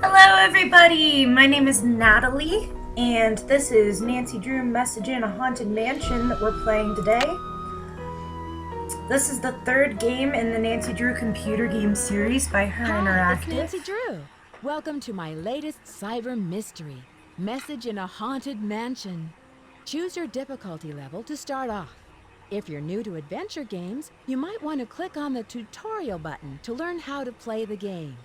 Hello, everybody. My name is Natalie, and this is Nancy Drew Message in a Haunted Mansion that we're playing today. This is the third game in the Nancy Drew computer game series by Her Interactive. It's Nancy Drew. Welcome to my latest cyber mystery, Message in a Haunted Mansion. Choose your difficulty level to start off. If you're new to adventure games, you might want to click on the tutorial button to learn how to play the game.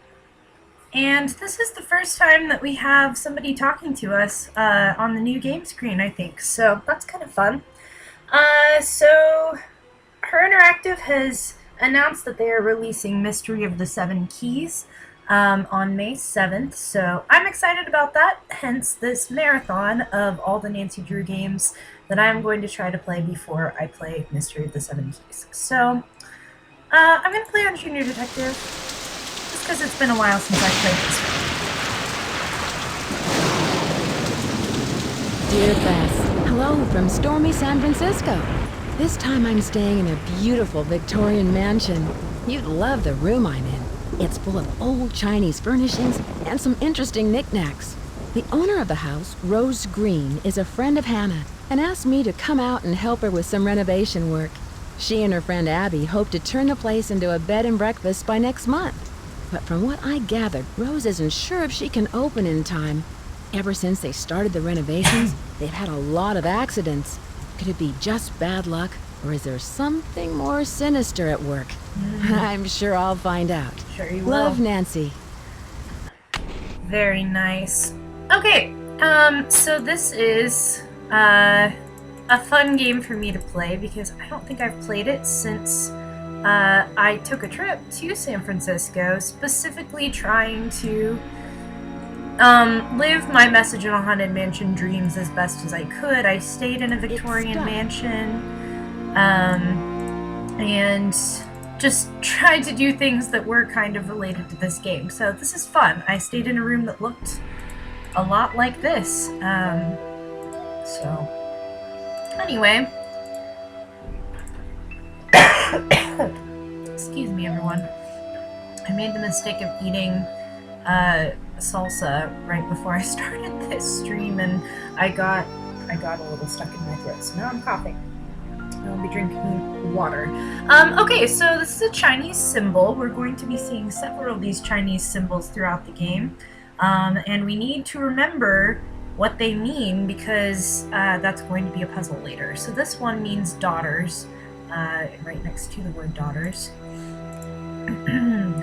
And this is the first time that we have somebody talking to us on the new game screen, I think. So that's kind of fun. So Her Interactive has announced that they are releasing Mystery of the Seven Keys on May 7th. So I'm excited about that, hence this marathon of all the Nancy Drew games that I'm going to try to play before I play Mystery of the Seven Keys. So I'm going to play on Junior Detective, just because it's been a while since I played this one. Dear Bess, hello from stormy San Francisco. This time I'm staying in a beautiful Victorian mansion. You'd love the room I'm in. It's full of old Chinese furnishings and some interesting knickknacks. The owner of the house, Rose Green, is a friend of Hannah and asked me to come out and help her with some renovation work. She and her friend Abby hope to turn the place into a bed and breakfast by next month. But from what I gathered, Rose isn't sure if she can open in time. Ever since they started the renovations, they've had a lot of accidents. Could it be just bad luck, or is there something more sinister at work? I'm sure I'll find out. Sure you will. Love, Nancy. Very nice. Okay, so this is a fun game for me to play because I don't think I've played it since I took a trip to San Francisco, specifically trying to live my Message in a Haunted Mansion dreams as best as I could. I stayed in a Victorian mansion, and just tried to do things that were kind of related to this game. So this is fun. I stayed in a room that looked a lot like this. So anyway, excuse me, everyone. I made the mistake of eating salsa right before I started this stream, and I got a little stuck in my throat, so now I'm coughing. I'll be drinking water. Okay, so this is a Chinese symbol. We're going to be seeing several of these Chinese symbols throughout the game, and we need to remember what they mean because that's going to be a puzzle later. So this one means daughters, right next to the word daughters. And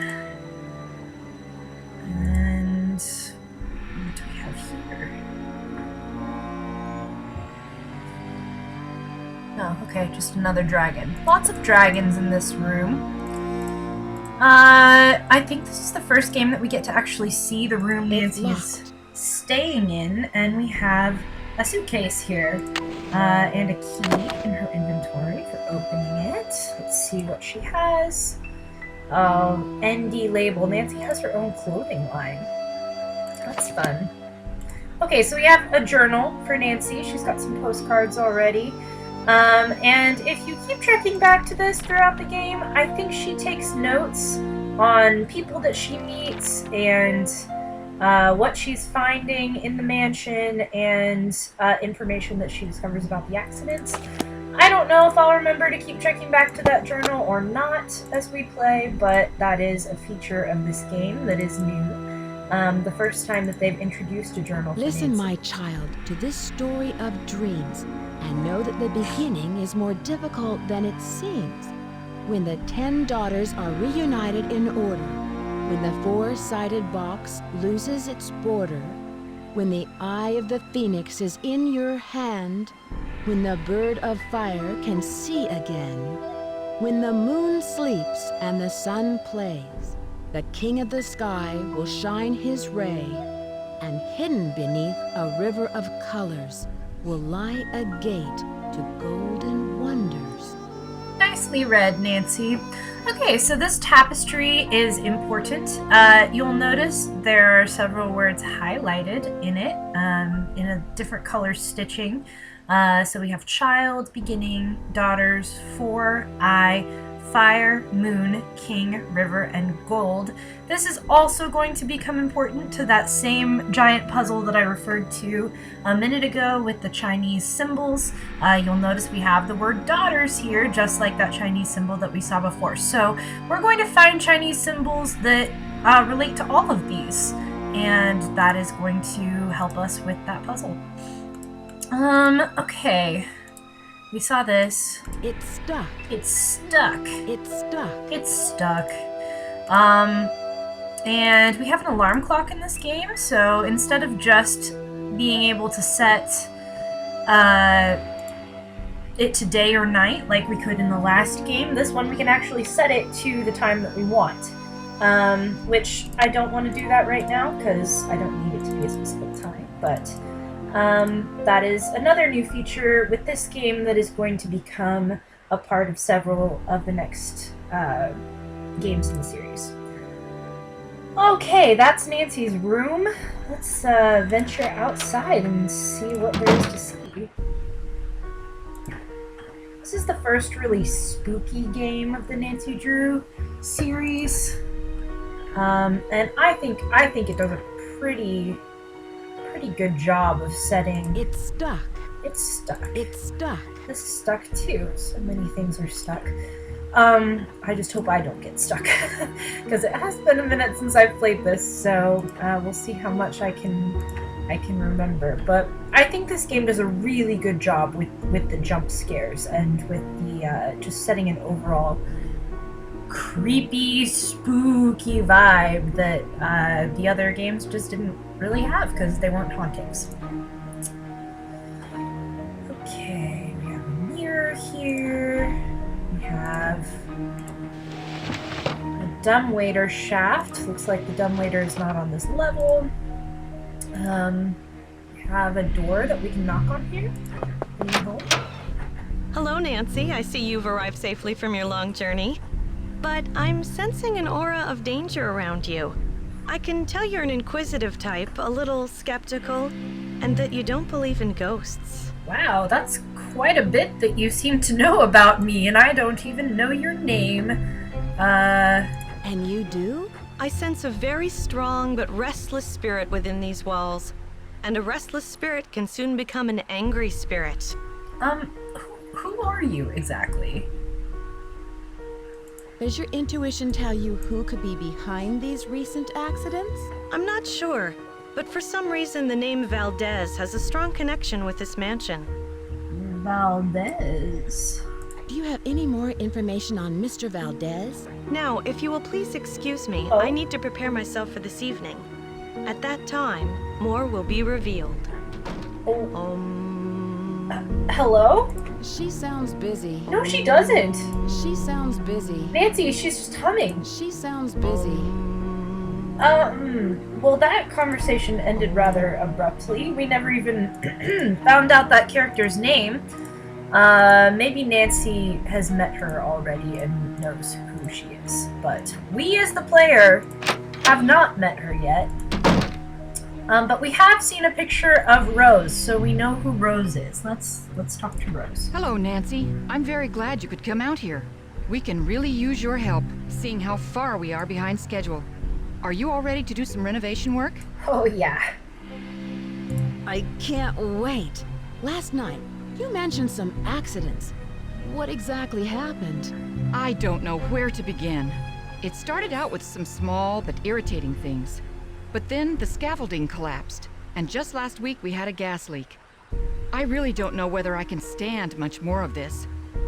what do we have here? Oh, okay, just another dragon. Lots of dragons in this room. I think this is the first game that we get to actually see the room Nancy's staying in, and we have a suitcase here, and a key in her inventory for opening it. Let's see what she has. ND label. Nancy has her own clothing line. That's fun. Okay, so we have a journal for Nancy. She's got some postcards already. And if you keep checking back to this throughout the game, I think she takes notes on people that she meets and what she's finding in the mansion and information that she discovers about the accidents. I don't know if I'll remember to keep checking back to that journal or not as we play, but that is a feature of this game that is new. The first time that they've introduced a journal for Listen, Nancy. my child, to this story of dreams, and know that the beginning is more difficult than it seems. When the 10 daughters are reunited in order, when the 4-sided box loses its border, when the eye of the phoenix is in your hand, when the bird of fire can see again, when the moon sleeps and the sun plays, the king of the sky will shine his ray, and hidden beneath a river of colors will lie a gate to golden wonders. Nicely read, Nancy. Okay, so this tapestry is important. You'll notice there are several words highlighted in it, in a different color stitching. So we have child, beginning, daughters, 4, eye, fire, moon, king, river, and gold. This is also going to become important to that same giant puzzle that I referred to a minute ago with the Chinese symbols. You'll notice we have the word daughters here, just like that Chinese symbol that we saw before. So we're going to find Chinese symbols that relate to all of these, and that is going to help us with that puzzle. Okay. We saw this. It's stuck. It's stuck. It's stuck. It's stuck. And we have an alarm clock in this game, so instead of just being able to set it to day or night like we could in the last game, this one we can actually set it to the time that we want. Which I don't want to do that right now because I don't need it to be a specific time, but that is another new feature with this game that is going to become a part of several of the next games in the series. Okay, that's Nancy's room. Let's venture outside and see what there is to see. This is the first really spooky game of the Nancy Drew series, and I think it does a pretty good job of setting. It's stuck. It's stuck. It's stuck. This is stuck too. So many things are stuck. I just hope I don't get stuck because it has been a minute since I've played this, so we'll see how much I can remember. But I think this game does a really good job with the jump scares and with the just setting an overall creepy, spooky vibe that the other games just didn't really have because they weren't hauntings. Okay, we have a mirror here. We have a dumbwaiter shaft. Looks like the dumbwaiter is not on this level. We have a door that we can knock on here. Hello, Nancy. I see you've arrived safely from your long journey. But I'm sensing an aura of danger around you. I can tell you're an inquisitive type, a little skeptical, and that you don't believe in ghosts. Wow, that's quite a bit that you seem to know about me, and I don't even know your name. And you do? I sense a very strong but restless spirit within these walls. And a restless spirit can soon become an angry spirit. Who are you exactly? Does your intuition tell you who could be behind these recent accidents? I'm not sure, but for some reason the name Valdez has a strong connection with this mansion. Valdez. Do you have any more information on Mr. Valdez? Now, if you will please excuse me, Oh. I need to prepare myself for this evening. At that time, more will be revealed. Oh. Hello? She sounds busy. No, she doesn't. She sounds busy. Nancy, she's just humming. She sounds busy. Well, that conversation ended rather abruptly. We never even found out that character's name. Maybe Nancy has met her already and knows who she is. But we, as the player, have not met her yet. But we have seen a picture of Rose, so we know who Rose is. Let's talk to Rose. Hello, Nancy. I'm very glad you could come out here. We can really use your help, seeing how far we are behind schedule. Are you all ready to do some renovation work? Oh, yeah. I can't wait. Last night, you mentioned some accidents. What exactly happened? I don't know where to begin. It started out with some small but irritating things. But then the scaffolding collapsed, and just last week we had a gas leak. I really don't know whether I can stand much more of this.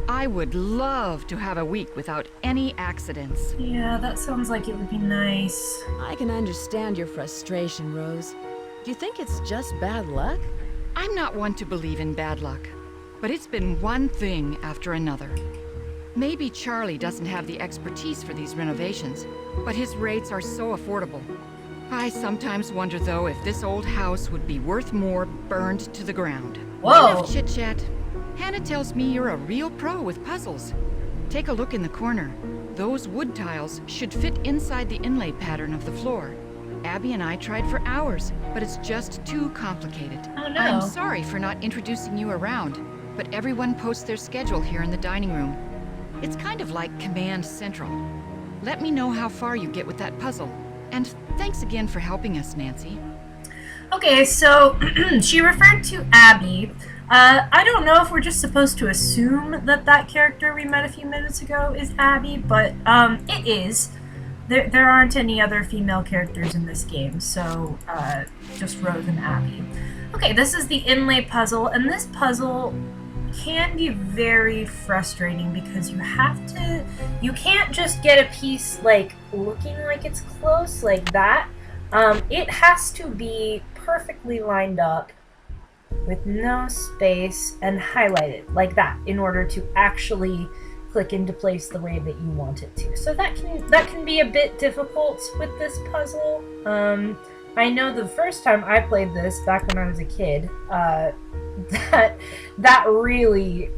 I would love to have a week without any accidents. Yeah, that sounds like it would be nice. I can understand your frustration, Rose. Do you think it's just bad luck? I'm not one to believe in bad luck, but it's been one thing after another. Maybe Charlie doesn't have the expertise for these renovations, but his rates are so affordable. I sometimes wonder, though, if this old house would be worth more burned to the ground. Whoa. Enough chit-chat. Hannah tells me you're a real pro with puzzles. Take a look in the corner. Those wood tiles should fit inside the inlay pattern of the floor. Abby and I tried for hours, but it's just too complicated. Oh, no. I'm sorry for not introducing you around, but everyone posts their schedule here in the dining room. It's kind of like Command Central. Let me know how far you get with that puzzle. And thanks again for helping us, Nancy. Okay, so she referred to Abby. I don't know if we're just supposed to assume that that character we met a few minutes ago is Abby, but it is. There aren't any other female characters in this game, so just Rose and Abby. Okay, this is the inlay puzzle, and this puzzle can be very frustrating because you can't just get a piece like looking like it's close like that. It has to be perfectly lined up with no space and highlighted like that in order to actually click into place the way that you want it to. So that can be a bit difficult with this puzzle. I know the first time I played this back when I was a kid, that really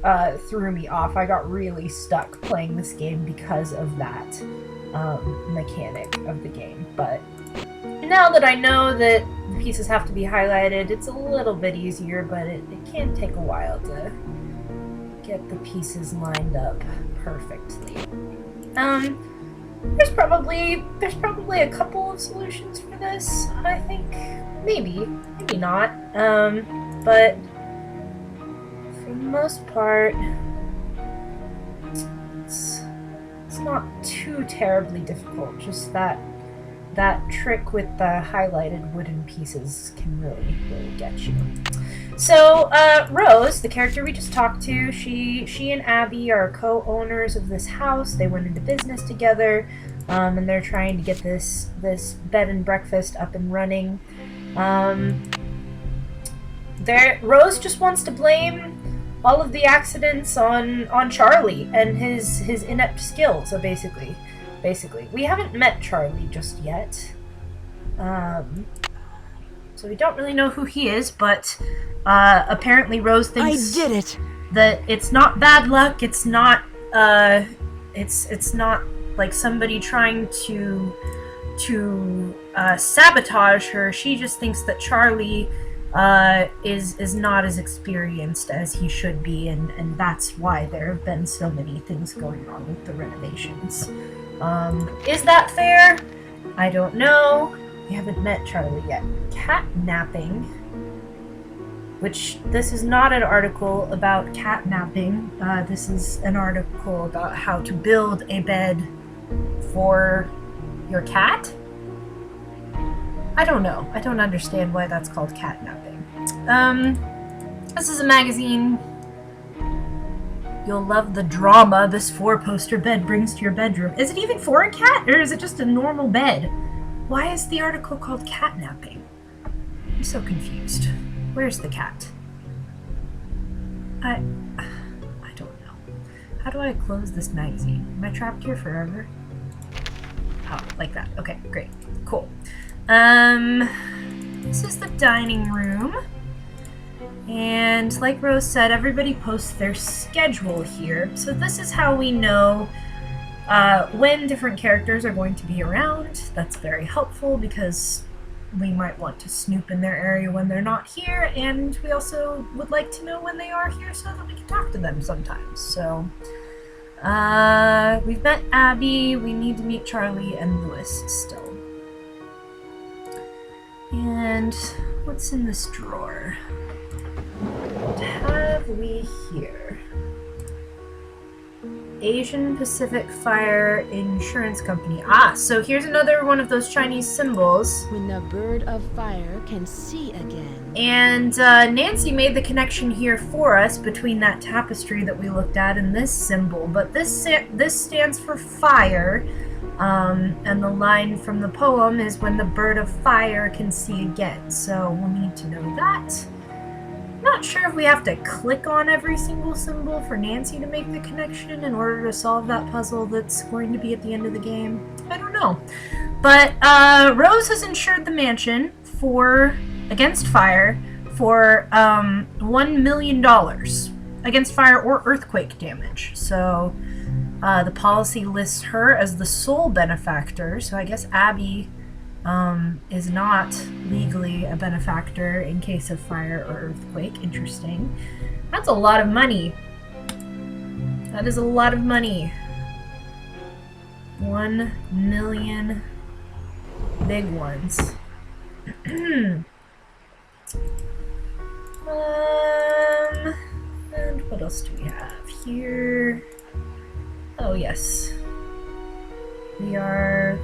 threw me off. I got really stuck playing this game because of that mechanic of the game. But now that I know that the pieces have to be highlighted, it's a little bit easier, but it can take a while to get the pieces lined up perfectly. There's probably a couple of solutions for this, I think. Maybe not. But for the most part, it's not too terribly difficult. Just that trick with the highlighted wooden pieces can really get you. So, Rose, the character we just talked to, she and Abby are co-owners of this house. They went into business together, and they're trying to get this bed and breakfast up and running. Rose just wants to blame all of the accidents on Charlie and his inept skills. So basically, we haven't met Charlie just yet. So we don't really know who he is, but apparently Rose thinks I did it. that it's not bad luck. It's not it's not like somebody trying to sabotage her. She just thinks that Charlie is not as experienced as he should be, and that's why there have been so many things going on with the renovations. Is that fair? I don't know. We haven't met Charlie yet. Catnapping, which this is not an article about catnapping. This is an article about how to build a bed for your cat? I don't know. I don't understand why that's called catnapping. This is a magazine. You'll love the drama this 4-poster bed brings to your bedroom. Is it even for a cat, or is it just a normal bed? Why is the article called catnapping? I'm so confused. Where's the cat? I don't know. How do I close this magazine? Am I trapped here forever? Oh, like that. Okay, great. Cool. This is the dining room. And like Rose said, everybody posts their schedule here. So this is how we know when different characters are going to be around. That's very helpful because we might want to snoop in their area when they're not here, and we also would like to know when they are here so that we can talk to them sometimes. So we've met Abby, we need to meet Charlie and Lewis still. And what's in this drawer? What have we here? Asian Pacific Fire Insurance Company. Ah, so here's another one of those Chinese symbols. When the bird of fire can see again. And Nancy made the connection here for us between that tapestry that we looked at and this symbol. But this stands for fire. And the line from the poem is when the bird of fire can see again. So we'll need to know that. Not sure if we have to click on every single symbol for Nancy to make the connection in order to solve that puzzle that's going to be at the end of the game. I don't know. But Rose has insured the mansion against fire for $1 million against fire or earthquake damage. So the policy lists her as the sole benefactor. So I guess Abby is not legally a benefactor in case of fire or earthquake. Interesting. That's a lot of money. That is a lot of money. 1 million big ones. And what else do we have here? Oh yes. We are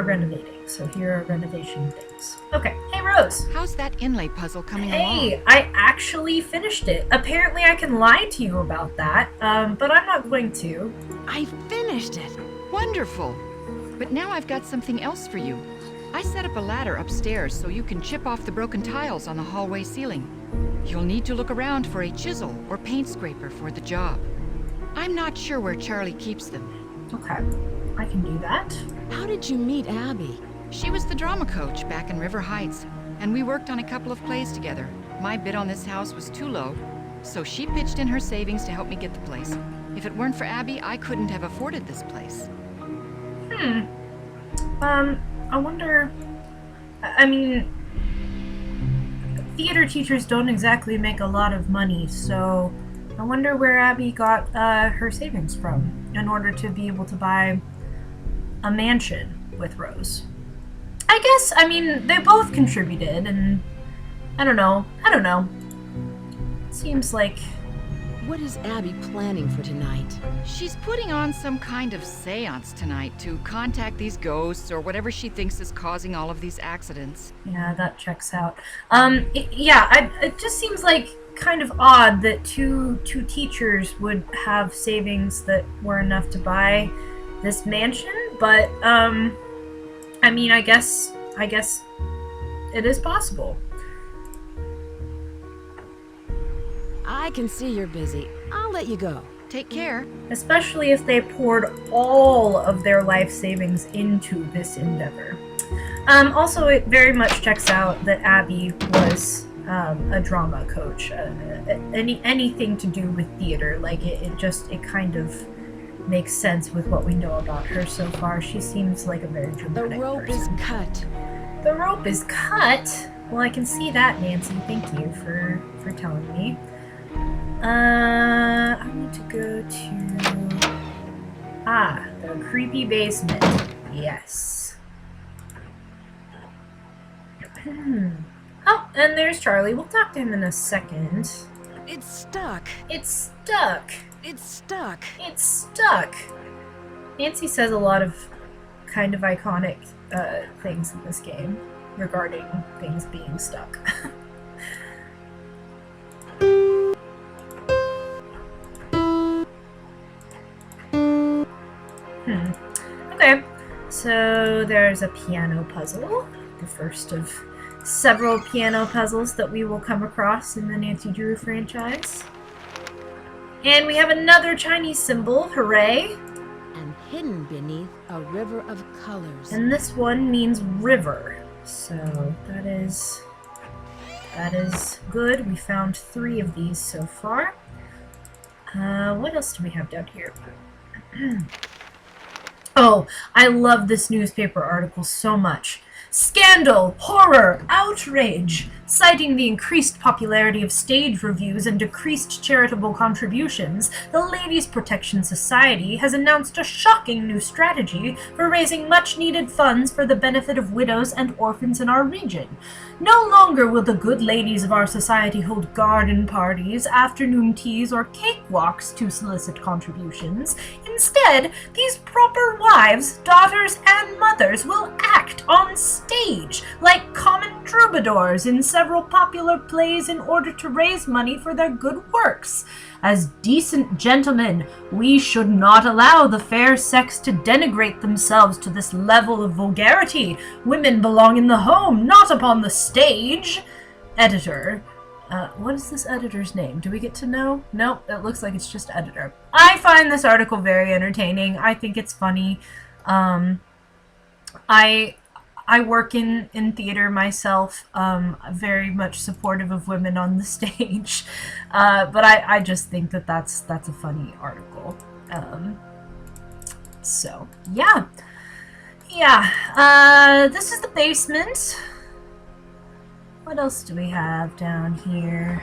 renovating, so here are renovation things. Okay, hey Rose. How's that inlay puzzle coming along? Hey, I actually finished it. Apparently I can lie to you about that, but I'm not going to. I finished it! Wonderful! But now I've got something else for you. I set up a ladder upstairs so you can chip off the broken tiles on the hallway ceiling. You'll need to look around for a chisel or paint scraper for the job. I'm not sure where Charlie keeps them. Okay, I can do that. How did you meet Abby? She was the drama coach back in River Heights, and we worked on a couple of plays together. My bid on this house was too low, so she pitched in her savings to help me get the place. If it weren't for Abby, I couldn't have afforded this place. I wonder... I mean... Theater teachers don't exactly make a lot of money, so... I wonder where Abby got her savings from in order to be able to buy a mansion with Rose. I guess, I mean, they both contributed, and... I don't know. Seems like... What is Abby planning for tonight? She's putting on some kind of seance tonight to contact these ghosts or whatever she thinks is causing all of these accidents. Yeah, that checks out. It just seems like kind of odd that two teachers would have savings that were enough to buy this mansion, but I mean, I guess it is possible. I can see you're busy. I'll let you go. Take care. Especially if they poured all of their life savings into this endeavor. Also, it very much checks out that Abby was a drama coach. Anything to do with theater, like it kind of makes sense with what we know about her so far. She seems like a very The dramatic rope is person. cut. The rope is cut? Well, I can see that, Nancy. Thank you for telling me. I need to go to... the creepy basement. Yes. Oh, and there's Charlie. We'll talk to him in a second. It's stuck. It's stuck. It's stuck. It's stuck. Nancy says a lot of kind of iconic things in this game regarding things being stuck. Okay, so there's a piano puzzle, the first of several piano puzzles that we will come across in the Nancy Drew franchise. And we have another Chinese symbol, hooray! And hidden beneath a river of colors. And this one means river, so that is good. We found 3 of these so far. What else do we have down here? Oh, I love this newspaper article so much. Scandal, horror, outrage. Citing the increased popularity of stage reviews and decreased charitable contributions, the Ladies Protection Society has announced a shocking new strategy for raising much-needed funds for the benefit of widows and orphans in our region. No longer will the good ladies of our society hold garden parties, afternoon teas, or cakewalks to solicit contributions. Instead, these proper wives, daughters, and mothers will act on stage like common troubadours in several popular plays in order to raise money for their good works. As decent gentlemen, we should not allow the fair sex to denigrate themselves to this level of vulgarity. Women belong in the home, not upon the stage. Editor. What is this editor's name? Do we get to know? Nope, it looks like it's just editor. I find this article very entertaining. I think it's funny. I work in theater myself, very much supportive of women on the stage, but I just think that that's a funny article. So, yeah. This is the basement. What else do we have down here?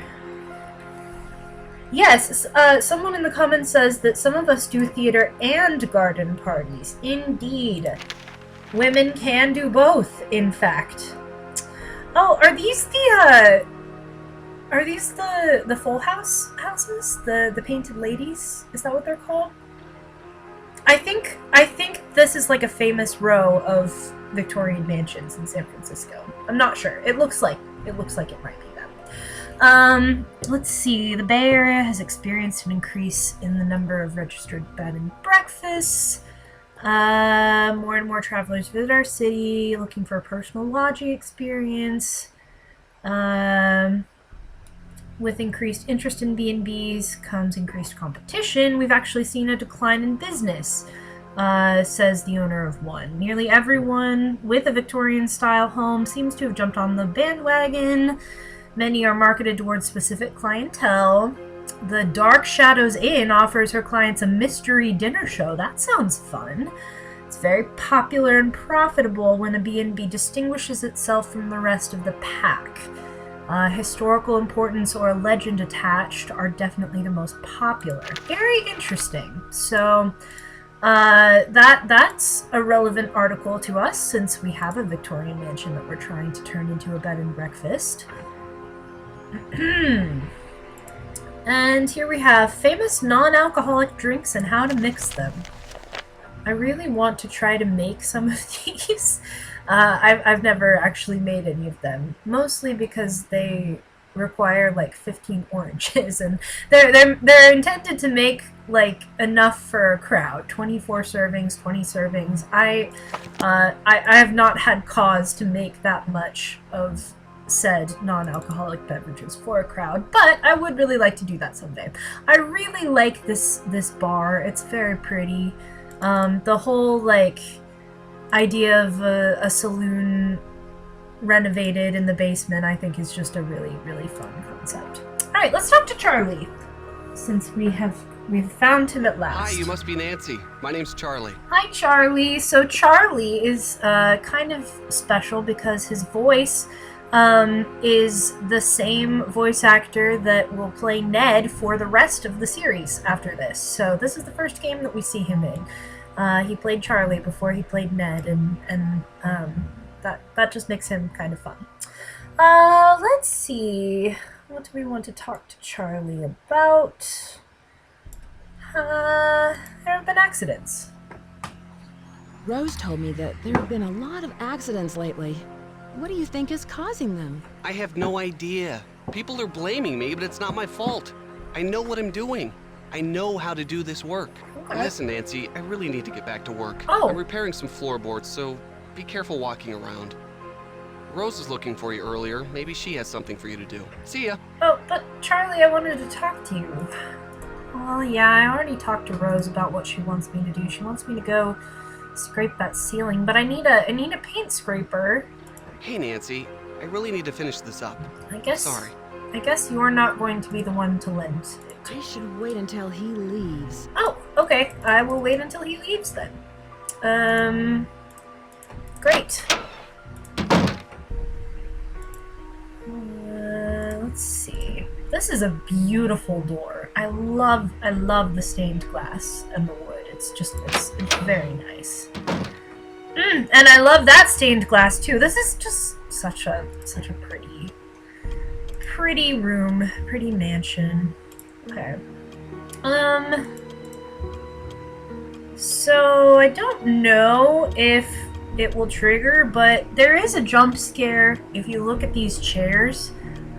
Yes, someone in the comments says that some of us do theater and garden parties. Indeed. Women can do both, in fact. Oh, are these the Full House houses? The painted ladies? Is that what they're called? I think this is like a famous row of Victorian mansions in San Francisco. I'm not sure. It looks like it might be them. Let's see. The Bay Area has experienced an increase in the number of registered bed and breakfasts. More and more travelers visit our city looking for a personal lodging experience. With increased interest in B&Bs comes increased competition. We've actually seen a decline in business, says the owner of one. Nearly everyone with a Victorian-style home seems to have jumped on the bandwagon. Many are marketed towards specific clientele. The Dark Shadows Inn offers her clients a mystery dinner show. That sounds fun. It's very popular and profitable when a B&B distinguishes itself from the rest of the pack. Historical importance or a legend attached are definitely the most popular. Very interesting. So that's a relevant article to us since we have a Victorian mansion that we're trying to turn into a bed and breakfast. And here we have famous non-alcoholic drinks and how to mix them. I really want to try to make some of these. I've never actually made any of them, mostly because they require like 15 oranges, and they're intended to make like enough for a crowd. 24 servings, 20 servings. I have not had cause to make that much of said non-alcoholic beverages for a crowd, but I would really like to do that someday. I really like this bar. It's very pretty. The whole like idea of a saloon renovated in the basement, I think, is just a really, really fun concept. All right, let's talk to Charlie, since we've found him at last. Hi, you must be Nancy. My name's Charlie. Hi, Charlie. So Charlie is kind of special because his voice is the same voice actor that will play Ned for the rest of the series after this. So this is the first game that we see him in. He played Charlie before he played Ned, and that just makes him kind of fun. Let's see. What do we want to talk to Charlie about? There have been accidents. Rose told me that there have been a lot of accidents lately. What do you think is causing them? I have no idea. People are blaming me, but it's not my fault. I know what I'm doing. I know how to do this work. Okay. Listen, Nancy, I really need to get back to work. Oh. I'm repairing some floorboards, so be careful walking around. Rose was looking for you earlier. Maybe she has something for you to do. See ya. Oh, but Charlie, I wanted to talk to you. Well, yeah, I already talked to Rose about what she wants me to do. She wants me to go scrape that ceiling, but I need a paint scraper. Hey, Nancy, I really need to finish this up. Sorry. I guess you're not going to be the one to lend it. I should wait until he leaves. Oh, okay. I will wait until he leaves then. Great. Let's see. This is a beautiful door. I love the stained glass and the wood. It's very nice. And I love that stained glass too. This is just such a pretty room, pretty mansion. Okay. So I don't know if it will trigger, but there is a jump scare if you look at these chairs.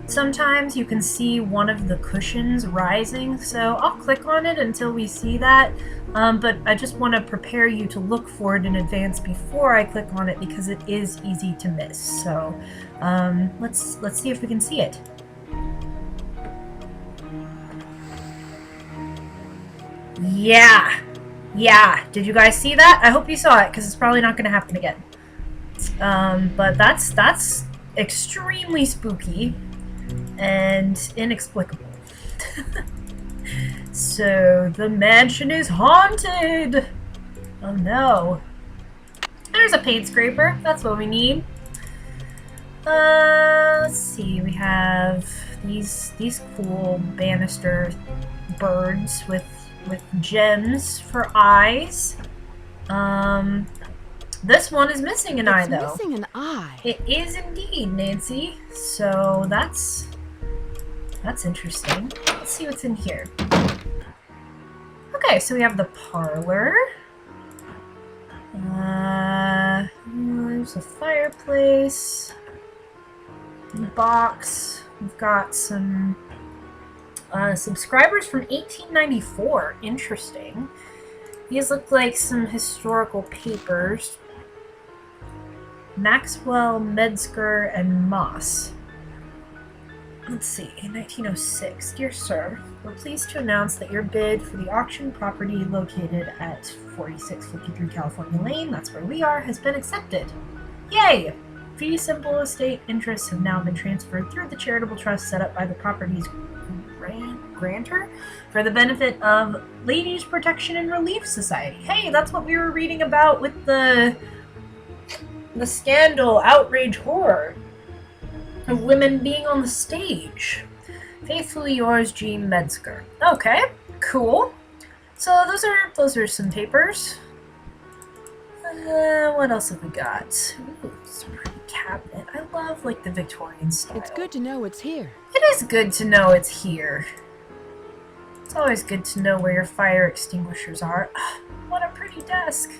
Sometimes you can see one of the cushions rising, so I'll click on it until we see that. But I just want to prepare you to look for it in advance before I click on it because it is easy to miss. So let's see if we can see it. Yeah. Did you guys see that? I hope you saw it because it's probably not going to happen again. But that's extremely spooky and inexplicable. So the mansion is haunted. Oh no. There's a paint scraper. That's what we need. Let's see. We have these cool banister birds with gems for eyes. This one is missing an eye, though. It's missing an eye. It is indeed, Nancy. So that's interesting. Let's see what's in here. Okay, so we have the parlor. There's a fireplace. Box. We've got some subscribers from 1894. Interesting. These look like some historical papers. Maxwell, Metzger, and Moss. Let's see, in 1906. Dear Sir, we're pleased to announce that your bid for the auction property located at 4653 California Lane, that's where we are, has been accepted. Yay! Fee simple estate interests have now been transferred through the charitable trust set up by the property's grantor for the benefit of Ladies Protection and Relief Society. Hey, that's what we were reading about with the scandal, outrage, horror of women being on the stage. Faithfully yours, G. Metzger. Okay, cool. So those are some papers. What else have we got? Ooh, it's a pretty cabinet. I love like the Victorian style. It's good to know it's here. It is good to know it's here. It's always good to know where your fire extinguishers are. What a pretty desk.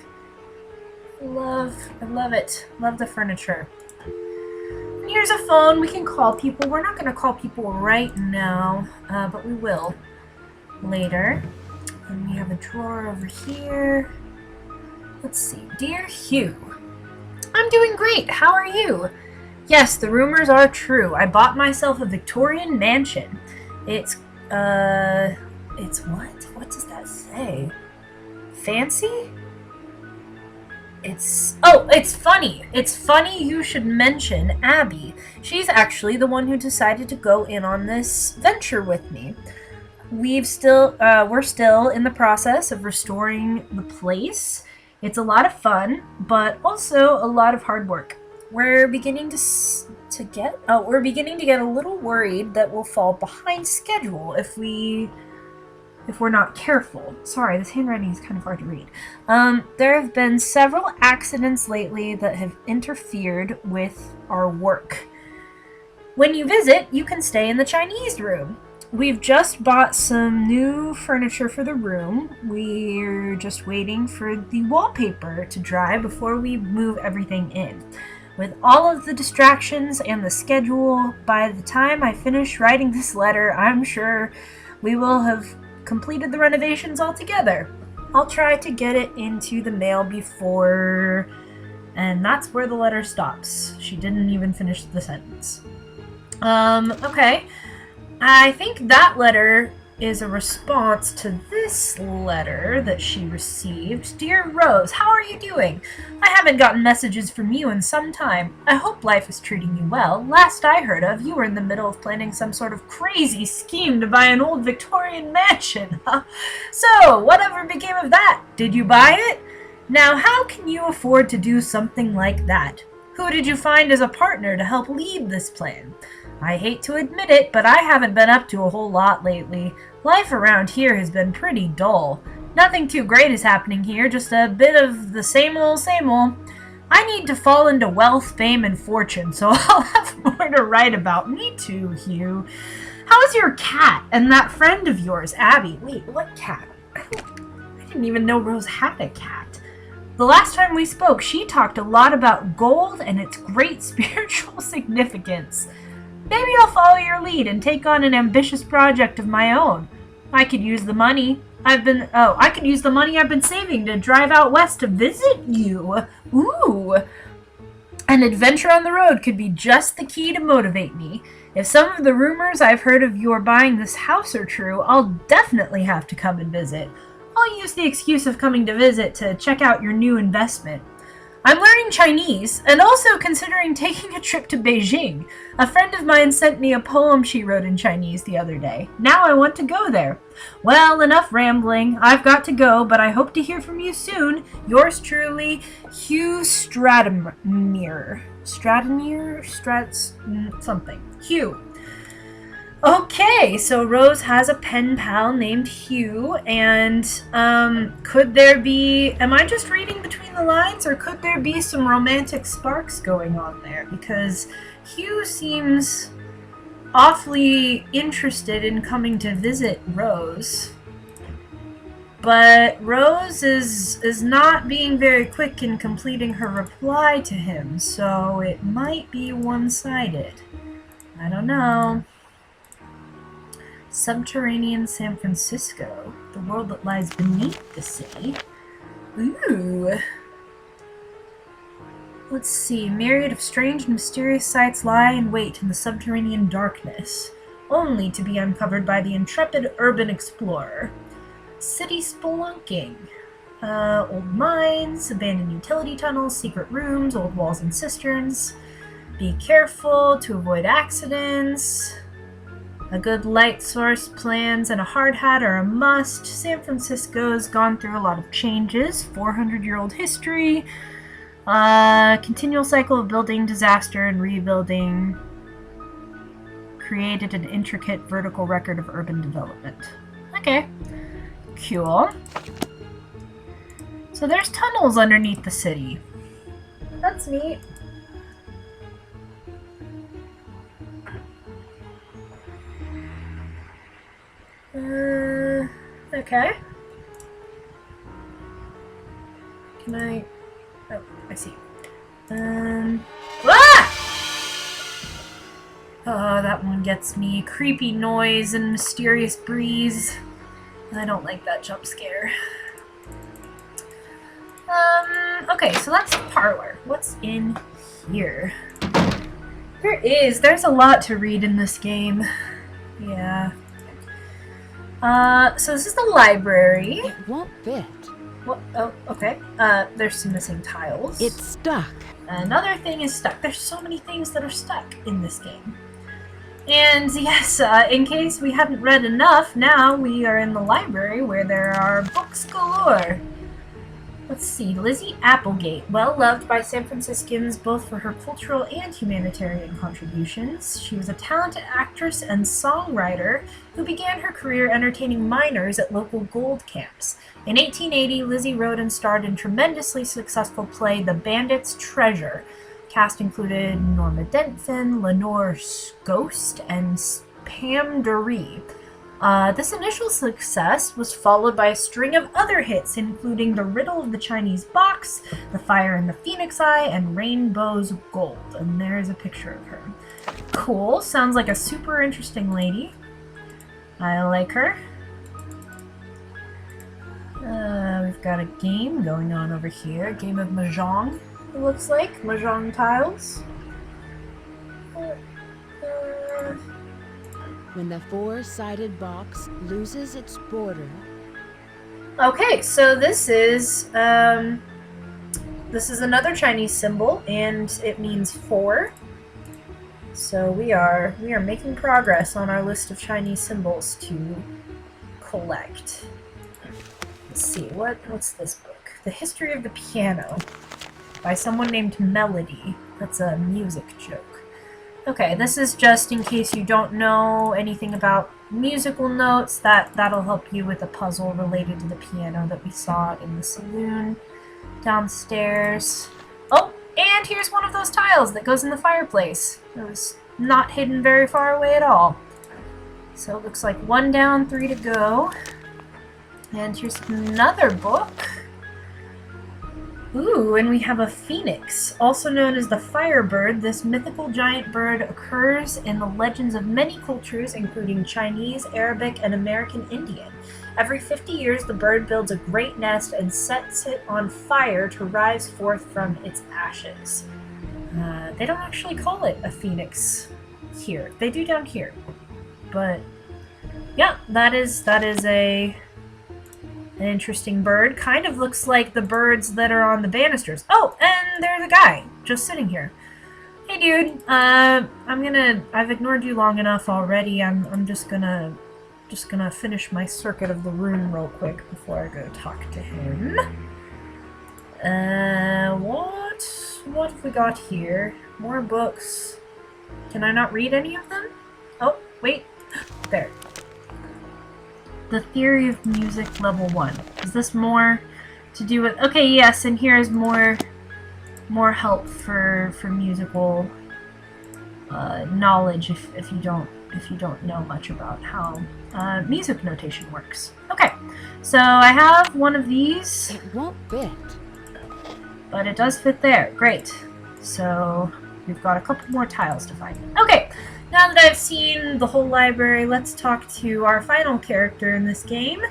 I love it. Love the furniture. And here's a phone. We can call people. We're not going to call people right now, but we will later. And we have a drawer over here. Let's see. Dear Hugh, I'm doing great. How are you? Yes, the rumors are true. I bought myself a Victorian mansion. It's what? What does that say? Fancy? It's funny. It's funny you should mention Abby. She's actually the one who decided to go in on this venture with me. We're still in the process of restoring the place. It's a lot of fun, but also a lot of hard work. We're beginning to get a little worried that we'll fall behind schedule if we're not careful. Sorry, this handwriting is kind of hard to read. There have been several accidents lately that have interfered with our work. When you visit, you can stay in the Chinese room. We've just bought some new furniture for the room. We're just waiting for the wallpaper to dry before we move everything in. With all of the distractions and the schedule, by the time I finish writing this letter, I'm sure we will have completed the renovations altogether. I'll try to get it into the mail before... And that's where the letter stops. She didn't even finish the sentence. Okay. I think that letter is a response to this letter that she received. Dear Rose, how are you doing? I haven't gotten messages from you in some time. I hope life is treating you well. Last I heard of, you were in the middle of planning some sort of crazy scheme to buy an old Victorian mansion. So, whatever became of that? Did you buy it? Now, how can you afford to do something like that? Who did you find as a partner to help lead this plan? I hate to admit it, but I haven't been up to a whole lot lately. Life around here has been pretty dull. Nothing too great is happening here, just a bit of the same old, same old. I need to fall into wealth, fame, and fortune, so I'll have more to write about. Me too, Hugh. How's your cat and that friend of yours, Abby? Wait, what cat? I didn't even know Rose had a cat. The last time we spoke, she talked a lot about gold and its great spiritual significance. Maybe I'll follow your lead and take on an ambitious project of my own. I could use the money I've been saving to drive out west to visit you. Ooh. An adventure on the road could be just the key to motivate me. If some of the rumors I've heard of your buying this house are true, I'll definitely have to come and visit. I'll use the excuse of coming to visit to check out your new investment. I'm learning Chinese, and also considering taking a trip to Beijing. A friend of mine sent me a poem she wrote in Chinese the other day. Now I want to go there. Well, enough rambling. I've got to go, but I hope to hear from you soon. Yours truly, Hugh Stratamere. Stratamere? Something. Hugh. Okay, so Rose has a pen pal named Hugh, and could there be, am I just reading between the lines, or could there be some romantic sparks going on there? Because Hugh seems awfully interested in coming to visit Rose. But Rose is not being very quick in completing her reply to him, so it might be one-sided. I don't know. Subterranean San Francisco, the world that lies beneath the city. Ooh. Let's see. Myriad of strange and mysterious sights lie in wait in the subterranean darkness, only to be uncovered by the intrepid urban explorer. City spelunking. Old mines, abandoned utility tunnels, secret rooms, old walls and cisterns. Be careful to avoid accidents. A good light source, plans, and a hard hat are a must. San Francisco's gone through a lot of changes. 400-year-old history. Continual cycle of building, disaster, and rebuilding. Created an intricate vertical record of urban development. Okay. Cool. So there's tunnels underneath the city. That's neat. Okay. Can I... Oh, I see. Ah! Oh, that one gets me. Creepy noise and mysterious breeze. I don't like that jump scare. Okay, so that's the parlor. What's in here? There's a lot to read in this game. Yeah. So this is the library. It won't fit. What? Oh, okay. There's some missing tiles. It's stuck. Another thing is stuck. There's so many things that are stuck in this game. And yes, in case we hadn't read enough, now we are in the library where there are books galore. Let's see, Lizzie Applegate, well loved by San Franciscans both for her cultural and humanitarian contributions. She was a talented actress and songwriter who began her career entertaining miners at local gold camps. In 1880, Lizzie wrote and starred in tremendously successful play The Bandit's Treasure. Cast included Norma Desmond, Lenore Ghost, and Pam Dury. This initial success was followed by a string of other hits, including The Riddle of the Chinese Box, The Fire in the Phoenix Eye, and Rainbow's Gold. And there's a picture of her. Cool. Sounds like a super interesting lady. I like her. We've got a game going on over here. A game of Mahjong, it looks like. Mahjong tiles. When the four-sided box loses its border. Okay, so this is another Chinese symbol, and it means 4. So we are making progress on our list of Chinese symbols to collect. Let's see, what's this book? The History of the Piano by someone named Melody. That's a music joke. Okay, this is just in case you don't know anything about musical notes, that'll help you with a puzzle related to the piano that we saw in the saloon downstairs. Oh, and here's one of those tiles that goes in the fireplace. It was not hidden very far away at all. So it looks like 1 down, 3 to go. And here's another book. Ooh, and we have a phoenix, also known as the firebird. This mythical giant bird occurs in the legends of many cultures, including Chinese, Arabic, and American Indian. Every 50 years, the bird builds a great nest and sets it on fire to rise forth from its ashes. They don't actually call it a phoenix here. They do down here. But, yeah, that is an interesting bird. Kind of looks like the birds that are on the banisters. Oh, and there's a guy just sitting here. Hey, dude. I've ignored you long enough already. I'm just gonna finish my circuit of the room real quick before I go talk to him. What have we got here? More books. Can I not read any of them? Oh, wait. there. The theory of music level 1. Is this more to do with... Okay, yes, and here is more help for musical knowledge if you don't know much about how music notation works. Okay, so I have one of these. It won't fit. But it does fit there. Great. So we've got a couple more tiles to find. Okay, now that I've seen the whole library, let's talk to our final character in this game.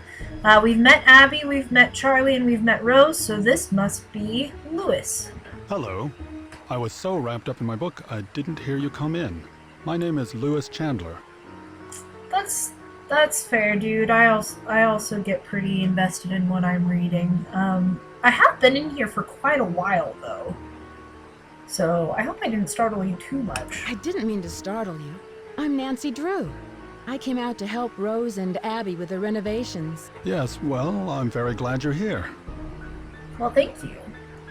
We've met Abby, we've met Charlie, and we've met Rose, so this must be Lewis. Hello. I was so wrapped up in my book, I didn't hear you come in. My name is Lewis Chandler. That's fair, dude. I also get pretty invested in what I'm reading. I have been in here for quite a while, though. So I hope I didn't startle you too much. I didn't mean to startle you. I'm Nancy Drew. I came out to help Rose and Abby with the renovations. Yes, well, I'm very glad you're here. Well, thank you.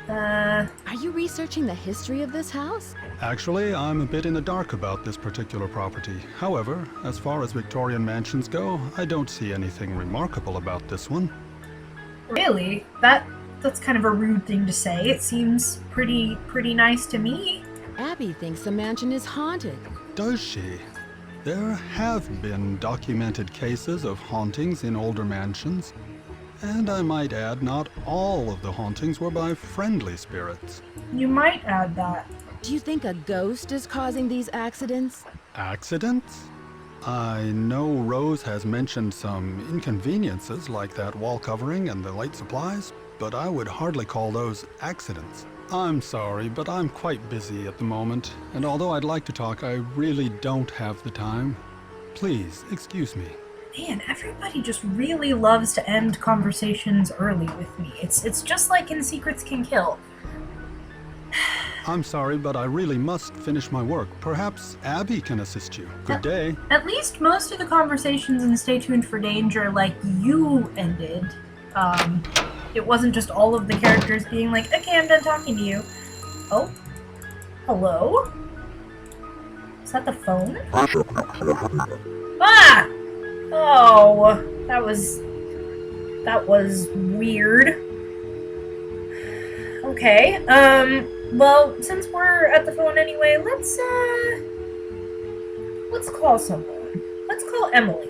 Are you researching the history of this house? Actually, I'm a bit in the dark about this particular property. However, as far as Victorian mansions go, I don't see anything remarkable about this one. Really? That's kind of a rude thing to say. It seems pretty nice to me. Abby thinks the mansion is haunted. Does she? There have been documented cases of hauntings in older mansions. And I might add, not all of the hauntings were by friendly spirits. You might add that. Do you think a ghost is causing these accidents? Accidents? I know Rose has mentioned some inconveniences like that wall covering and the light supplies, but I would hardly call those accidents. I'm sorry, but I'm quite busy at the moment, and although I'd like to talk, I really don't have the time. Please, excuse me. Man, everybody just really loves to end conversations early with me. It's just like in Secrets Can Kill. I'm sorry, but I really must finish my work. Perhaps Abby can assist you. Good day. At least most of the conversations in Stay Tuned for Danger, like you ended, it wasn't just all of the characters being like, okay, I'm done talking to you. Oh? Hello? Is that the phone? Ah! Oh, that was weird. Okay, well, since we're at the phone anyway, let's call someone. Let's call Emily.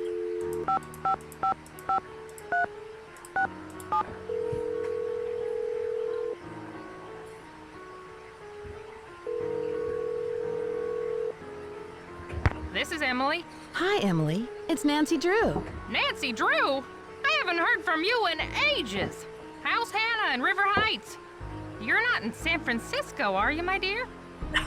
This is Emily. Hi, Emily. It's Nancy Drew. Nancy Drew? I haven't heard from you in ages. How's Hannah in River Heights? You're not in San Francisco, are you, my dear?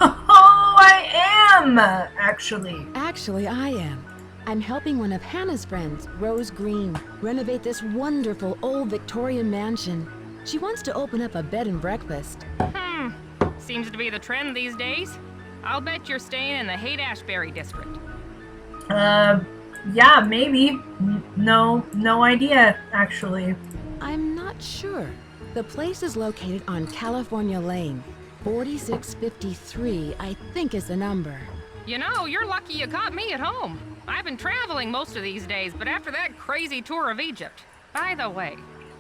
Oh, I am, actually. Actually, I am. I'm helping one of Hannah's friends, Rose Green, renovate this wonderful old Victorian mansion. She wants to open up a bed and breakfast. Seems to be the trend these days. I'll bet you're staying in the Haight-Ashbury district. Yeah, maybe. No idea, actually. I'm not sure. The place is located on California Lane. 4653, I think is the number. You know, you're lucky you caught me at home. I've been traveling most of these days, but after that crazy tour of Egypt. By the way,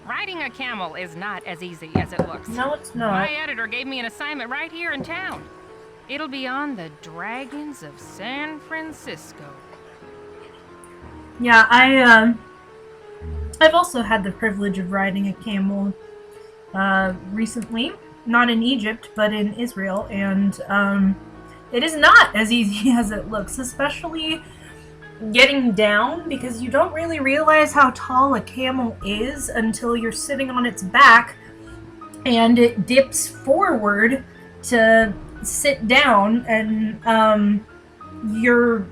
riding a camel is not as easy as it looks. No, it's not. My editor gave me an assignment right here in town. It'll be on the Dragons of San Francisco. Yeah, I've also had the privilege of riding a camel recently, not in Egypt, but in Israel, and it is not as easy as it looks, especially getting down, because you don't really realize how tall a camel is until you're sitting on its back and it dips forward to sit down, and you're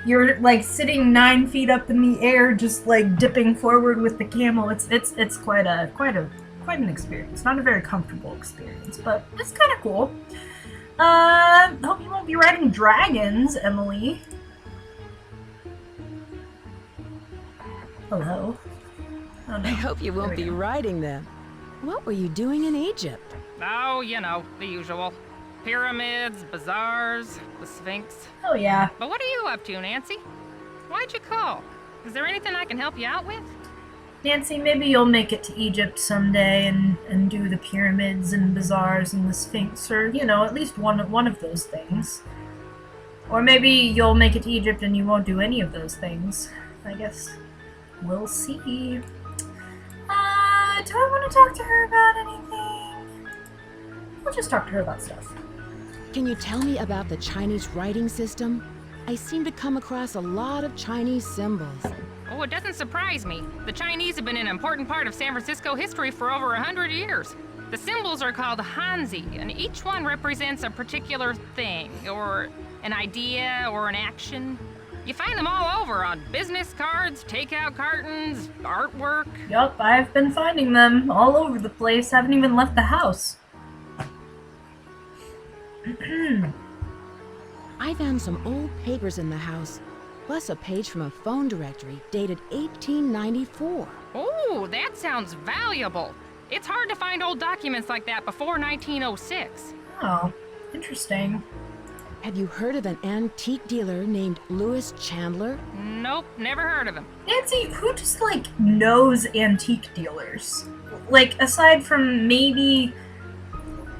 you're like sitting 9 feet up in the air, just like dipping forward with the camel. It's quite an experience. Not a very comfortable experience, but it's kind of cool. Hope you won't be riding dragons, Emily. Hello. Oh, no. I hope you won't be riding them. What were you doing in Egypt? Oh, you know, the usual. Pyramids, bazaars, the Sphinx. Oh yeah. But what are you up to, Nancy? Why'd you call? Is there anything I can help you out with? Nancy, maybe you'll make it to Egypt someday and do the pyramids and bazaars and the Sphinx, or, you know, at least one of those things. Or maybe you'll make it to Egypt and you won't do any of those things. I guess we'll see. Do I want to talk to her about anything? We'll just talk to her about stuff. Can you tell me about the Chinese writing system? I seem to come across a lot of Chinese symbols. Oh, it doesn't surprise me. The Chinese have been an important part of San Francisco history for over 100 years. The symbols are called Hanzi, and each one represents a particular thing, or an idea, or an action. You find them all over on business cards, takeout cartons, artwork. Yup, I've been finding them all over the place. Haven't even left the house. I found some old papers in the house, plus a page from a phone directory dated 1894. Oh, that sounds valuable. It's hard to find old documents like that before 1906. Oh, interesting. Have you heard of an antique dealer named Louis Chandler? Nope, never heard of him. Nancy, who just, like, knows antique dealers? Like, aside from maybe,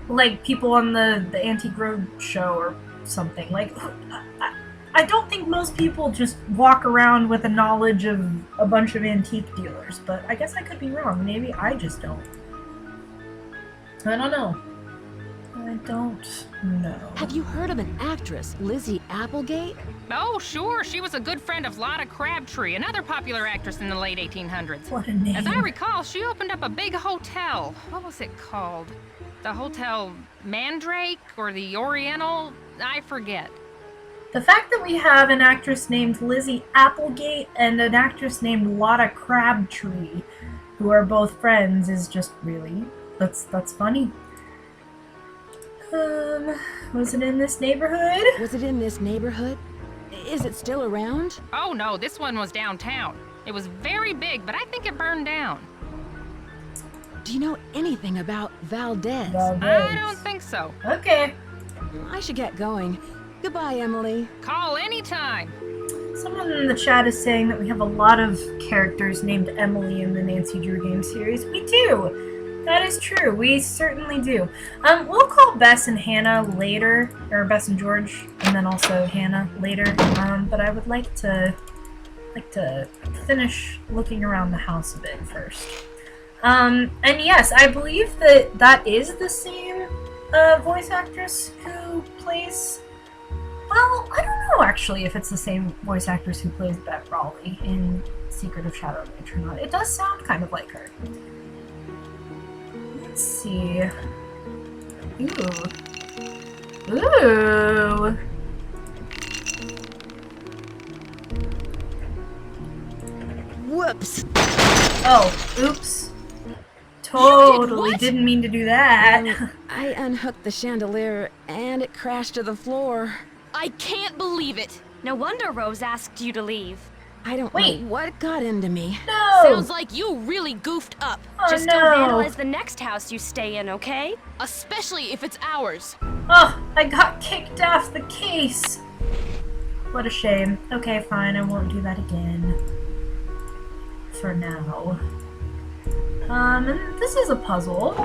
like, people on the Antique Road show or something. Like, I don't think most people just walk around with a knowledge of a bunch of antique dealers, but I guess I could be wrong. Maybe I just don't. I don't know. I don't know. Have you heard of an actress, Lizzie Applegate? Oh, sure, she was a good friend of Lotta Crabtree, another popular actress in the late 1800s. What a name. As I recall, she opened up a big hotel. What was it called? The Hotel Mandrake or the Oriental? I forget. The fact that we have an actress named Lizzie Applegate and an actress named Lotta Crabtree, who are both friends, is just really... That's funny. Was it in this neighborhood? Was it in this neighborhood? Is it still around? Oh no, this one was downtown. It was very big, but I think it burned down. Do you know anything about Valdez? I don't think so. Okay. I should get going. Goodbye, Emily. Call anytime. Someone in the chat is saying that we have a lot of characters named Emily in the Nancy Drew game series. We do! That is true. We certainly do. We'll call Bess and Hannah later, or Bess and George, and then also Hannah later. But I would like to finish looking around the house a bit first. And yes, I believe that is the same voice actress who plays. Well, I don't know actually if it's the same voice actress who plays Bette Raleigh in Secret of Shadow Ranch or not. It does sound kind of like her. Let's see. Ooh. Whoops! Oh, oops. Totally what? didn't mean to do that. I unhooked the chandelier and it crashed to the floor. I can't believe it. No wonder Rose asked you to leave. I don't Wait. know what got into me. No! Sounds like you really goofed up. Oh, Just no. don't vandalize the next house you stay in, okay? Especially if it's ours. Oh, I got kicked off the case. What a shame. Okay, fine, I won't do that again. For now. And this is a puzzle.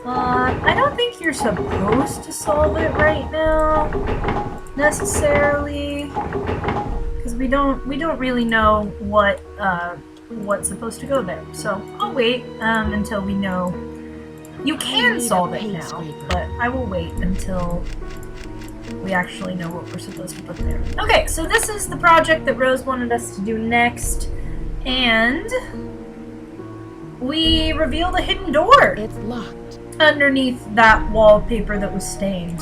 I don't think you're supposed to solve it right now, necessarily, because we don't really know what's supposed to go there. So I'll wait until we know. You can solve it now, but I will wait until we actually know what we're supposed to put there. Okay, so this is the project that Rose wanted us to do next, and we revealed a hidden door It's locked. underneath that wallpaper that was stained.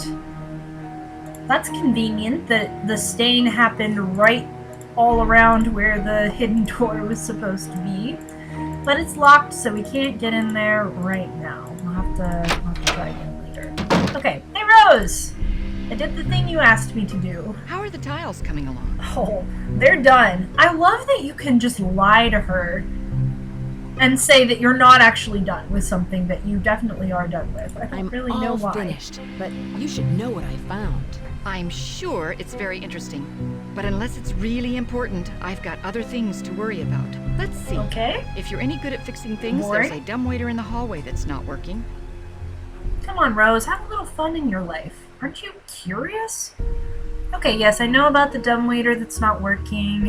That's convenient that the stain happened right all around where the hidden door was supposed to be. But it's locked, so we can't get in there right now. We'll have to try again later. Okay, hey Rose! I did the thing you asked me to do. How are the tiles coming along? Oh, they're done. I love that you can just lie to her and say that you're not actually done with something that you definitely are done with. I don't I'm really all know why. finished, but you should know what I found. I'm sure it's very interesting. But unless it's really important, I've got other things to worry about. Let's see. Okay. If you're any good at fixing things, Boring. there's a dumbwaiter in the hallway that's not working. Come on, Rose. Have a little fun in your life. Aren't you curious? Okay, yes, I know about the dumbwaiter that's not working.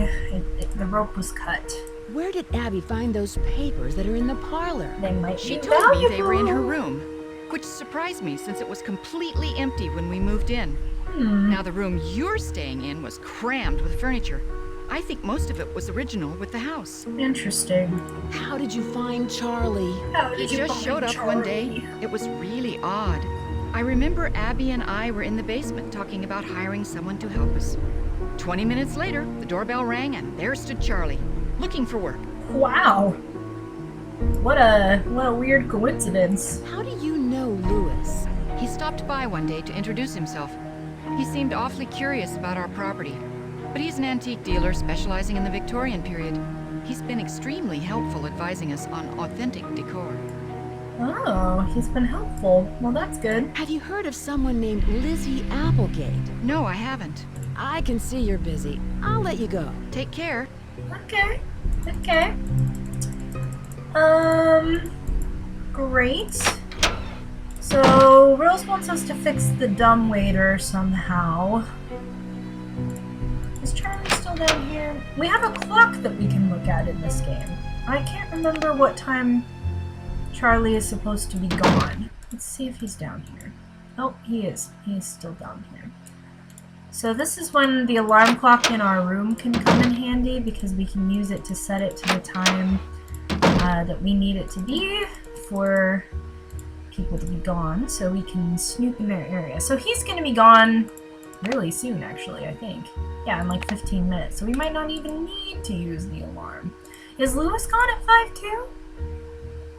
The rope was cut. Where did Abby find those papers that are in the parlor? They might She be told me they were in her valuable. room, which surprised me since it was completely empty when we moved in. Hmm. Now the room you're staying in was crammed with furniture. I think most of it was original with the house. Interesting. How did you find Charlie? How He did you just find showed up one day. Charlie? It was really odd. I remember Abby and I were in the basement talking about hiring someone to help us. 20 minutes later, the doorbell rang and there stood Charlie, looking for work. Wow. What a weird coincidence. How do you know Lewis? He stopped by one day to introduce himself. He seemed awfully curious about our property, but he's an antique dealer specializing in the Victorian period. He's been extremely helpful advising us on authentic decor. Oh, he's been helpful. Well, that's good. Have you heard of someone named Lizzie Applegate? No, I haven't. I can see you're busy. I'll let you go. Take care. Okay. Okay. Great. So, Rose wants us to fix the dumbwaiter somehow. Is Charlie still down here? We have a clock that we can look at in this game. I can't remember what time Charlie is supposed to be gone. Let's see if he's down here. Oh, he is. He is still down here. So this is when the alarm clock in our room can come in handy because we can use it to set it to the time that we need it to be for people to be gone, so we can snoop in their area. So he's going to be gone really soon, actually, I think. Yeah, in like 15 minutes, so we might not even need to use the alarm. Is Lewis gone at 5 too?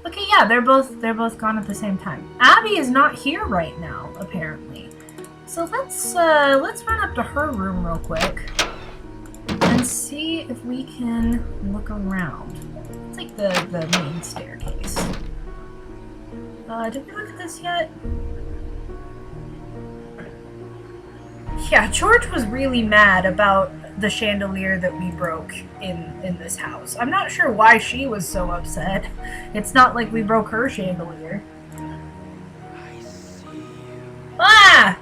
Okay, yeah, they're both gone at the same time. Abby is not here right now, apparently. So let's run up to her room real quick and see if we can look around. It's like the main staircase. Did we look at this yet? Yeah, George was really mad about the chandelier that we broke in this house. I'm not sure why she was so upset. It's not like we broke her chandelier. I see you. Ah!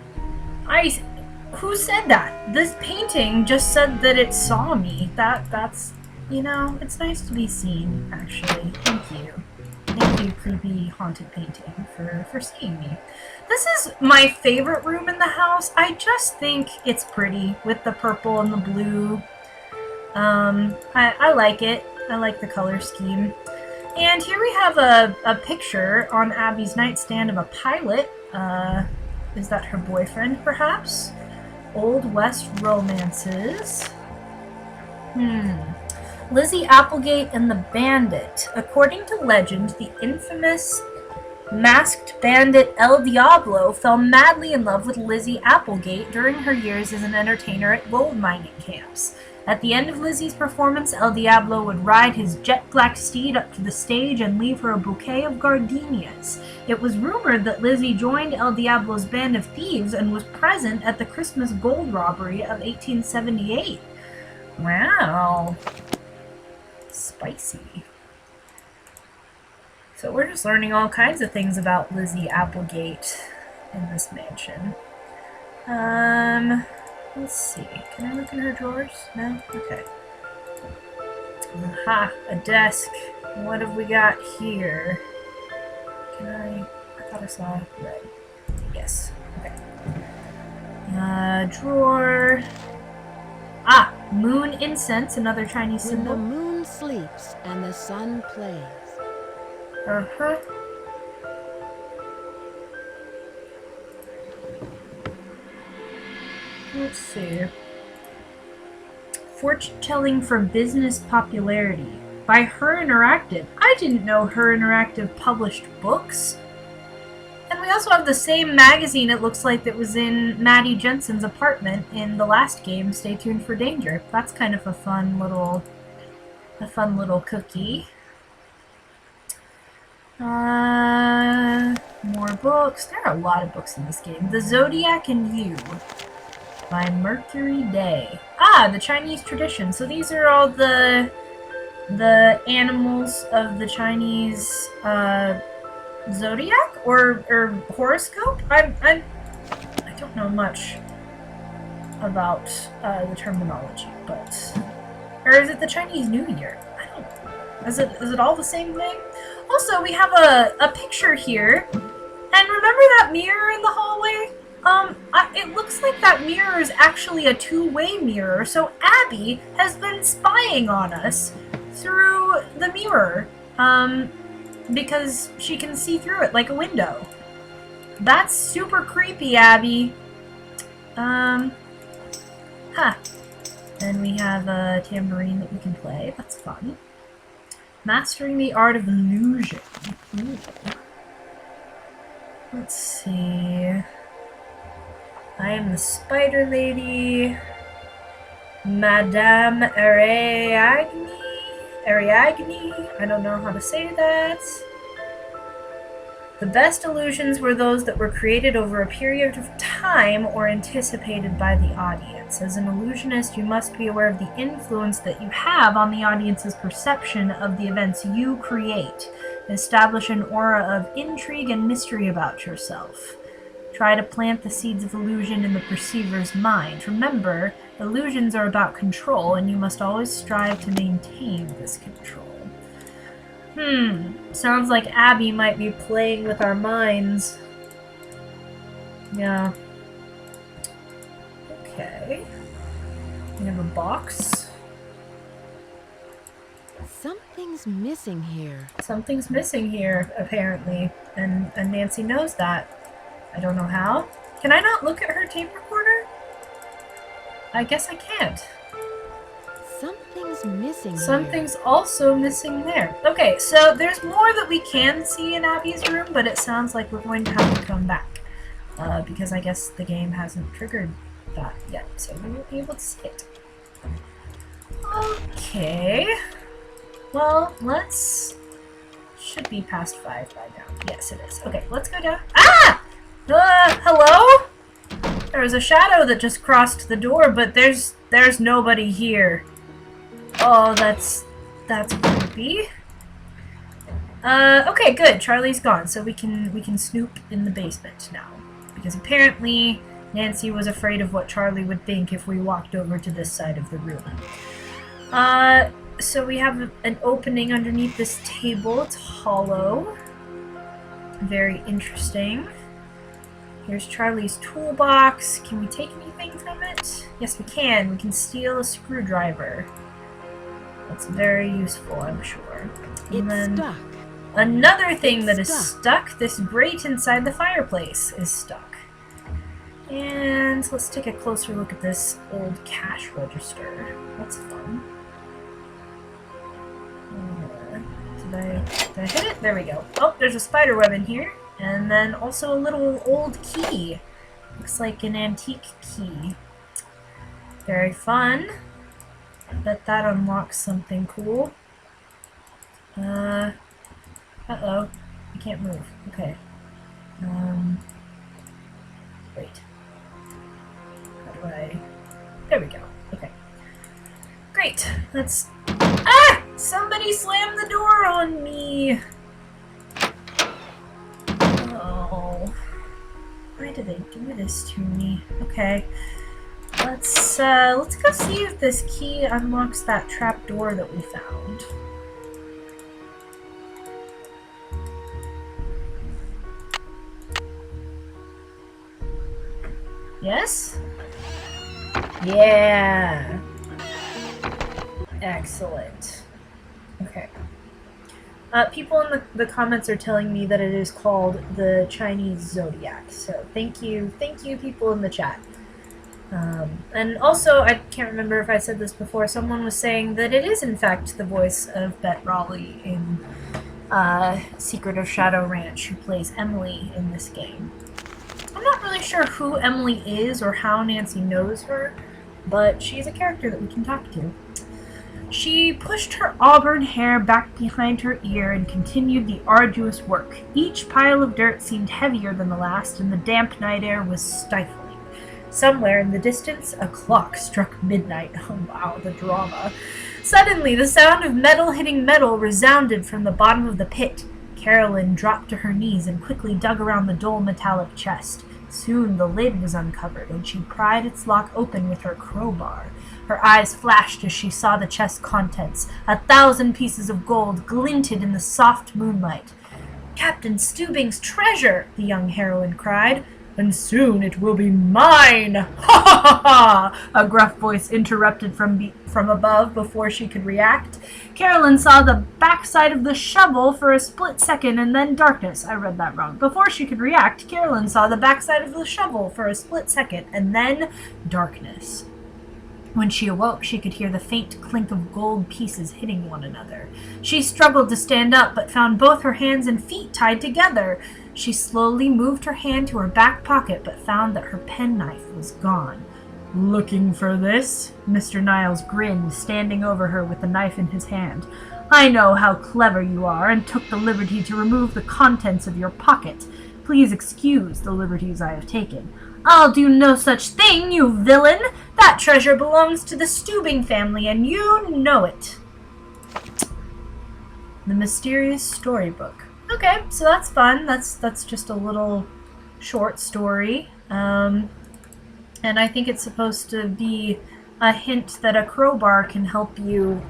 Who said that? This painting just said that it saw me. That's, you know, it's nice to be seen, actually. Thank you. Thank you, creepy haunted painting, for seeing me. This is my favorite room in the house. I just think it's pretty with the purple and the blue. I like it. I like the color scheme. And here we have a picture on Abby's nightstand of a pilot. Is that her boyfriend, perhaps? Old West romances. Lizzie Applegate and the Bandit. According to legend, the infamous masked bandit El Diablo fell madly in love with Lizzie Applegate during her years as an entertainer at gold mining camps. At the end of Lizzie's performance, El Diablo would ride his jet black steed up to the stage and leave her a bouquet of gardenias. It was rumored that Lizzie joined El Diablo's band of thieves and was present at the Christmas gold robbery of 1878. Wow. Spicy. So we're just learning all kinds of things about Lizzie Applegate in this mansion. Let's see. Can I look in her drawers? No? Okay. Aha, a desk. What have we got here? Can I thought I saw red. Yes. Okay. Drawer. Ah, moon incense, another Chinese When the symbol. moon sleeps and the sun plays. Uh-huh. Let's see. Fortune telling for business popularity by Her Interactive. I didn't know Her Interactive published books. And we also have the same magazine, it looks like, that was in Maddie Jensen's apartment in the last game, Stay Tuned for Danger. That's kind of a fun little cookie. More books. There are a lot of books in this game. The Zodiac and You by Mercury Day. Ah! Ah, the Chinese tradition. So these are all the animals of the Chinese zodiac or horoscope. I don't know much about the terminology, but or is it the Chinese New Year? I don't know. Is it all the same thing? Also, we have a picture here, and remember that mirror in the hallway? It looks like that mirror is actually a two-way mirror, so Abby has been spying on us through the mirror, because she can see through it like a window. That's super creepy, Abby. Huh. And we have a tambourine that we can play. That's fun. Mastering the art of illusion. Ooh. Let's see. I am the Spider Lady. Madame Ariadne? I don't know how to say that. The best illusions were those that were created over a period of time or anticipated by the audience. As an illusionist, you must be aware of the influence that you have on the audience's perception of the events you create. Establish an aura of intrigue and mystery about yourself. Try to plant the seeds of illusion in the perceiver's mind. Remember, illusions are about control, and you must always strive to maintain this control. Sounds like Abby might be playing with our minds. Yeah. Okay. We have a box. Something's missing here. Something's missing here, apparently. And Nancy knows that. I don't know how. Can I not look at her tape recorder? I guess I can't. Something's missing Something's also missing there. Okay, so there's more that we can see in Abby's room, but it sounds like we're going to have to come back. Because I guess the game hasn't triggered that yet, so we won't be able to see it. Okay. Well, let's... Should be past 5 by now. Yes, it is. Okay, let's go down. Ah! Hello? There was a shadow that just crossed the door, but there's nobody here. Oh, that's creepy. Okay, good. Charlie's gone, so we can snoop in the basement now. Because apparently Nancy was afraid of what Charlie would think if we walked over to this side of the room. So we have an opening underneath this table. It's hollow. Very interesting. Here's Charlie's toolbox. Can we take anything from it? Yes, we can. We can steal a screwdriver. That's very useful, I'm sure. And It's stuck. Another thing that is stuck, this grate inside the fireplace is stuck. And let's take a closer look at this old cash register. That's fun. Did I hit it? There we go. Oh, there's a spider web in here. And then also a little old key. Looks like an antique key. Very fun. I bet that unlocks something cool. Uh-oh. I can't move. Okay. Wait. How do I... There we go. Okay. Great. Let's... Ah! Somebody slammed the door on me! Oh. Why did they do this to me? Okay. Let's go see if this key unlocks that trap door that we found. Yes? Yeah! Excellent. Okay. People in the comments are telling me that it is called the Chinese Zodiac, so thank you people in the chat. And also, I can't remember if I said this before, someone was saying that it is in fact the voice of Bet Raleigh in Secret of Shadow Ranch, who plays Emily in this game. I'm not really sure who Emily is or how Nancy knows her, but she's a character that we can talk to. She pushed her auburn hair back behind her ear and continued the arduous work. Each pile of dirt seemed heavier than the last, and the damp night air was stifling. Somewhere in the distance, a clock struck midnight. Oh wow, the drama. Suddenly, the sound of metal hitting metal resounded from the bottom of the pit. Carolyn dropped to her knees and quickly dug around the dull metallic chest. Soon the lid was uncovered, and she pried its lock open with her crowbar. Her eyes flashed as she saw the chest's contents. 1,000 pieces of gold glinted in the soft moonlight. "Captain Stubing's treasure!" the young heroine cried. "And soon it will be mine! Ha ha ha!" A gruff voice interrupted from above before she could react. Carolyn saw the backside of the shovel for a split second and then darkness. I read that wrong. Before she could react, Carolyn saw the backside of the shovel for a split second and then darkness. When she awoke, she could hear the faint clink of gold pieces hitting one another. She struggled to stand up, but found both her hands and feet tied together. She slowly moved her hand to her back pocket, but found that her penknife was gone. "Looking for this?" Mr. Niles grinned, standing over her with the knife in his hand. "I know how clever you are, and took the liberty to remove the contents of your pocket. Please excuse the liberties I have taken." "I'll do no such thing, you villain! That treasure belongs to the Stubing family, and you know it." The Mysterious Storybook. Okay, so that's fun. That's just a little short story. And I think it's supposed to be a hint that a crowbar can help you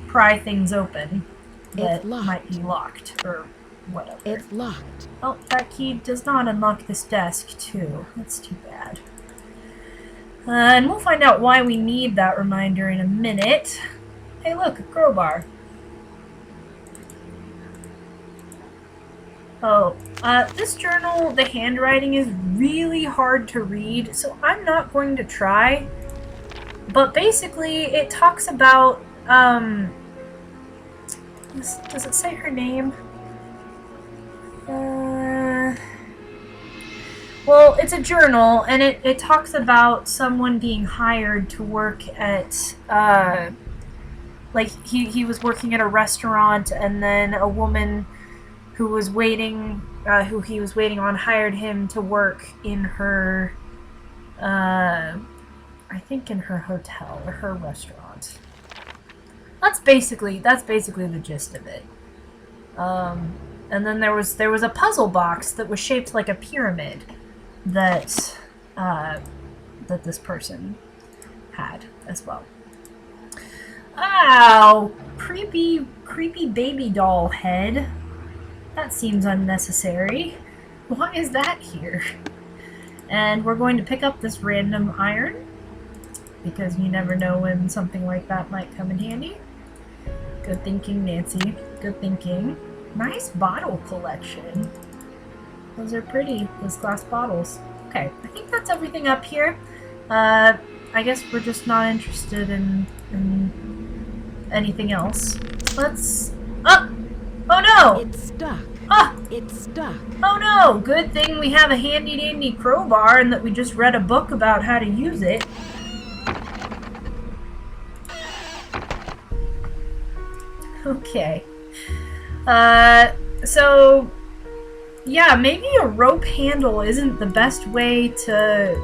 pry things open that might be locked or whatever. It's locked. Oh, that key does not unlock this desk, too. That's too bad. And we'll find out why we need that reminder in a minute. Hey, look, a crowbar. Oh, this journal, the handwriting is really hard to read, so I'm not going to try. But basically, it talks about, does it say her name? Well, it's a journal, and it talks about someone being hired to work at, like, he was working at a restaurant, and then a woman who was waiting, who he was waiting on, hired him to work in her, I think in her hotel, or her restaurant. That's basically the gist of it. And then there was a puzzle box that was shaped like a pyramid that that this person had as well. Ow! Creepy baby doll head. That seems unnecessary. Why is that here? And we're going to pick up this random iron, because you never know when something like that might come in handy. Good thinking, Nancy. Good thinking. Nice bottle collection. Those are pretty, those glass bottles. Okay, I think that's everything up here. I guess we're just not interested in anything else. Let's... Oh! Oh no! It's stuck. Ah! It's stuck. Oh no! Good thing we have a handy-dandy crowbar and that we just read a book about how to use it. Okay. So... yeah, maybe a rope handle isn't the best way to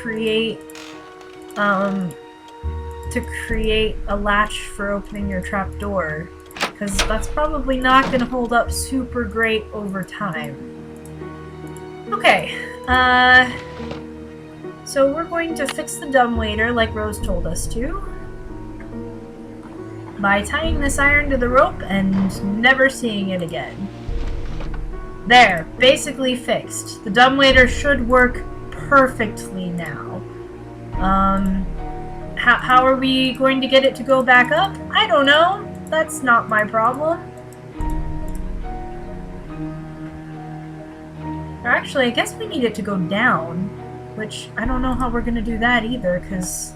create a latch for opening your trapdoor, because that's probably not going to hold up super great over time. Okay, so we're going to fix the dumbwaiter like Rose told us to, by tying this iron to the rope and never seeing it again. There, basically fixed. The dumbwaiter should work perfectly now. How are we going to get it to go back up? I don't know. That's not my problem. Or actually, I guess we need it to go down, which I don't know how we're going to do that either, because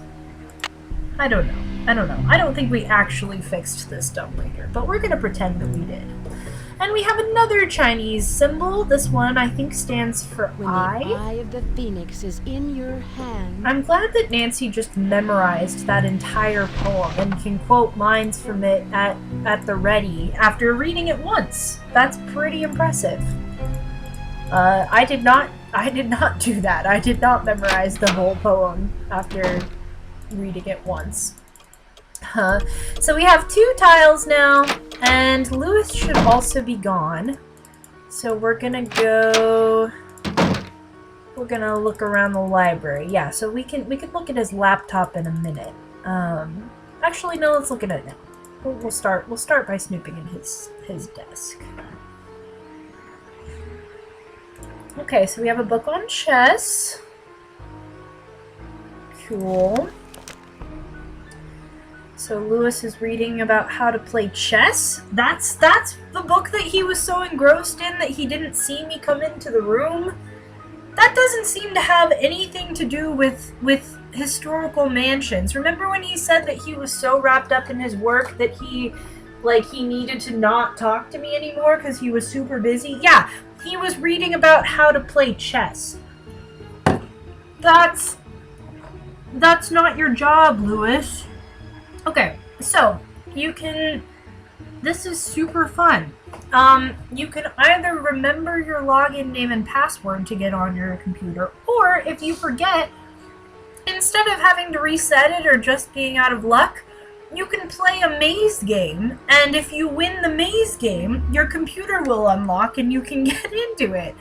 I don't know. I don't think we actually fixed this dumbwaiter, but we're going to pretend that we did. And we have another Chinese symbol. This one, I think, stands for When eye. the eye of the phoenix is in your hand. I'm glad that Nancy just memorized that entire poem and can quote lines from it at the ready after reading it once. That's pretty impressive. I did not I did not do that. I did not memorize the whole poem after reading it once. So we have 2 tiles now, and Lewis should also be gone. So we're gonna look around the library. Yeah, so we can look at his laptop in a minute. Actually, no, let's look at it now. We'll start by snooping in his desk. Okay, so we have a book on chess. Cool. So Lewis is reading about how to play chess. That's the book that he was so engrossed in that he didn't see me come into the room. That doesn't seem to have anything to do with historical mansions. Remember when he said that he was so wrapped up in his work that he needed to not talk to me anymore because he was super busy? Yeah, he was reading about how to play chess. That's not your job, Lewis. Okay, so this is super fun. You can either remember your login name and password to get on your computer, or if you forget, instead of having to reset it or just being out of luck, you can play a maze game, and if you win the maze game, your computer will unlock and you can get into it.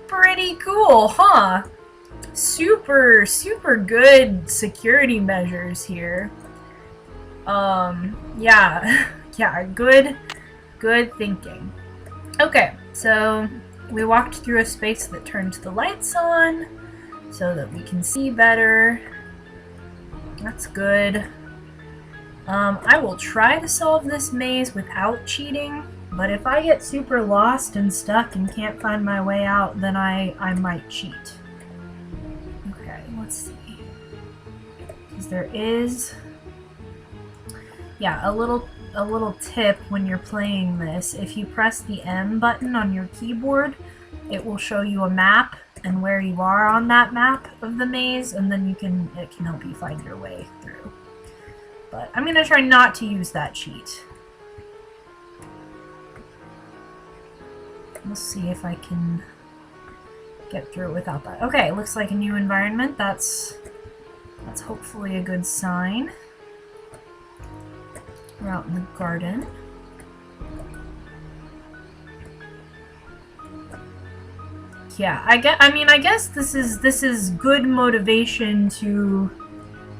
Pretty cool, huh? Super, super good security measures here. Yeah, good thinking. Okay, so we walked through a space that turns the lights on so that we can see better. That's good. I will try to solve this maze without cheating, but if I get super lost and stuck and can't find my way out, then I might cheat. Okay, let's see. Because there is... Yeah, a little tip when you're playing this. If you press the M button on your keyboard, it will show you a map and where you are on that map of the maze, and then it can help you find your way through. But I'm gonna try not to use that cheat. We'll see if I can get through it without that. Okay, looks like a new environment. That's hopefully a good sign. We're out in the garden. Yeah, I guess this is good motivation to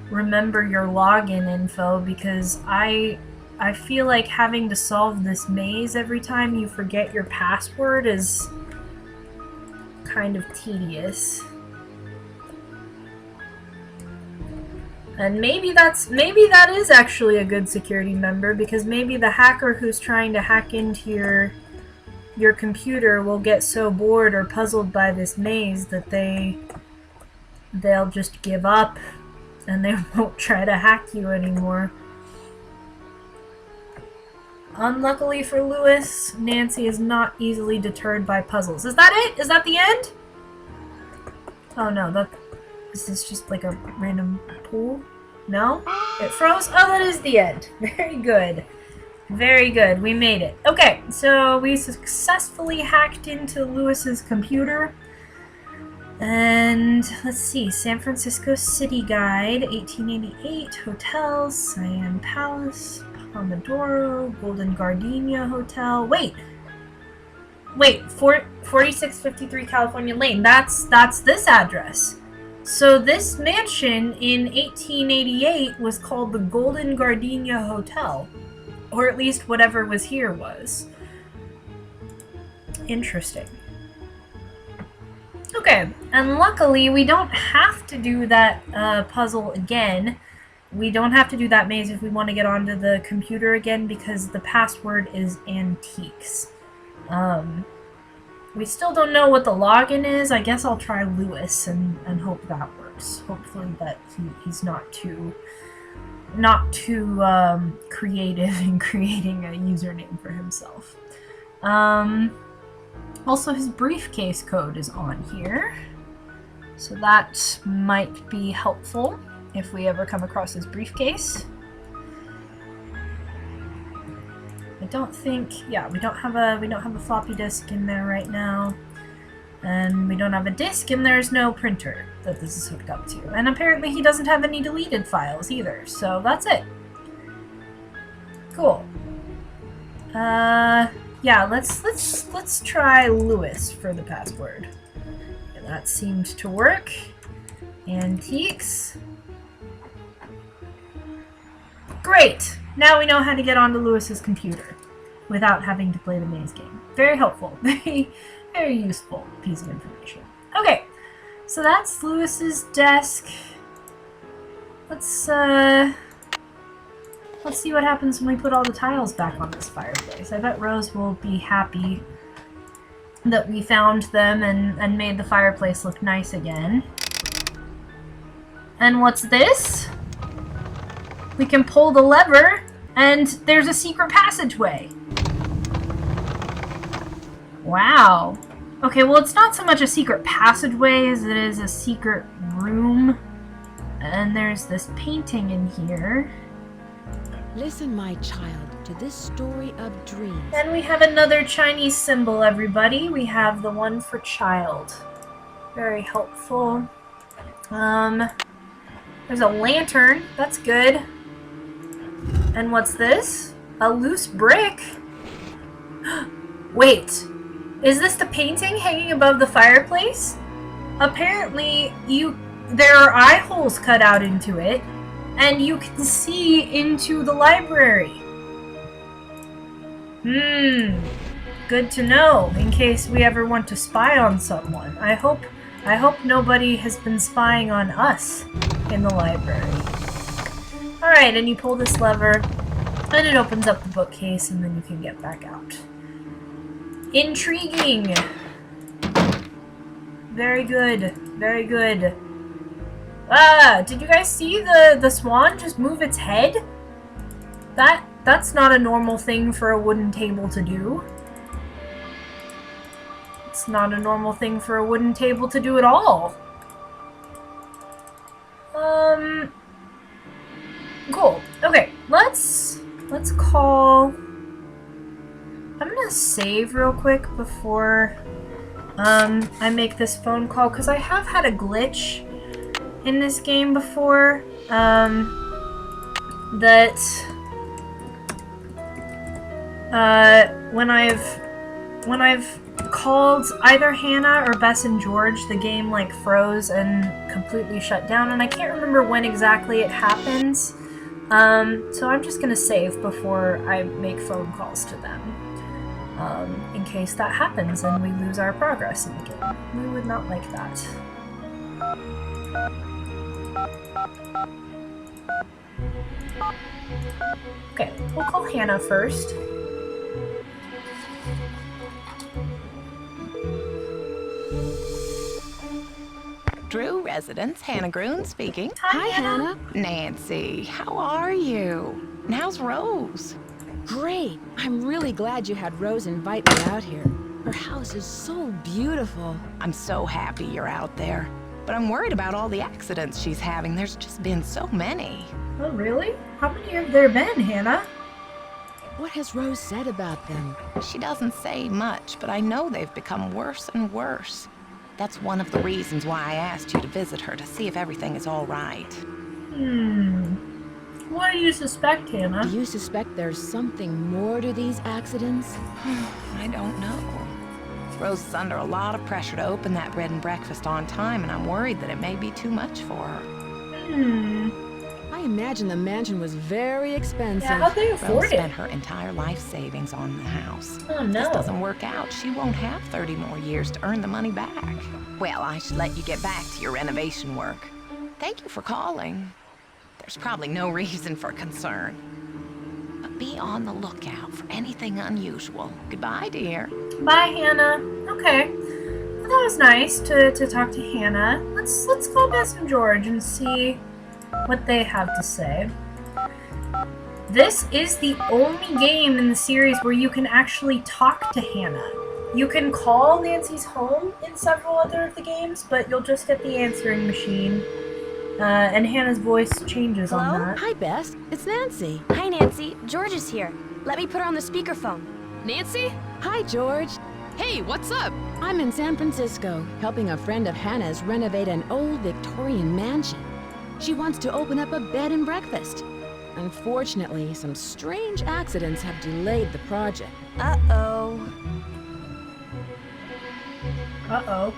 remember your login info, because I feel like having to solve this maze every time you forget your password is kind of tedious. And maybe that is actually a good security member, because maybe the hacker who's trying to hack into your computer will get so bored or puzzled by this maze that they'll just give up and they won't try to hack you anymore. Unluckily for Lewis, Nancy is not easily deterred by puzzles. Is that it? Is that the end? Oh no, this is just like a random pool? No? It froze? Oh, that is the end. Very good. Very good. We made it. Okay, so we successfully hacked into Lewis's computer. And let's see. San Francisco City Guide, 1888, hotels, Cyan Palace, Pomodoro, Golden Gardenia Hotel. Wait, 4653 California Lane. That's this address. So this mansion in 1888 was called the Golden Gardenia Hotel. Or at least whatever was here was. Interesting. Okay, and luckily we don't have to do that puzzle again. We don't have to do that maze if we want to get onto the computer again, because the password is antiques. We still don't know what the login is. I guess I'll try Lewis and hope that works. Hopefully that he's not too creative in creating a username for himself. Also, his briefcase code is on here, so that might be helpful if we ever come across his briefcase. I don't think, yeah, we don't have a floppy disk in there right now. And we don't have a disk, and there's no printer that this is hooked up to. And apparently he doesn't have any deleted files either, so that's it. Cool. Yeah, let's try Lewis for the password. Yeah, that seemed to work. Antiques. Great! Now we know how to get onto Lewis's computer without having to play the maze game. Very helpful. Very useful piece of information. Okay, so that's Lewis's desk. Let's see what happens when we put all the tiles back on this fireplace. I bet Rose will be happy that we found them and made the fireplace look nice again. And what's this? We can pull the lever, and there's a secret passageway. Wow. Okay, well, it's not so much a secret passageway as it is a secret room. And there's this painting in here. Listen, my child, to this story of dreams. And we have another Chinese symbol, everybody. We have the one for child. Very helpful. There's a lantern. That's good. And what's this? A loose brick? Wait. Is this the painting hanging above the fireplace? Apparently, there are eye holes cut out into it, and you can see into the library. Good to know, in case we ever want to spy on someone. I hope nobody has been spying on us in the library. Alright, and you pull this lever, and it opens up the bookcase, and then you can get back out. Intriguing! Very good. Very good. Ah! Did you guys see the swan just move its head? That's not a normal thing for a wooden table to do. It's not a normal thing for a wooden table to do at all. Cool. Okay, let's call... I'm gonna save real quick before I make this phone call, because I have had a glitch in this game before, that when I've called either Hannah or Bess and George, the game like froze and completely shut down, and I can't remember when exactly it happens. So I'm just gonna save before I make phone calls to them, in case that happens and we lose our progress in the game. We would not like that. Okay, we'll call Hannah first. Drew Residence, Hannah Groon speaking. Hi, Hannah. Nancy, how are you? And how's Rose? Great. I'm really glad you had Rose invite me out here. Her house is so beautiful. I'm so happy you're out there. But I'm worried about all the accidents she's having. There's just been so many. Oh, really? How many have there been, Hannah? What has Rose said about them? She doesn't say much, but I know they've become worse and worse. That's one of the reasons why I asked you to visit her, to see if everything is all right. What do you suspect, Hannah? Do you suspect there's something more to these accidents? I don't know. Rose is under a lot of pressure to open that bread and breakfast on time, and I'm worried that it may be too much for her. I imagine the mansion was very expensive. Yeah, how'd they Rose afford spent it? her entire life savings on the house. Oh, If this no. doesn't work out, she won't have 30 more years to earn the money back. Well, I should let you get back to your renovation work. Thank you for calling. There's probably no reason for concern. But be on the lookout for anything unusual. Goodbye, dear. Bye, Hannah. Okay. Well, that was nice to talk to Hannah. Let's call Bess and George and see what they have to say. This is the only game in the series where you can actually talk to Hannah. You can call Nancy's home in several other of the games, but you'll just get the answering machine. And Hannah's voice changes on Hello? that. Hi, Bess. It's Nancy. Hi, Nancy. George is here. Let me put her on the speakerphone. Nancy? Hi, George. Hey, what's up? I'm in San Francisco, helping a friend of Hannah's renovate an old Victorian mansion. She wants to open up a bed and breakfast. Unfortunately, some strange accidents have delayed the project. Uh-oh. Uh-oh.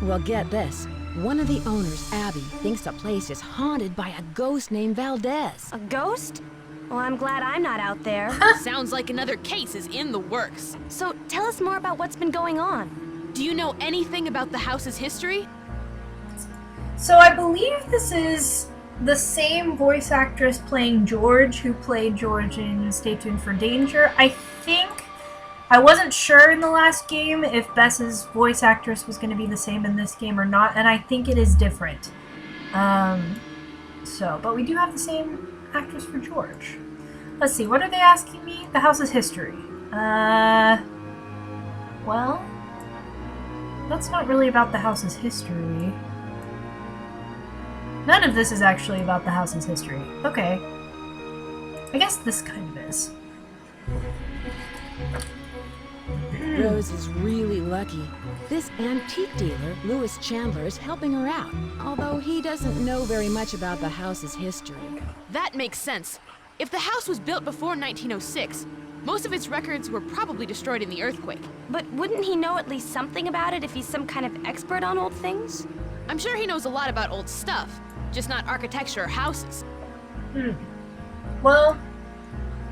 Well, get this. One of the owners, Abby, thinks the place is haunted by a ghost named Valdez. A ghost? Well, I'm glad I'm not out there. Sounds like another case is in the works. So tell us more about what's been going on. Do you know anything about the house's history? So I believe this is the same voice actress playing George who played George in Stay Tuned for Danger. I wasn't sure in the last game if Bess's voice actress was going to be the same in this game or not, and I think it is different. But we do have the same actress for George. Let's see, what are they asking me? The house's history. Well, that's not really about the house's history. None of this is actually about the house's history. Okay. I guess this kind of is. Rose is really lucky. This antique dealer, Louis Chandler, is helping her out, although he doesn't know very much about the house's history. That makes sense. If the house was built before 1906, most of its records were probably destroyed in the earthquake. But wouldn't he know at least something about it if he's some kind of expert on old things? I'm sure he knows a lot about old stuff, just not architecture or houses. Well,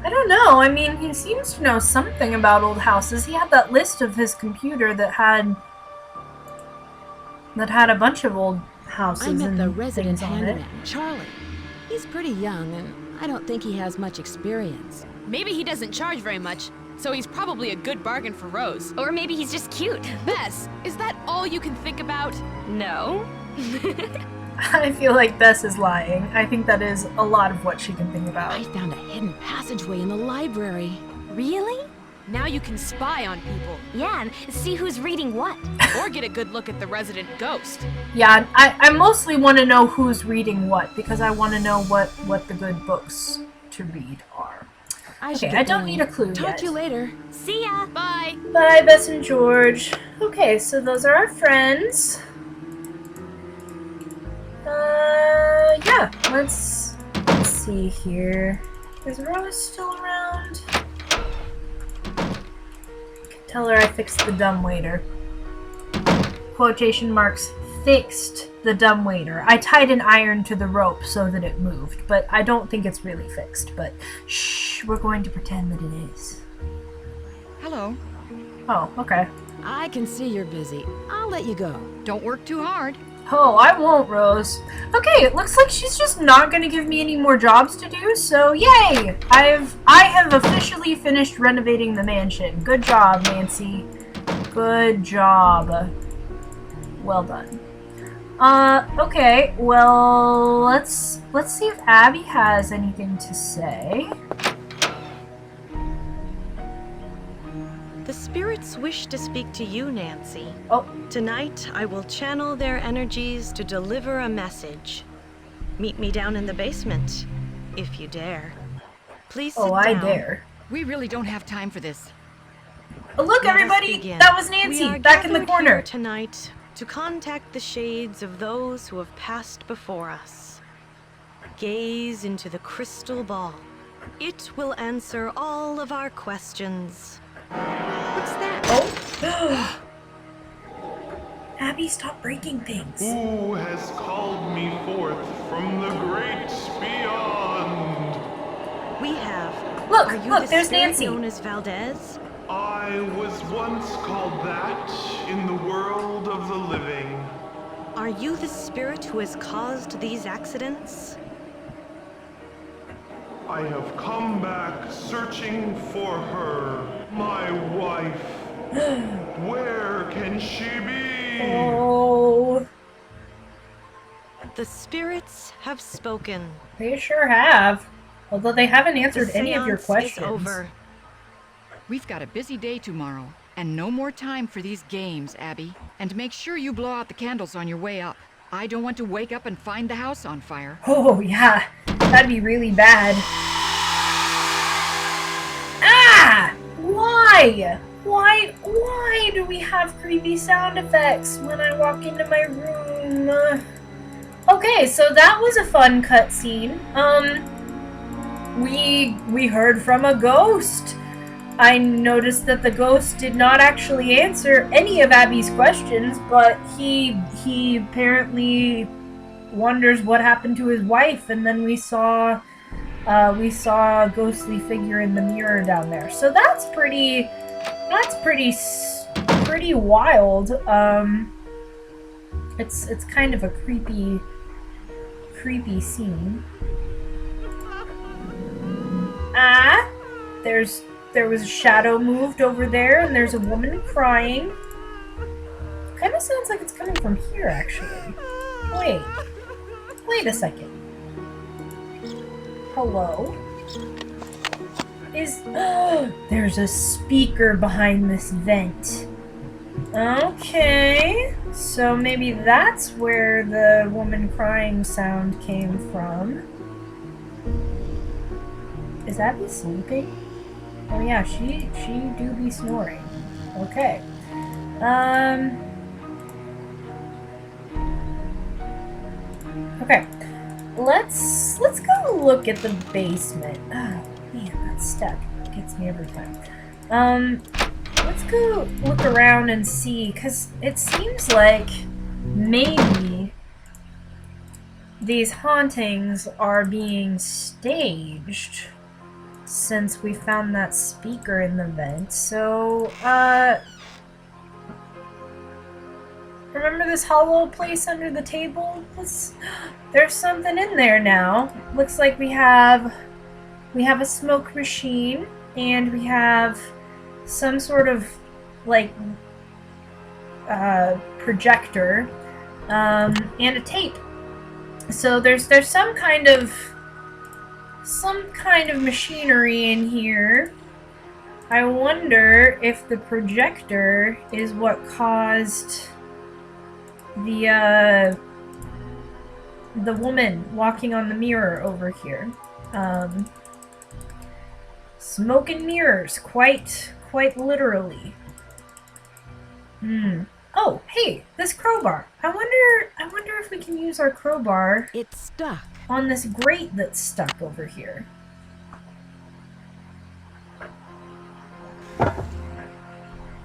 I don't know. I mean, he seems to know something about old houses. He had that list of his computer that had a bunch of old houses. I met and the resident things on it. handyman, Charlie. He's pretty young, and I don't think he has much experience. Maybe he doesn't charge very much, so he's probably a good bargain for Rose. Or maybe he's just cute. Bess, is that all you can think about? No. I feel like Bess is lying. I think that is a lot of what she can think about. I found a hidden passageway in the library. Really? Now you can spy on people, Yeah, and see who's reading what. or get a good look at the resident ghost. Yeah, I mostly want to know who's reading what, because I want to know what the good books to read are. Okay, I don't need a clue Talk yet. to you later. See ya. Bye. Bye, Bess and George. Okay, so those are our friends. Yeah, let's see here. Is Rose still around? I can tell her I fixed the dumbwaiter. Quotation marks, fixed the dumbwaiter. I tied an iron to the rope so that it moved, but I don't think it's really fixed. But shh, we're going to pretend that it is. Hello. Oh, okay. I can see you're busy. I'll let you go. Don't work too hard. Oh, I won't, Rose. Okay, it looks like she's just not going to give me any more jobs to do, so yay! I have officially finished renovating the mansion. Good job, Nancy. Good job. Well done. Okay, well, let's see if Abby has anything to say. The spirits wish to speak to you, Nancy. Oh. Tonight, I will channel their energies to deliver a message. Meet me down in the basement, if you dare. Please sit Oh, I down. dare. We really don't have time for this. Oh, look, Let us everybody! begin. That was We Nancy, are back in the gathered corner. here tonight to contact the shades of those who have passed before us. Gaze into the crystal ball. It will answer all of our questions. What's that? Oh. Abby, stop breaking things. Who has called me forth from the great beyond? We have. Look, Are you look, the there's spirit Nancy. known as Valdez? I was once called that in the world of the living. Are you the spirit who has caused these accidents? I have come back searching for her, my wife. Where can she be? Oh, The spirits have spoken. they sure have. Although they haven't The answered any of your seance questions. is over. We've got a busy day tomorrow, and no more time for these games, Abby. And make sure you blow out the candles on your way up. I don't want to wake up and find the house on fire. Oh, yeah. That'd be really bad. Ah! Why? Why do we have creepy sound effects when I walk into my room? Okay, so that was a fun cutscene. We heard from a ghost. I noticed that the ghost did not actually answer any of Abby's questions, but he apparently wonders what happened to his wife, and then we saw a ghostly figure in the mirror down there. So that's pretty wild. It's kind of a creepy scene. There was a shadow moved over there, and there's a woman crying. Kind of sounds like it's coming from here, actually. Wait a second. Hello? There's a speaker behind this vent. Okay, so maybe that's where the woman crying sound came from. Is Abby sleeping? Oh yeah, she do be snoring. Okay. Okay. Let's go look at the basement. Oh man, that step gets me every time. Let's go look around and see, because it seems like maybe these hauntings are being staged since we found that speaker in the vent. So, remember this hollow place under the table? There's something in there now. Looks like we have a smoke machine, and we have some sort of like projector and a tape. So there's some kind of machinery in here. I wonder if the projector is what caused the woman walking on the mirror over here. Smoke and mirrors, quite literally. Oh, hey, this crowbar. I wonder if we can use our crowbar. It's stuck on this grate that's stuck over here.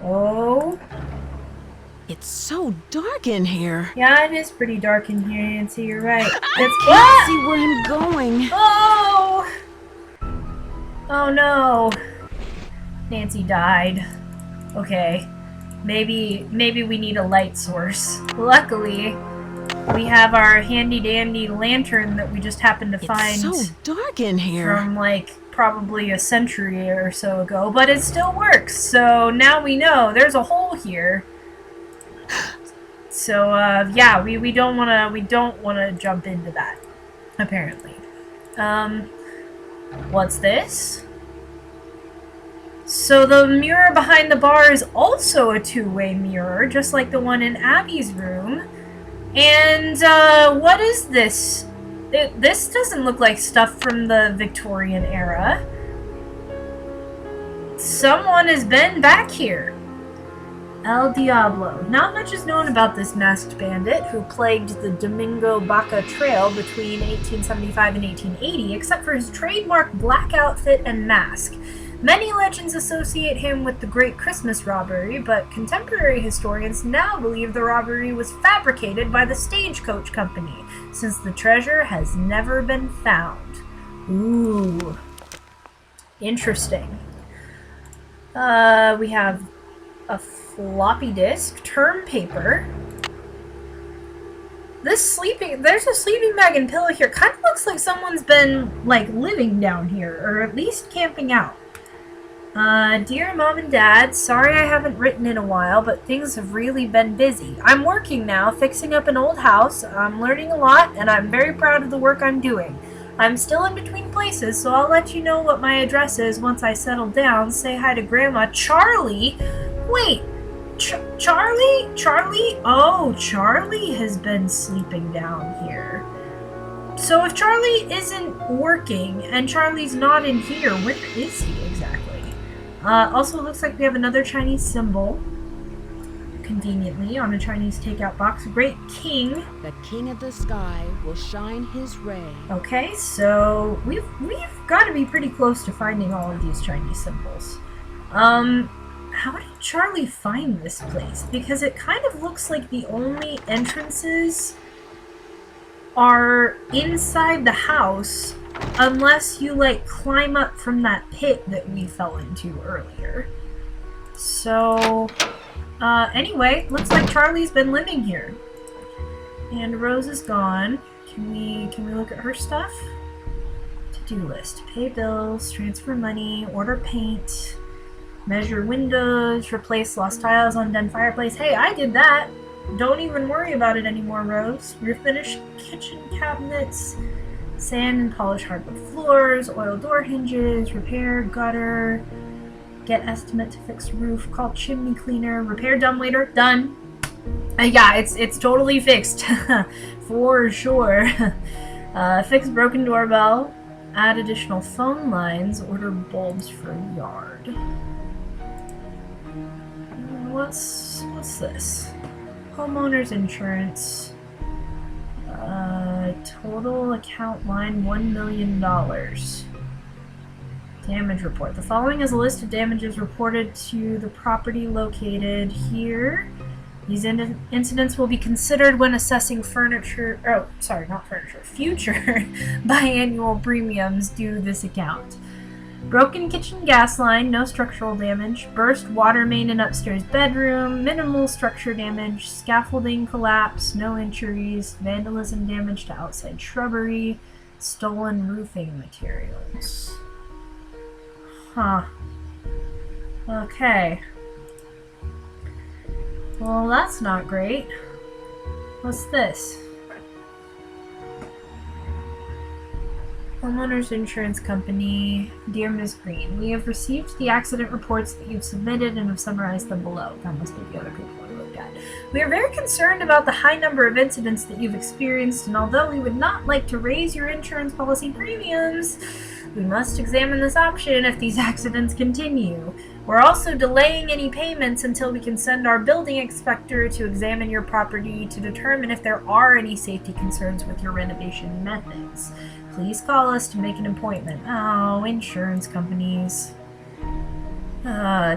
Oh. It's so dark in here. Yeah, it is pretty dark in here, Nancy. You're right. I can't see where I'm going. Oh! Oh no. Nancy died. Okay. Maybe we need a light source. Luckily, we have our handy-dandy lantern that we just happened to find. It's so dark in here. From, like, probably a century or so ago. But it still works. So now we know there's a hole here. So, yeah, we don't wanna jump into that, apparently. What's this? So the mirror behind the bar is also a two-way mirror, just like the one in Abby's room. And, what is this? This doesn't look like stuff from the Victorian era. Someone has been back here. El Diablo. Not much is known about this masked bandit who plagued the Domingo Baca Trail between 1875 and 1880, except for his trademark black outfit and mask. Many legends associate him with the Great Christmas Robbery, but contemporary historians now believe the robbery was fabricated by the Stagecoach Company, since the treasure has never been found. Ooh. Interesting. We have a floppy disk, term paper. There's a sleeping bag and pillow here. Kind of looks like someone's been, like, living down here, or at least camping out. Dear Mom and Dad, sorry I haven't written in a while, but things have really been busy. I'm working now, fixing up an old house. I'm learning a lot, and I'm very proud of the work I'm doing. I'm still in between places, so I'll let you know what my address is once I settle down. Say hi to Grandma. Charlie? Wait, Charlie? Charlie? Oh, Charlie has been sleeping down here. So if Charlie isn't working, and Charlie's not in here, where is he exactly? Also, it looks like we have another Chinese symbol, conveniently, on a Chinese takeout box. Great King. The king of the sky will shine his ray. Okay, so we've got to be pretty close to finding all of these Chinese symbols. How did Charlie find this place? Because it kind of looks like the only entrances are inside the house, unless you, like, climb up from that pit that we fell into earlier. So, anyway, looks like Charlie's been living here. And Rose is gone. Can we look at her stuff? To-do list. Pay bills, transfer money, order paint, measure windows, replace lost tiles on den fireplace. Hey, I did that! Don't even worry about it anymore, Rose. Refinish kitchen cabinets, sand and polish hardwood floors, oil door hinges, repair gutter, get estimate to fix roof, call chimney cleaner, repair dumbwaiter. Done. Yeah, it's totally fixed. For sure. Fix broken doorbell, add additional phone lines, order bulbs for yard. What's this? Homeowner's insurance. Total account line $1 million. Damage report. The following is a list of damages reported to the property located here. These incidents will be considered when assessing future biannual premiums due this account. Broken kitchen gas line, no structural damage. Burst water main in upstairs bedroom, minimal structure damage. Scaffolding collapse, no injuries. Vandalism damage to outside shrubbery. Stolen roofing materials. Huh. Okay. Well, that's not great. What's this? Homeowners Insurance Company, dear Ms. Green, we have received the accident reports that you've submitted and have summarized them below. That must be the other people we looked at. We are very concerned about the high number of incidents that you've experienced, and although we would not like to raise your insurance policy premiums, we must examine this option if these accidents continue. We're also delaying any payments until we can send our building inspector to examine your property to determine if there are any safety concerns with your renovation methods. Please call us to make an appointment. Oh, insurance companies.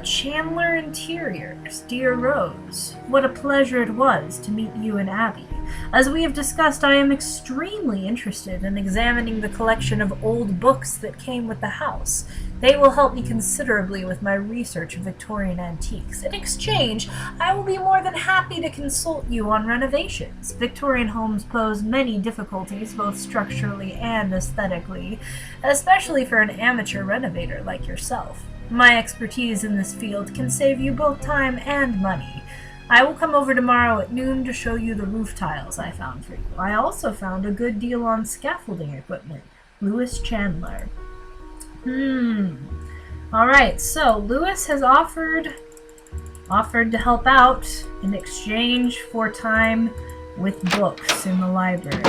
Chandler Interiors. Dear Rose, what a pleasure it was to meet you and Abby. As we have discussed, I am extremely interested in examining the collection of old books that came with the house. They will help me considerably with my research of Victorian antiques. In exchange, I will be more than happy to consult you on renovations. Victorian homes pose many difficulties, both structurally and aesthetically, especially for an amateur renovator like yourself. My expertise in this field can save you both time and money. I will come over tomorrow at noon to show you the roof tiles I found for you. I also found a good deal on scaffolding equipment. Lewis Chandler. Alright, so Lewis has offered to help out in exchange for time with books in the library.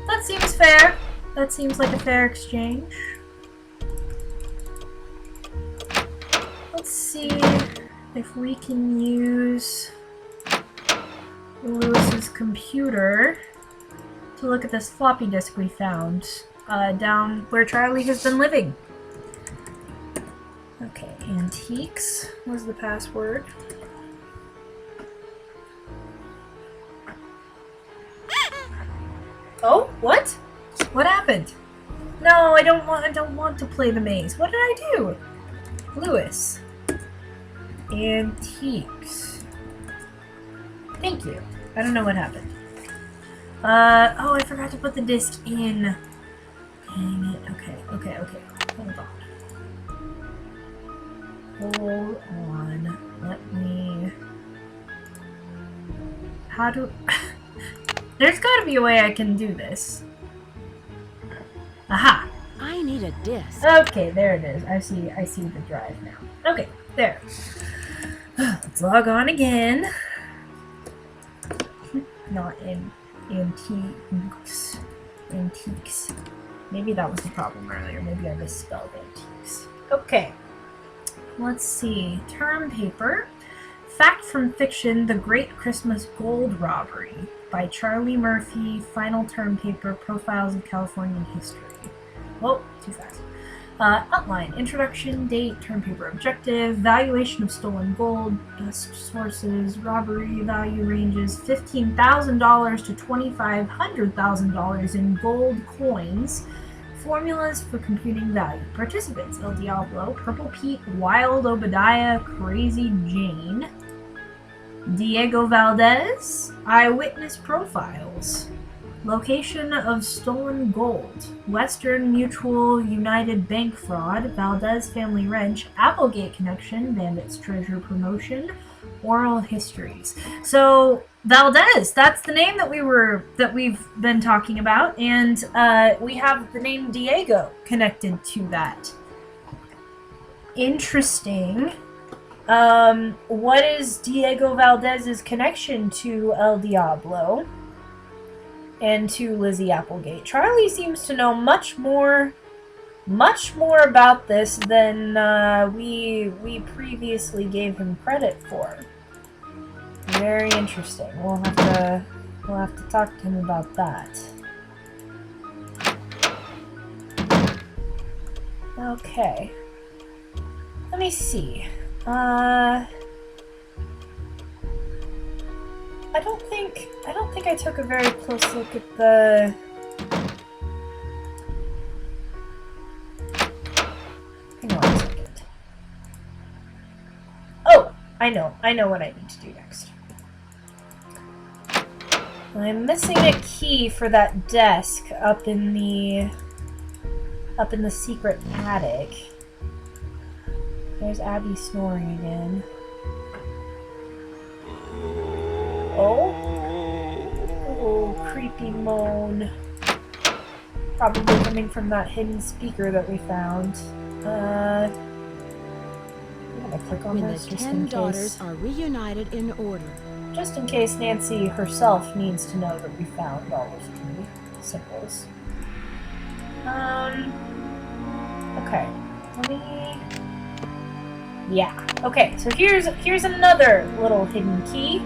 That seems fair. That seems like a fair exchange. Let's see if we can use Lewis's computer to look at this floppy disk we found down where Charlie has been living. Okay, antiques was the password. Oh, what? What happened? No, I don't want to play the maze. What did I do? Lewis. Antiques. Thank you. I don't know what happened. Oh, I forgot to put the disc in. Dang it. Okay. Hold on. Let me... How do... There's gotta be a way I can do this. Aha! I need a disc. Okay, there it is. I see the drive now. Okay, there. Let's log on again. Not in antiques. Antiques. Maybe that was the problem earlier. Maybe I misspelled antiques. Okay. let's see. Term paper. Fact from fiction, The Great Christmas Gold Robbery by Charlie Murphy, final term paper, Profiles of Californian History. Whoa, too fast. Outline, introduction, date, term paper objective, valuation of stolen gold, best sources, robbery value ranges $15,000 to $2,500,000 in gold coins, formulas for computing value. Participants, El Diablo, Purple Pete, Wild Obadiah, Crazy Jane, Diego Valdez, Eyewitness Profiles. Location of stolen gold. Western Mutual United Bank fraud. Valdez Family Wrench. Applegate connection. Bandits Treasure promotion. Oral histories. So Valdez, that's the name that we've been talking about, and we have the name Diego connected to that. Interesting. What is Diego Valdez's connection to El Diablo? And to Lizzie Applegate. Charlie seems to know much more about this than we previously gave him credit for. Very interesting. We'll have to talk to him about that. Okay. Let me see. I don't think I took a very close look at the... Hang on a second. Oh! I know what I need to do next. I'm missing a key for that desk up in the secret attic. There's Abby snoring again. Oh, creepy moan. Probably coming from that hidden speaker that we found. I'm gonna click on When this the just 10 in daughters case. are reunited in order. Just in case Nancy herself needs to know that we found all of the symbols. Okay. Let me... Yeah. Okay, so here's another little hidden key.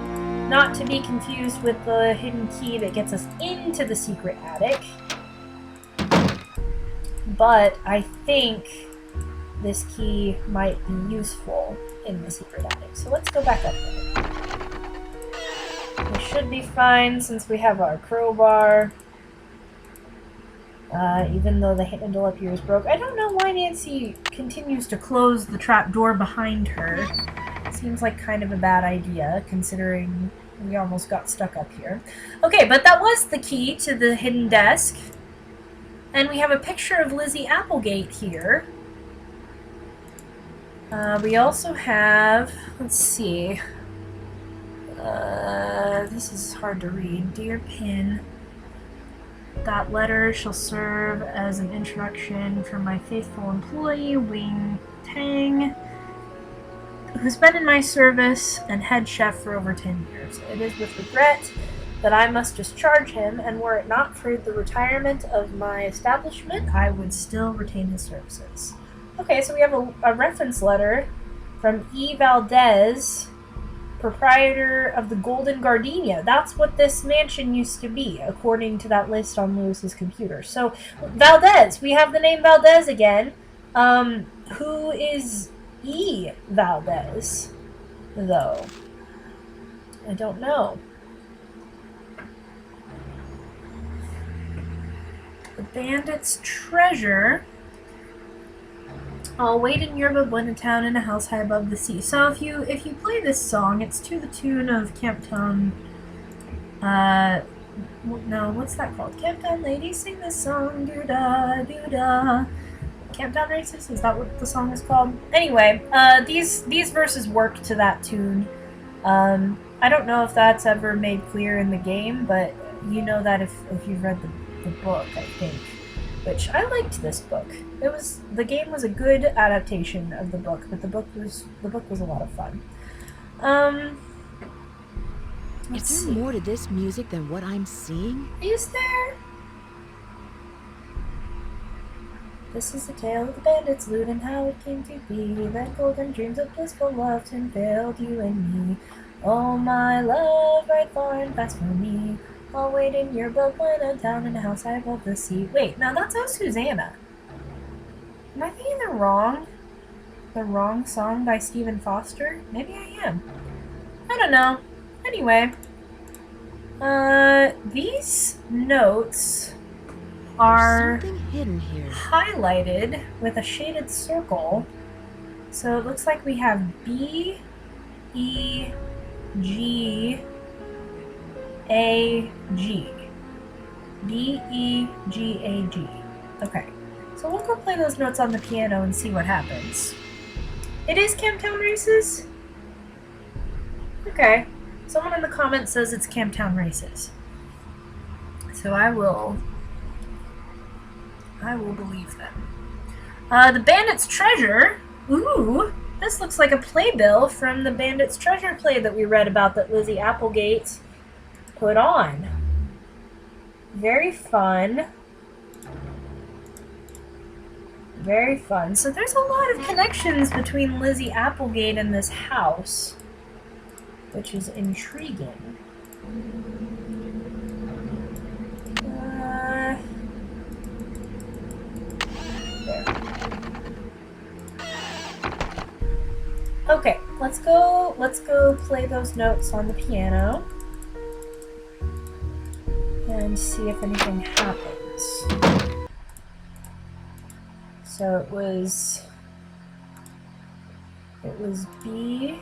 Not to be confused with the hidden key that gets us into the secret attic. But I think this key might be useful in the secret attic. So let's go back up there. We should be fine since we have our crowbar. Even though the handle up here is broke. I don't know why Nancy continues to close the trap door behind her. Seems like kind of a bad idea, considering we almost got stuck up here. Okay, but that was the key to the hidden desk. And we have a picture of Lizzie Applegate here. We also have... Let's see. This is hard to read. Dear Pin, that letter shall serve as an introduction from my faithful employee, Wing Tang, who's been in my service and head chef for over 10 years. It is with regret that I must discharge him, and were it not for the retirement of my establishment, I would still retain his services. Okay, so we have a reference letter from E. Valdez, proprietor of the Golden Gardenia. That's what this mansion used to be, according to that list on Lewis's computer. So, Valdez, we have the name Valdez again. Who is E. Valdez, though? I don't know. The Bandit's Treasure. I'll wait in Yerba Buena Town in a house high above the sea. So if you play this song, it's to the tune of Camptown. No, what's that called? Camptown Ladies Sing This Song, doo-da, doo-da. Camptown Races? Is that what the song is called? Anyway, these verses work to that tune. I don't know if that's ever made clear in the game, but you know that if you've read the book, I think. Which I liked this book. The game was a good adaptation of the book, but the book was a lot of fun. Is there more to this music than what I'm seeing? Is there? This is the tale of the bandits' loot and how it came to be. That golden dreams of blissful love soon failed you and me. Oh, my love, ride far and fast for me. I'll wait in your boat when I'm down in a house high above the sea. Wait, now that's how Susanna. Am I thinking the wrong song by Stephen Foster? Maybe I am. I don't know. Anyway, these notes are There's something hidden here. highlighted with a shaded circle. So it looks like we have B, E, G, A, G. B, E, G, A, G. Okay. So we'll go play those notes on the piano and see what happens. It is Camptown Races? Okay. Someone in the comments says it's Camptown Races. So I will believe them. The Bandit's Treasure. Ooh, this looks like a playbill from the Bandit's Treasure play that we read about that Lizzie Applegate put on. Very fun. Very fun. So there's a lot of connections between Lizzie Applegate and this house, which is intriguing. There. Okay, let's go play those notes on the piano and see if anything happens. So it was B.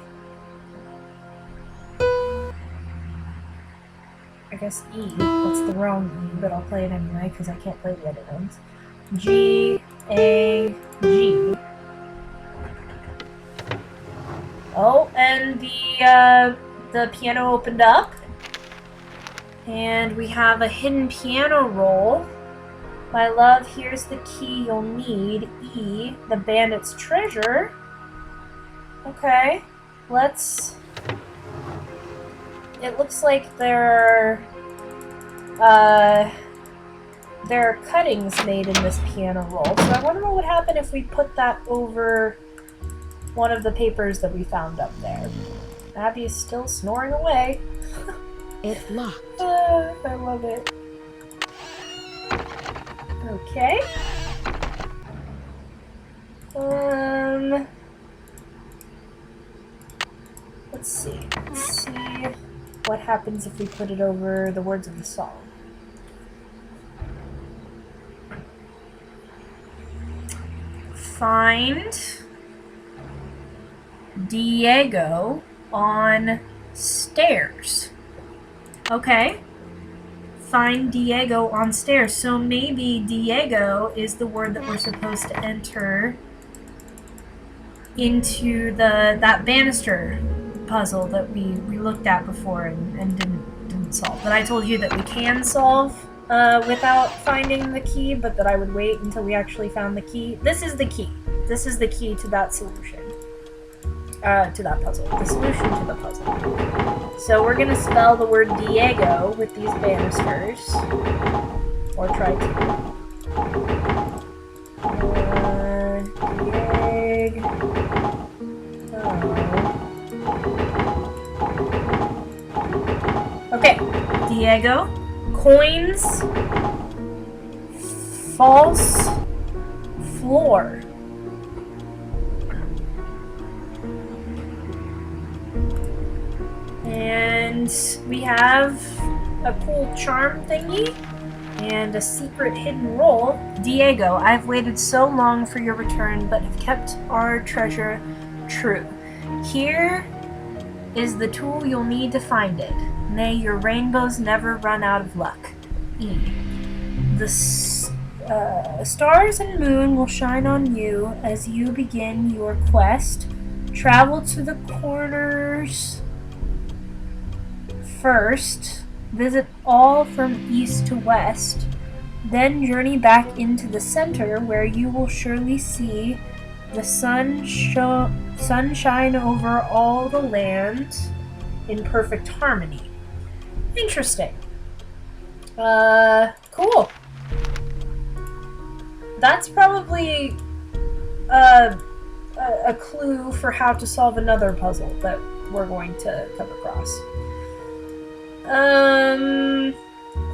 I guess E. That's the wrong E, but I'll play it anyway because I can't play the other ones. G, A, G. Oh, and the piano opened up, and we have a hidden piano roll. My love, here's the key you'll need. E, the Bandit's Treasure. Okay, let's... It looks like there are cuttings made in this piano roll. So I wonder what would happen if we put that over one of the papers that we found up there. Abby is still snoring away. It's locked. I love it. Okay. Let's see. Let's see what happens if we put it over the words of the song. Find Diego on stairs. Okay. Find Diego on stairs. So maybe Diego is the word that we're supposed to enter into that banister puzzle that we looked at before and didn't solve. But I told you that we can solve without finding the key, but that I would wait until we actually found the key. This is the key. This is the key to that solution. To that puzzle. The solution to the puzzle. So we're gonna spell the word Diego with these banisters. Or try to. Okay, Diego. Coins. False floor. And we have a cool charm thingy and a secret hidden roll. Diego, I've waited so long for your return, but have kept our treasure true. Here is the tool you'll need to find it. May your rainbows never run out of luck. E. The stars and moon will shine on you as you begin your quest. Travel to the corners first. Visit all from east to west. Then journey back into the center where you will surely see the sun shine over all the land in perfect harmony. Interesting. Cool. that's probably a clue for how to solve another puzzle that we're going to come across.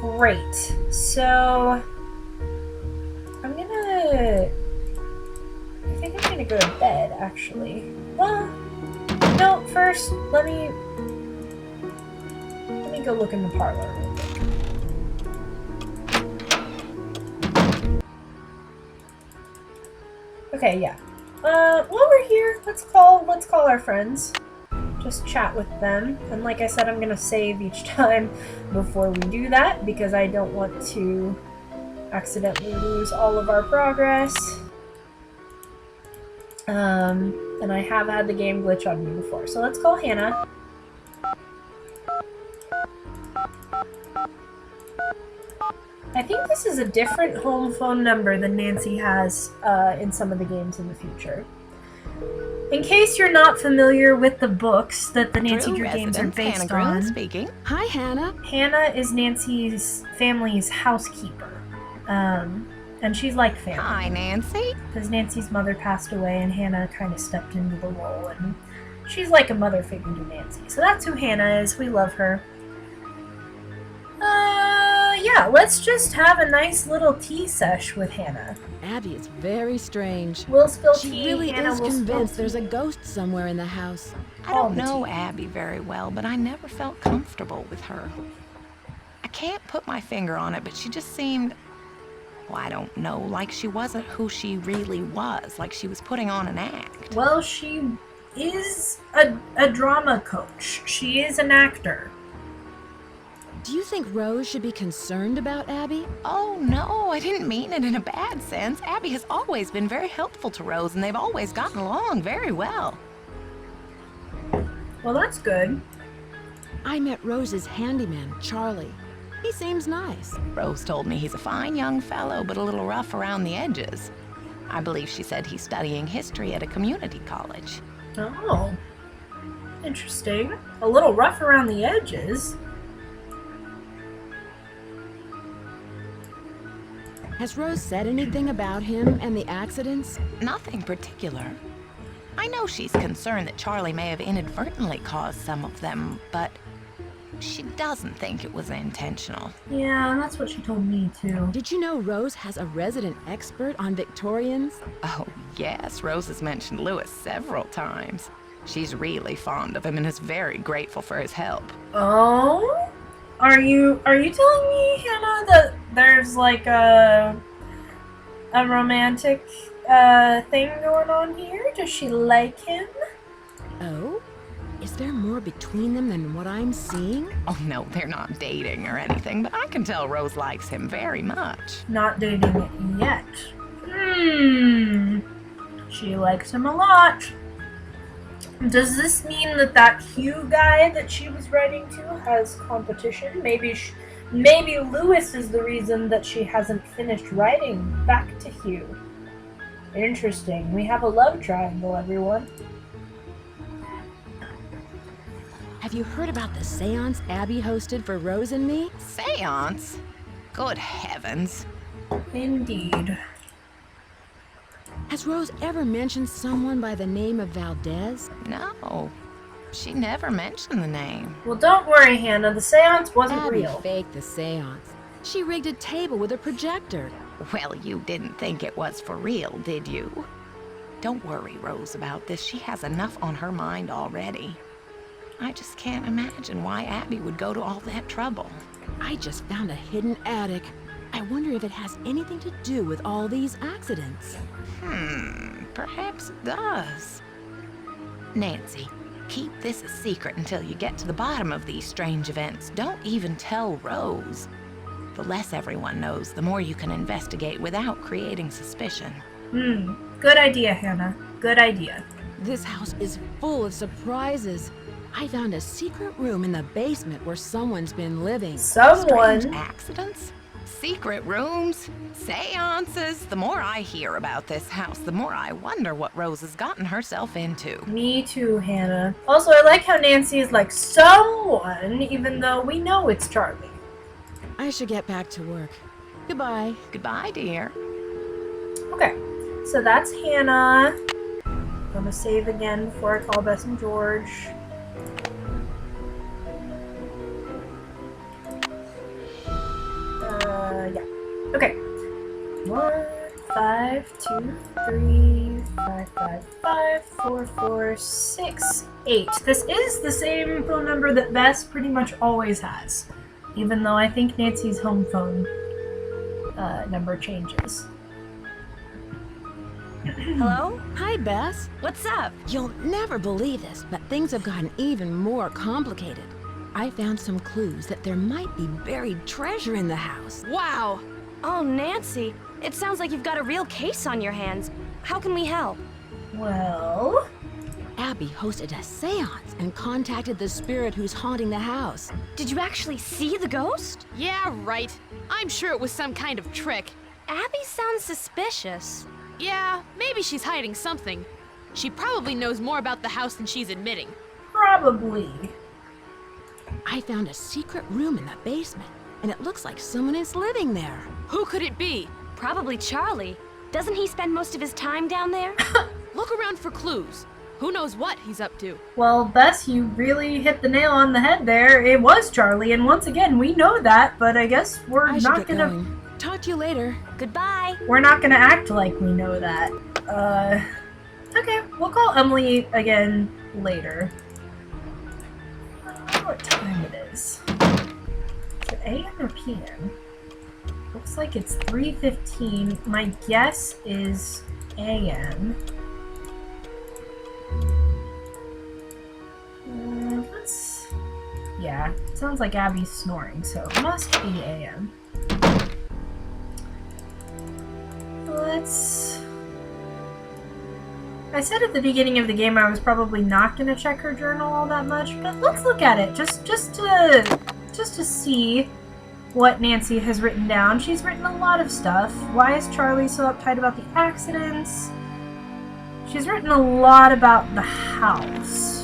Great. So I think I'm gonna go to bed, actually. Well, no, first, let me go look in the parlor real quick. Okay, yeah. While we're here, let's call our friends. Just chat with them. And like I said, I'm gonna save each time before we do that because I don't want to accidentally lose all of our progress. And I have had the game glitch on me before. So let's call Hannah. I think this is a different home phone number than Nancy has in some of the games in the future. In case you're not familiar with the books that the Nancy Drew games are based on, speaking. Hi, Hannah. Hannah is Nancy's family's housekeeper. And she's like family. Hi, Nancy. Because Nancy's mother passed away and Hannah kind of stepped into the role. And she's like a mother figure to Nancy. So that's who Hannah is. We love her. Yeah, let's just have a nice little tea sesh with Hannah. Abby is very strange. We'll spill She tea. really Hannah is will spill convinced tea. there's a ghost somewhere in the house. I don't know Abby very well, but I never felt comfortable with her. I can't put my finger on it, but she just seemed, well, I don't know, like she wasn't who she really was, like she was putting on an act. Well, she is a drama coach. She is an actor. Do you think Rose should be concerned about Abby? Oh, no, I didn't mean it in a bad sense. Abby has always been very helpful to Rose, and they've always gotten along very well. Well, that's good. I met Rose's handyman, Charlie. He seems nice. Rose told me he's a fine young fellow, but a little rough around the edges. I believe she said he's studying history at a community college. Oh. Interesting. A little rough around the edges. Has Rose said anything about him and the accidents? Nothing particular. I know she's concerned that Charlie may have inadvertently caused some of them, but she doesn't think it was intentional. Yeah, that's what she told me too. Did you know Rose has a resident expert on Victorians? Oh, yes, Rose has mentioned Lewis several times. She's really fond of him and is very grateful for his help. Oh? Are you telling me, Hannah, that there's like a romantic thing going on here? Does she like him? Oh? Is there more between them than what I'm seeing? Oh, no, they're not dating or anything, but I can tell Rose likes him very much. Not dating yet. She likes him a lot. Does this mean that Hugh guy that she was writing to has competition? Maybe Lewis is the reason that she hasn't finished writing back to Hugh. Interesting. We have a love triangle, everyone. Have you heard about the seance Abby hosted for Rose and me? Seance? Good heavens. Indeed. Has Rose ever mentioned someone by the name of Valdez? No. She never mentioned the name. Well, don't worry, Hannah. The seance wasn't Abby real. faked the seance. She rigged a table with a projector. Well, you didn't think it was for real, did you? Don't worry, Rose, about this. She has enough on her mind already. I just can't imagine why Abby would go to all that trouble. I just found a hidden attic. I wonder if it has anything to do with all these accidents. Perhaps it does. Nancy, keep this a secret until you get to the bottom of these strange events. Don't even tell Rose. The less everyone knows, the more you can investigate without creating suspicion. Good idea, Hannah. Good idea. This house is full of surprises. I found a secret room in the basement where someone's been living. Strange accidents? Secret rooms? Seances? The more I hear about this house, the more I wonder what Rose has gotten herself into. Me too, Hannah. Also, I like how Nancy is like someone, even though we know it's Charlie. I should get back to work. Goodbye. Goodbye, dear. Okay, so that's Hannah. I'm gonna save again before I call Bess and George. Yeah. Okay. 1, 5, 2, 3, 5, 5, 5, 4, 4, 6, 8. This is the same phone number that Bess pretty much always has, even though I think Nancy's home phone number changes. Hello? Hi, Bess. What's up? You'll never believe this, but things have gotten even more complicated. I found some clues that there might be buried treasure in the house. Wow! Oh, Nancy, it sounds like you've got a real case on your hands. How can we help? Well, Abby hosted a seance and contacted the spirit who's haunting the house. Did you actually see the ghost? Yeah, right. I'm sure it was some kind of trick. Abby sounds suspicious. Yeah, maybe she's hiding something. She probably knows more about the house than she's admitting. probably. I found a secret room in the basement, and it looks like someone is living there. Who could it be? Probably Charlie. Doesn't he spend most of his time down there? Look around for clues. Who knows what he's up to? Well, Bess, you really hit the nail on the head there. It was Charlie, and once again, we know that, but I guess we're I should not get gonna... going. Talk to you later. Goodbye. We're not gonna act like we know that. Okay, we'll call Emily again later. I don't know what time it is. Is it AM or PM? Looks like it's 3:15. My guess is AM. Yeah, it sounds like Abby's snoring, so it must be AM. I said at the beginning of the game I was probably not going to check her journal all that much, but let's look at it just to see what Nancy has written down. She's written a lot of stuff. Why is Charlie so uptight about the accidents? She's written a lot about the house.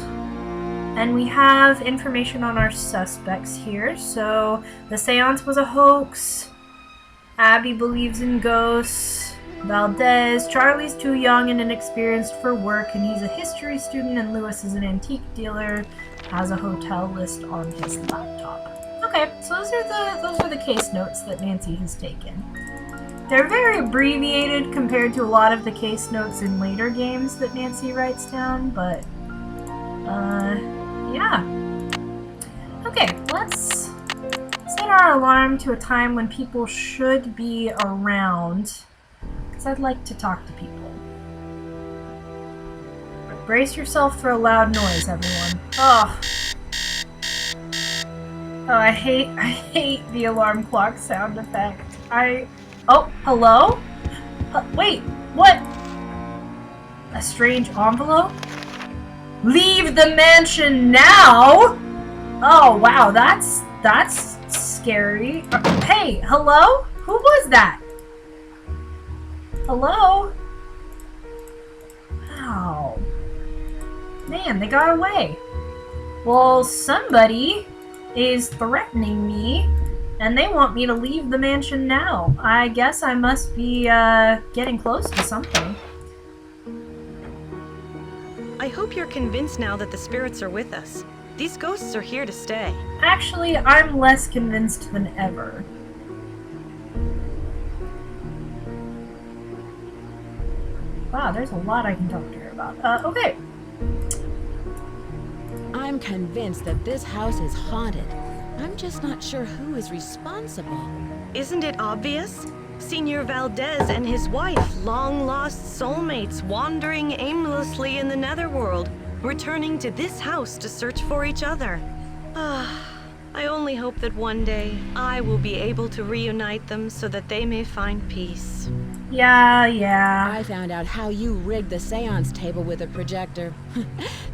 And we have information on our suspects here. So, the seance was a hoax. Abby believes in ghosts. Valdez, Charlie's too young and inexperienced for work, and he's a history student, and Lewis is an antique dealer, has a hotel list on his laptop. Okay, so those are the case notes that Nancy has taken. They're very abbreviated compared to a lot of the case notes in later games that Nancy writes down, but yeah. Okay, let's set our alarm to a time when people should be around, because I'd like to talk to people. Brace yourself for a loud noise, everyone. Oh, I hate the alarm clock sound effect. Oh, hello? Wait, what? A strange envelope? Leave the mansion now? Oh, wow, that's scary. Hey, hello? Who was that? Hello? Wow. Man, they got away. Well, somebody is threatening me, and they want me to leave the mansion now. I guess I must be, getting close to something. I hope you're convinced now that the spirits are with us. These ghosts are here to stay. Actually, I'm less convinced than ever. Wow, there's a lot I can talk to her about. Okay. I'm convinced that this house is haunted. I'm just not sure who is responsible. Isn't it obvious? Senor Valdez and his wife, long-lost soulmates wandering aimlessly in the netherworld, returning to this house to search for each other. I only hope that one day I will be able to reunite them so that they may find peace. Yeah. I found out how you rigged the seance table with a projector.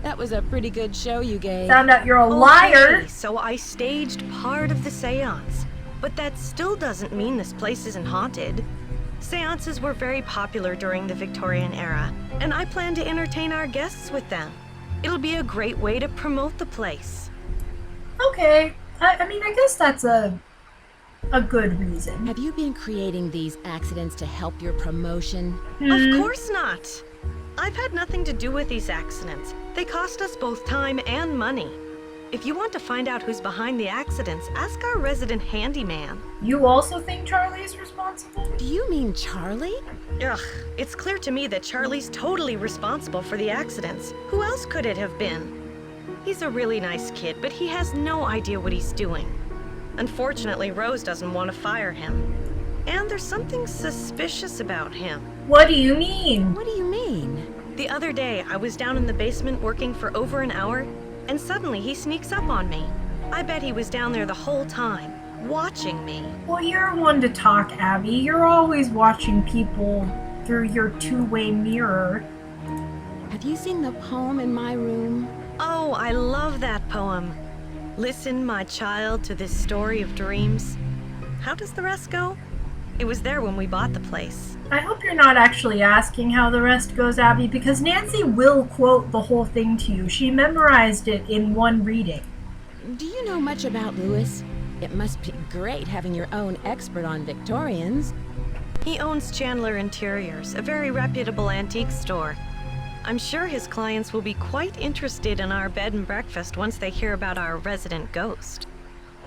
That was a pretty good show you gave. Found out you're a liar. Okay, so I staged part of the seance. But that still doesn't mean this place isn't haunted. Seances were very popular during the Victorian era, and I plan to entertain our guests with them. It'll be a great way to promote the place. Okay. I mean, I guess that's a a good reason. Have you been creating these accidents to help your promotion? Of course not. I've had nothing to do with these accidents. They cost us both time and money. If you want to find out who's behind the accidents, ask our resident handyman. You also think Charlie is responsible? Do you mean Charlie? Ugh, it's clear to me that Charlie's totally responsible for the accidents. Who else could it have been? He's a really nice kid, but he has no idea what he's doing. Unfortunately, Rose doesn't want to fire him. And there's something suspicious about him. What do you mean? What do you mean? The other day, I was down in the basement working for over an hour, and suddenly he sneaks up on me. I bet he was down there the whole time, watching me. Well, you're one to talk, Abby. You're always watching people through your two-way mirror. Have you seen the poem in my room? Oh, I love that poem. Listen, my child, to this story of dreams. How does the rest go? It was there when we bought the place. I hope you're not actually asking how the rest goes, Abby, because Nancy will quote the whole thing to you. She memorized it in one reading. Do you know much about Louis? It must be great having your own expert on Victorians. He owns Chandler Interiors, a very reputable antique store. I'm sure his clients will be quite interested in our bed and breakfast once they hear about our resident ghost.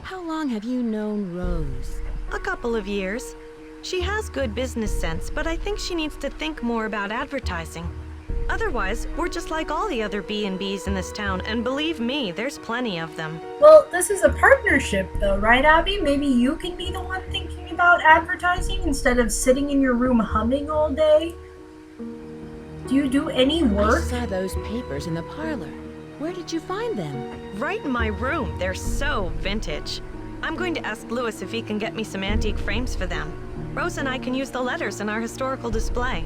How long have you known Rose? A couple of years. She has good business sense, but I think she needs to think more about advertising. Otherwise, we're just like all the other B&Bs in this town, and believe me, there's plenty of them. Well, this is a partnership though, right, Abby? Maybe you can be the one thinking about advertising instead of sitting in your room humming all day? Do you do any work? I saw those papers in the parlor. Where did you find them? Right in my room. They're so vintage. I'm going to ask Louis if he can get me some antique frames for them. Rose and I can use the letters in our historical display.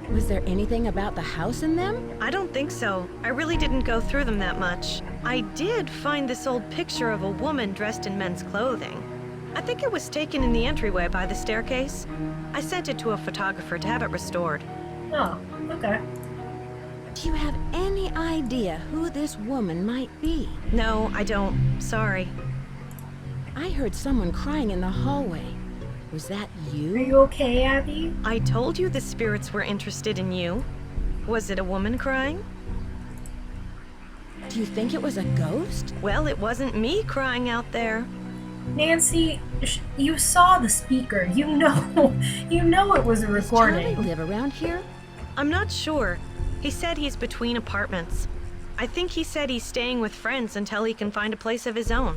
Was there anything about the house in them? I don't think so. I really didn't go through them that much. I did find this old picture of a woman dressed in men's clothing. I think it was taken in the entryway by the staircase. I sent it to a photographer to have it restored. Oh, okay. Do you have any idea who this woman might be? No, I don't. Sorry. I heard someone crying in the hallway. Was that Are you? you okay, Abby? I told you the spirits were interested in you. Was it a woman crying? Do you think it was a ghost? Well, it wasn't me crying out there. Nancy, you saw the speaker. You know it was a Does Charlie recording. live around here? I'm not sure. He said he's between apartments. I think he said he's staying with friends until he can find a place of his own.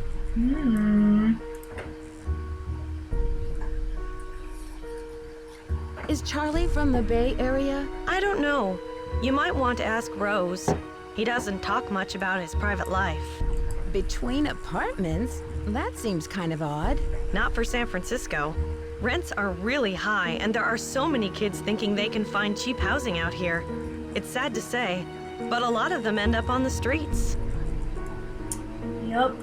Is Charlie from the Bay Area? I don't know. You might want to ask Rose. He doesn't talk much about his private life. Between apartments? That seems kind of odd. Not for San Francisco. Rents are really high, and there are so many kids thinking they can find cheap housing out here. It's sad to say, but a lot of them end up on the streets. Yep,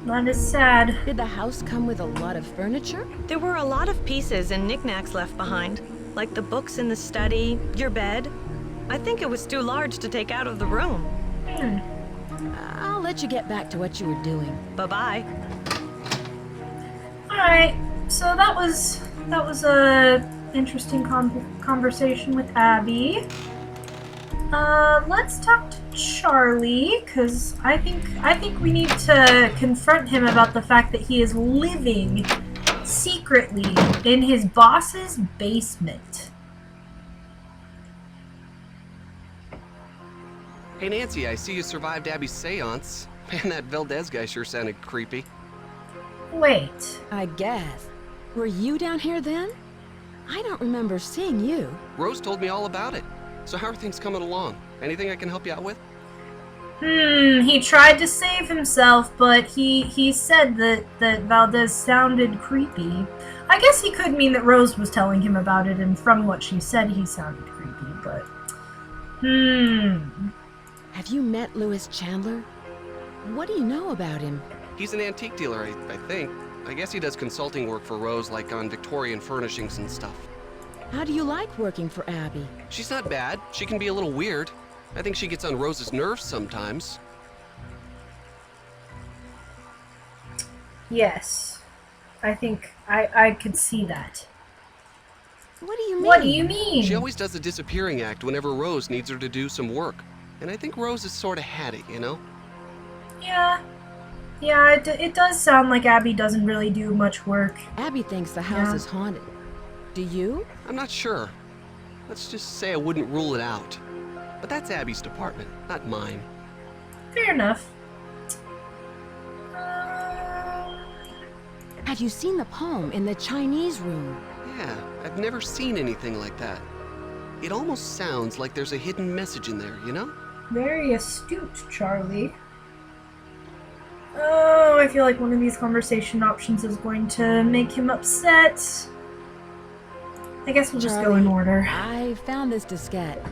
that is sad. Did the house come with a lot of furniture? There were a lot of pieces and knickknacks left behind, like the books in the study, your bed. I think it was too large to take out of the room. I'll let you get back to what you were doing. Bye-bye. Alright, so that was a interesting conversation with Abby. Let's talk to Charlie, because I think we need to confront him about the fact that he is living secretly in his boss's basement. Hey Nancy, I see you survived Abby's seance. Man, that Valdez guy sure sounded creepy. Wait. I guess. Were you down here then? I don't remember seeing you. Rose told me all about it. So how are things coming along? Anything I can help you out with? He tried to save himself, but he said that Valdez sounded creepy. I guess he could mean that Rose was telling him about it, and from what she said, he sounded creepy, but... Have you met Louis Chandler? What do you know about him? He's an antique dealer, I think. I guess he does consulting work for Rose, like on Victorian furnishings and stuff. How do you like working for Abby? She's not bad. She can be a little weird. I think she gets on Rose's nerves sometimes. Yes. I think I could see that. What do you mean? What do you mean? She always does a disappearing act whenever Rose needs her to do some work. And I think Rose has sort of had it, you know? Yeah. Yeah, it does sound like Abby doesn't really do much work. Abby thinks the house Yeah. is haunted. Do you? I'm not sure. Let's just say I wouldn't rule it out. But that's Abby's department, not mine. Fair enough. Have you seen the poem in the Chinese room? Yeah, I've never seen anything like that. It almost sounds like there's a hidden message in there, you know? Very astute, Charlie. Oh, I feel like one of these conversation options is going to make him upset. I guess we'll just go in order. I found this diskette.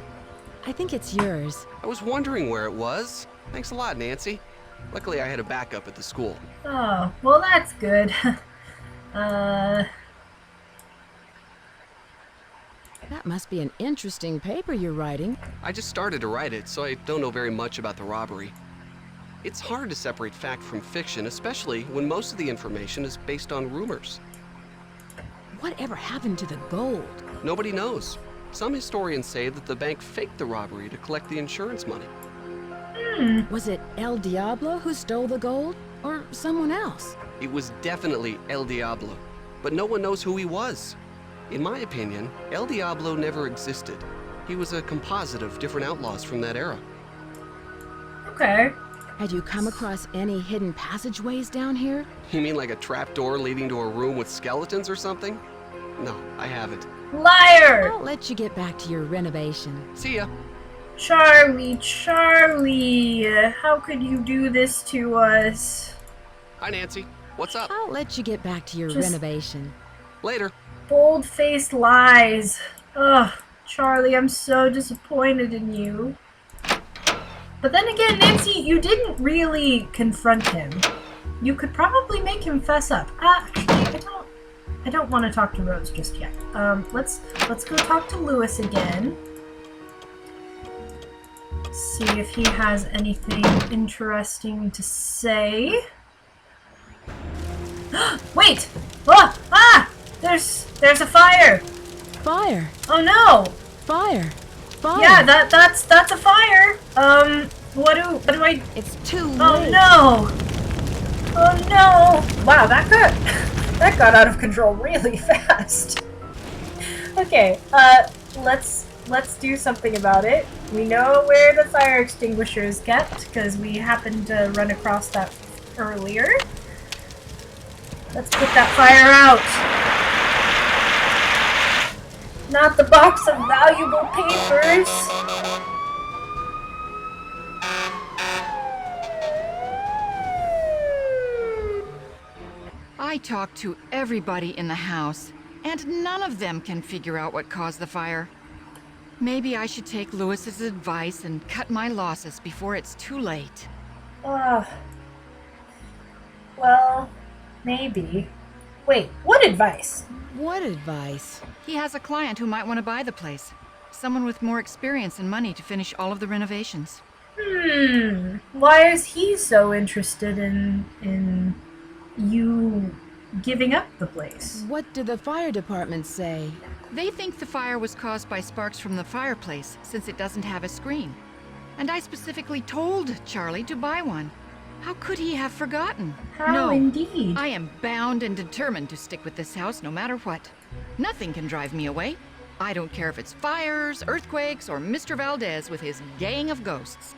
I think it's yours. I was wondering where it was. Thanks a lot, Nancy. Luckily, I had a backup at the school. Oh, well that's good. That must be an interesting paper you're writing. I just started to write it, so I don't know very much about the robbery. It's hard to separate fact from fiction, especially when most of the information is based on rumors. Whatever happened to the gold? Nobody knows. Some historians say that the bank faked the robbery to collect the insurance money. Was it El Diablo who stole the gold? Or someone else? It was definitely El Diablo, but no one knows who he was. In my opinion, El Diablo never existed. He was a composite of different outlaws from that era. Okay. Had you come across any hidden passageways down here? You mean like a trapdoor leading to a room with skeletons or something? No, I haven't. Liar! I'll let you get back to your renovation. See ya. Charlie, Charlie, how could you do this to us? Hi, Nancy. What's up? I'll let you get back to your Just- renovation. Later. Bold-faced lies. Ugh, Charlie, I'm so disappointed in you. But then again, Nancy, you didn't really confront him. You could probably make him fess up. Actually, I don't want to talk to Rose just yet. Let's go talk to Lewis again. See if he has anything interesting to say. Wait! Oh, ah! There's a fire! Fire! Oh no! Fire! Fire! Yeah, that's a fire. What do I? It's too Oh late. no! Oh no! Wow, that got out of control really fast. Okay, let's do something about it. We know where the fire extinguisher is kept because we happened to run across that earlier. Let's put that fire out. Not the box of valuable papers. I talked to everybody in the house, and none of them can figure out what caused the fire. Maybe I should take Lewis's advice and cut my losses before it's too late. Well, maybe. Wait, what advice? What advice? He has a client who might want to buy the place. Someone with more experience and money to finish all of the renovations. Why is he so interested in you giving up the place? What did the fire department say? They think the fire was caused by sparks from the fireplace, since it doesn't have a screen. And I specifically told Charlie to buy one. How could he have forgotten? How No, indeed. I am bound and determined to stick with this house no matter what. Nothing can drive me away. I don't care if it's fires, earthquakes, or Mr. Valdez with his gang of ghosts.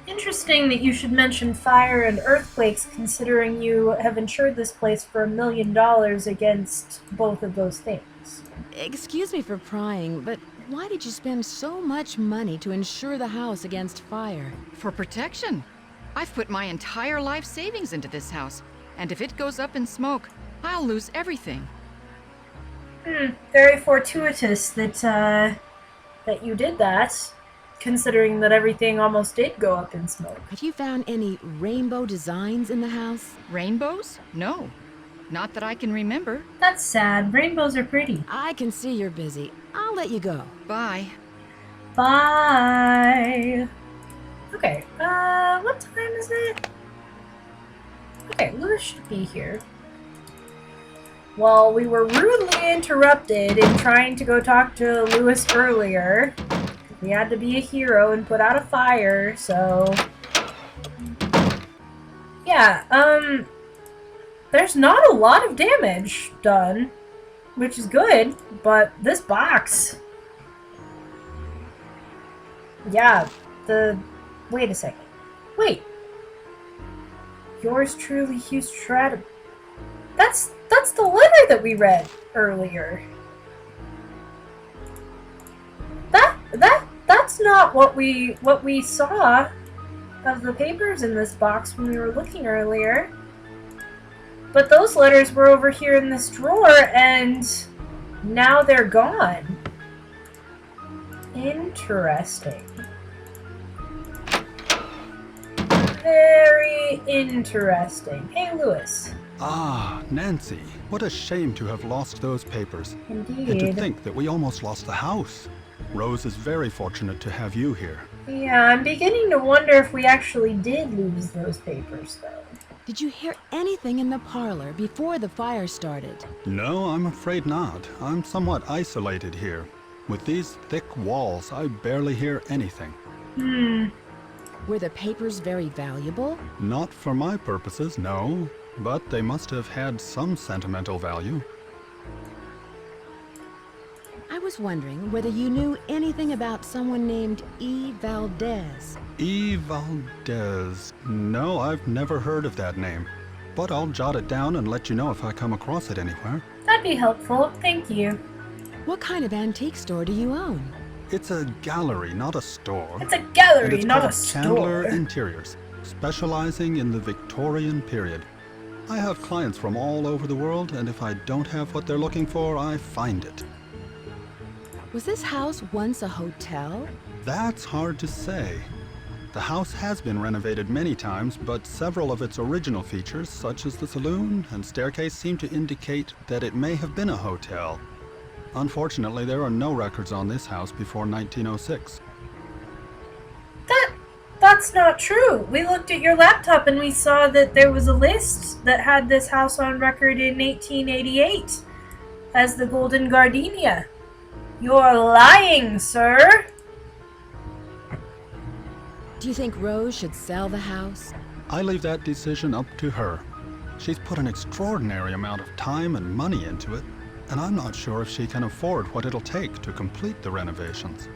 Interesting that you should mention fire and earthquakes, considering you have insured this place for $1 million against both of those things. Excuse me for prying, but why did you spend so much money to insure the house against fire? For protection. I've put my entire life savings into this house, and if it goes up in smoke, I'll lose everything. Very fortuitous that you did that, considering that everything almost did go up in smoke. Have you found any rainbow designs in the house? Rainbows? No. Not that I can remember. That's sad. Rainbows are pretty. I can see you're busy. I'll let you go. Bye. Bye. Okay, what time is it? Okay, Lewis should be here. Well, we were rudely interrupted in trying to go talk to Lewis earlier. We had to be a hero and put out a fire, so... Yeah, there's not a lot of damage done, which is good, but this box... Yeah, wait a second. Wait. Yours truly, Hugh Stratton. That's the letter that we read earlier. That's not what we saw of the papers in this box when we were looking earlier. But those letters were over here in this drawer, and now they're gone. Interesting. Very interesting. Hey, Lewis. Ah, Nancy. What a shame to have lost those papers. Indeed. And to think that we almost lost the house. Rose is very fortunate to have you here. Yeah, I'm beginning to wonder if we actually did lose those papers, though. Did you hear anything in the parlor before the fire started? No, I'm afraid not. I'm somewhat isolated here. With these thick walls, I barely hear anything. Were the papers very valuable? Not for my purposes, no. But they must have had some sentimental value. I was wondering whether you knew anything about someone named E. Valdez. E. Valdez. No, I've never heard of that name. But I'll jot it down and let you know if I come across it anywhere. That'd be helpful. Thank you. What kind of antique store do you own? It's a gallery, not a store. It's a gallery, And it's not called a Chandler store. Interiors, specializing in the Victorian period. I have clients from all over the world, and if I don't have what they're looking for, I find it. Was this house once a hotel? That's hard to say. The house has been renovated many times, but several of its original features, such as the saloon and staircase, seem to indicate that it may have been a hotel. Unfortunately, there are no records on this house before 1906. That's not true. We looked at your laptop and we saw that there was a list that had this house on record in 1888 as the Golden Gardenia. You're lying, sir. Do you think Rose should sell the house? I leave that decision up to her. She's put an extraordinary amount of time and money into it, and I'm not sure if she can afford what it'll take to complete the renovations.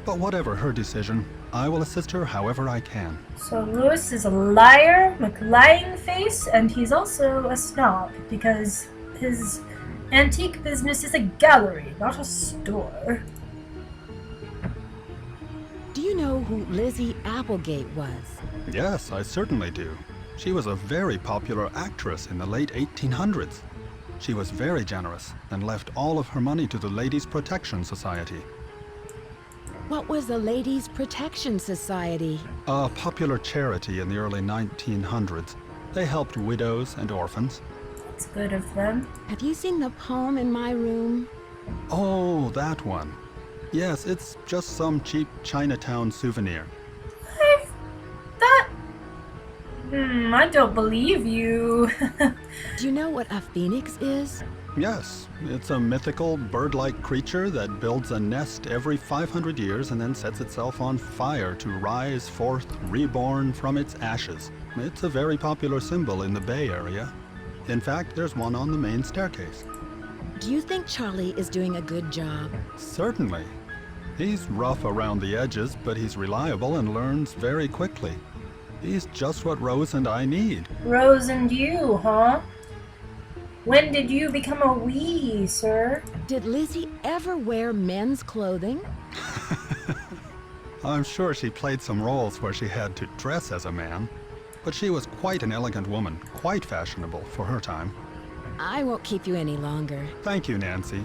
But whatever her decision, I will assist her however I can. So Lewis is a liar, McLying face, and he's also a snob because his antique business is a gallery, not a store. Do you know who Lizzie Applegate was? Yes, I certainly do. She was a very popular actress in the late 1800s. She was very generous and left all of her money to the Ladies' Protection Society. What was the Ladies' Protection Society? A popular charity in the early 1900s. They helped widows and orphans. That's good of them. Have you seen the poem in my room? Oh, that one. Yes, it's just some cheap Chinatown souvenir. I don't believe you. Do you know what a phoenix is? Yes, it's a mythical bird-like creature that builds a nest every 500 years and then sets itself on fire to rise forth reborn from its ashes. It's a very popular symbol in the Bay Area. In fact, there's one on the main staircase. Do you think Charlie is doing a good job? Certainly. He's rough around the edges, but he's reliable and learns very quickly. He's just what Rose and I need. Rose and you, huh? When did you become a we, sir? Did Lizzie ever wear men's clothing? I'm sure she played some roles where she had to dress as a man, but she was quite an elegant woman, quite fashionable for her time. I won't keep you any longer. Thank you, Nancy.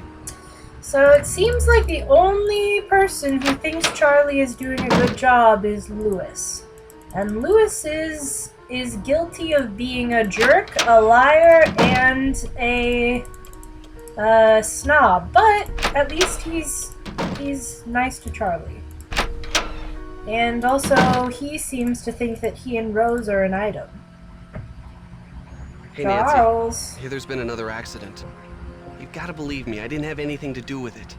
So it seems like the only person who thinks Charlie is doing a good job is Lewis. And Lewis is guilty of being a jerk, a liar, and a snob. But at least he's nice to Charlie. And also, he seems to think that he and Rose are an item. Hey, Charles. Nancy. Hey, there's been another accident. You've got to believe me, I didn't have anything to do with it.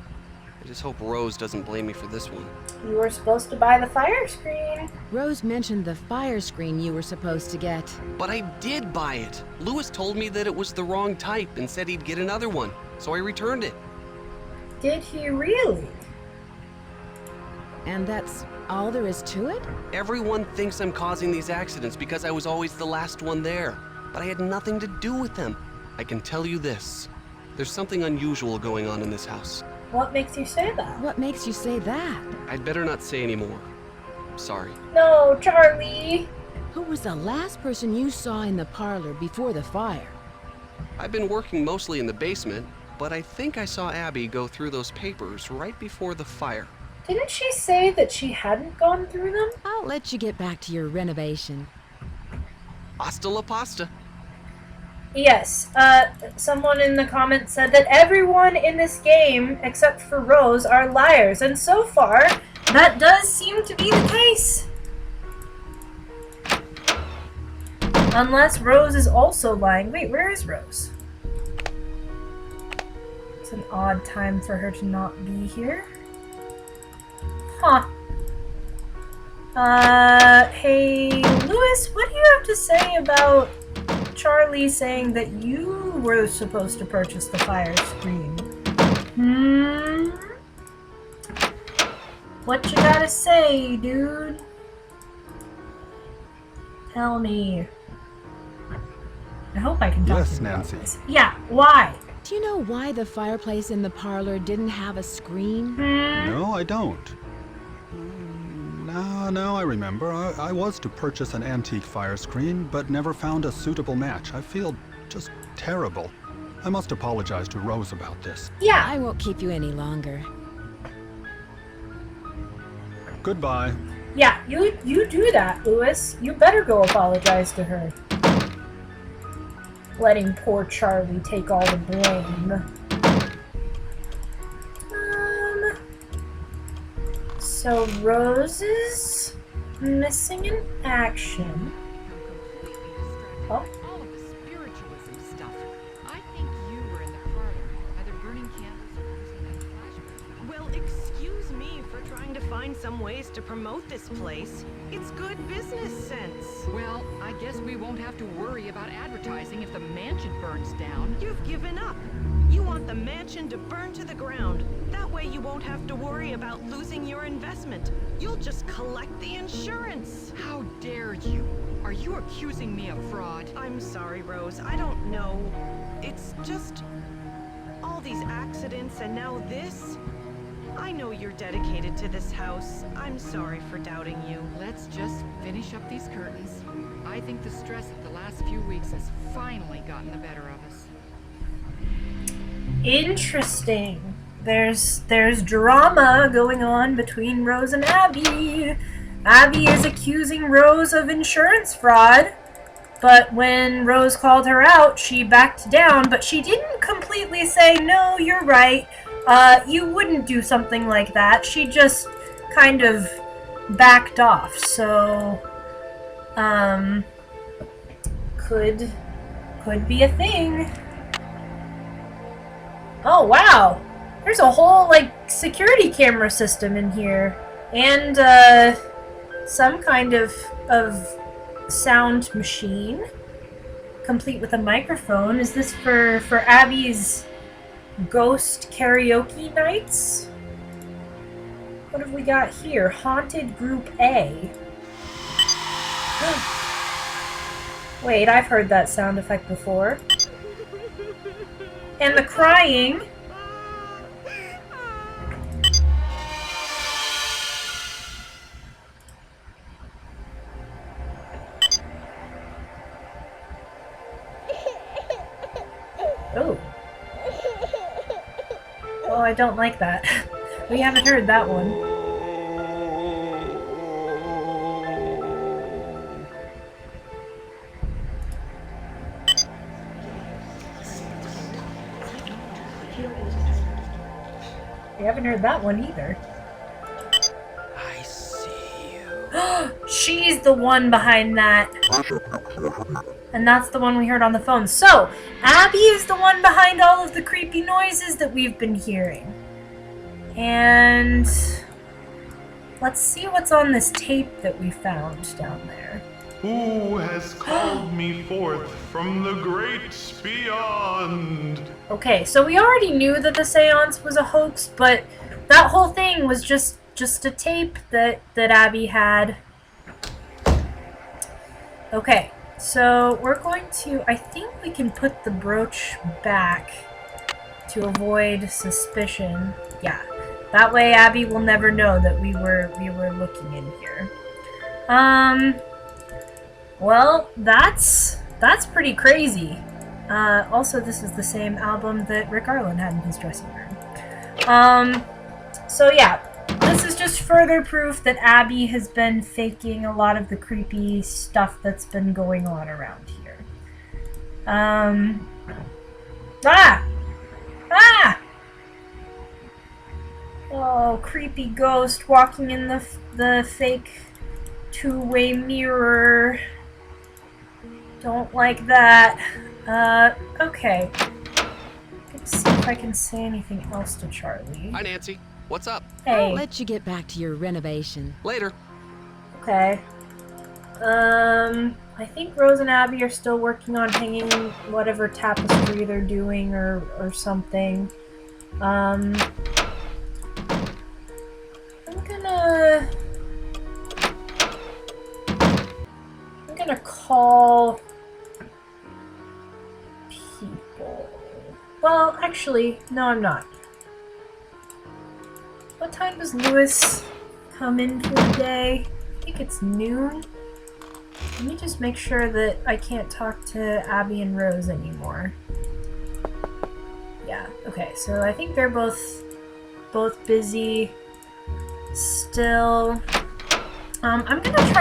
I just hope Rose doesn't blame me for this one. You were supposed to buy the fire screen. Rose mentioned the fire screen you were supposed to get. But I did buy it. Lewis told me that it was the wrong type and said he'd get another one, so I returned it. Did he really? And that's all there is to it? Everyone thinks I'm causing these accidents because I was always the last one there, but I had nothing to do with them. I can tell you this. There's something unusual going on in this house. What makes you say that? What makes you say that? I'd better not say anymore. Sorry. No, Charlie. Who was the last person you saw in the parlor before the fire? I've been working mostly in the basement, but I think I saw Abby go through those papers right before the fire. Didn't she say that she hadn't gone through them? I'll let you get back to your renovation. Hasta la pasta. Yes, someone in the comments said that everyone in this game, except for Rose, are liars, and so far, that does seem to be the case. Unless Rose is also lying. Wait, where is Rose? It's an odd time for her to not be here. Huh. Hey, Lewis, what do you have to say about Charlie saying that you were supposed to purchase the fire screen? What you gotta say, dude? Tell me. I hope I can talk Yes, to you about Nancy. this. Yeah, why? Do you know why the fireplace in the parlor didn't have a screen? No, I don't. No, I remember. I was to purchase an antique fire screen, but never found a suitable match. I feel just terrible. I must apologize to Rose about this. Yeah. I won't keep you any longer. Goodbye. Yeah, you do that, Lewis. You better go apologize to her. Letting poor Charlie take all the blame. So Rose is missing in action. Oh. All of the spiritualism stuff. I think you were in the parlor, either burning candles or using that flashlight. Well, excuse me for trying to find some ways to promote this place. It's good business sense. Well, I guess we won't have to worry about advertising if the mansion burns down. You've given up. You want the mansion to burn to the ground. That way you won't have to worry about losing your investment. You'll just collect the insurance. How dare you? Are you accusing me of fraud? I'm sorry, Rose. I don't know. It's just all these accidents and now this. I know you're dedicated to this house. I'm sorry for doubting you. Let's just finish up these curtains. I think the stress of the last few weeks has finally gotten the better of us. Interesting. There's drama going on between Rose and Abby. Abby is accusing Rose of insurance fraud, but when Rose called her out, she backed down, but she didn't completely say, no, you're right, you wouldn't do something like that. She just kind of backed off, so, could be a thing. Oh, wow. There's a whole, like, security camera system in here. And, some kind of sound machine. Complete with a microphone. Is this for Abby's ghost karaoke nights? What have we got here? Haunted Group A. Wait, I've heard that sound effect before. And the crying. Oh. Oh, I don't like that. We haven't heard that one. We haven't heard that one either. I see you. She's the one behind that. And that's the one we heard on the phone. So, Abby is the one behind all of the creepy noises that we've been hearing. And let's see what's on this tape that we found down there. Who has called me forth from the great beyond? Okay, so we already knew that the seance was a hoax, but that whole thing was just a tape that Abby had. Okay, so we're going to, I think we can put the brooch back to avoid suspicion. Yeah, that way Abby will never know that we were looking in here. Well, that's pretty crazy. Also, this is the same album that Rick Arlen had in his dressing room. So yeah, this is just further proof that Abby has been faking a lot of the creepy stuff that's been going on around here. Oh, creepy ghost walking in the fake two-way mirror. Don't like that. Okay. Let's see if I can say anything else to Charlie. Hi, Nancy. What's up? Hey. I'll let you get back to your renovation. Later. Okay. I think Rose and Abby are still working on hanging whatever tapestry they're doing or something. I'm gonna call people. Well, actually, no, I'm not. What time does Lewis come in for the day? I think it's noon. Let me just make sure that I can't talk to Abby and Rose anymore. Yeah, okay, so I think they're both busy still. I'm gonna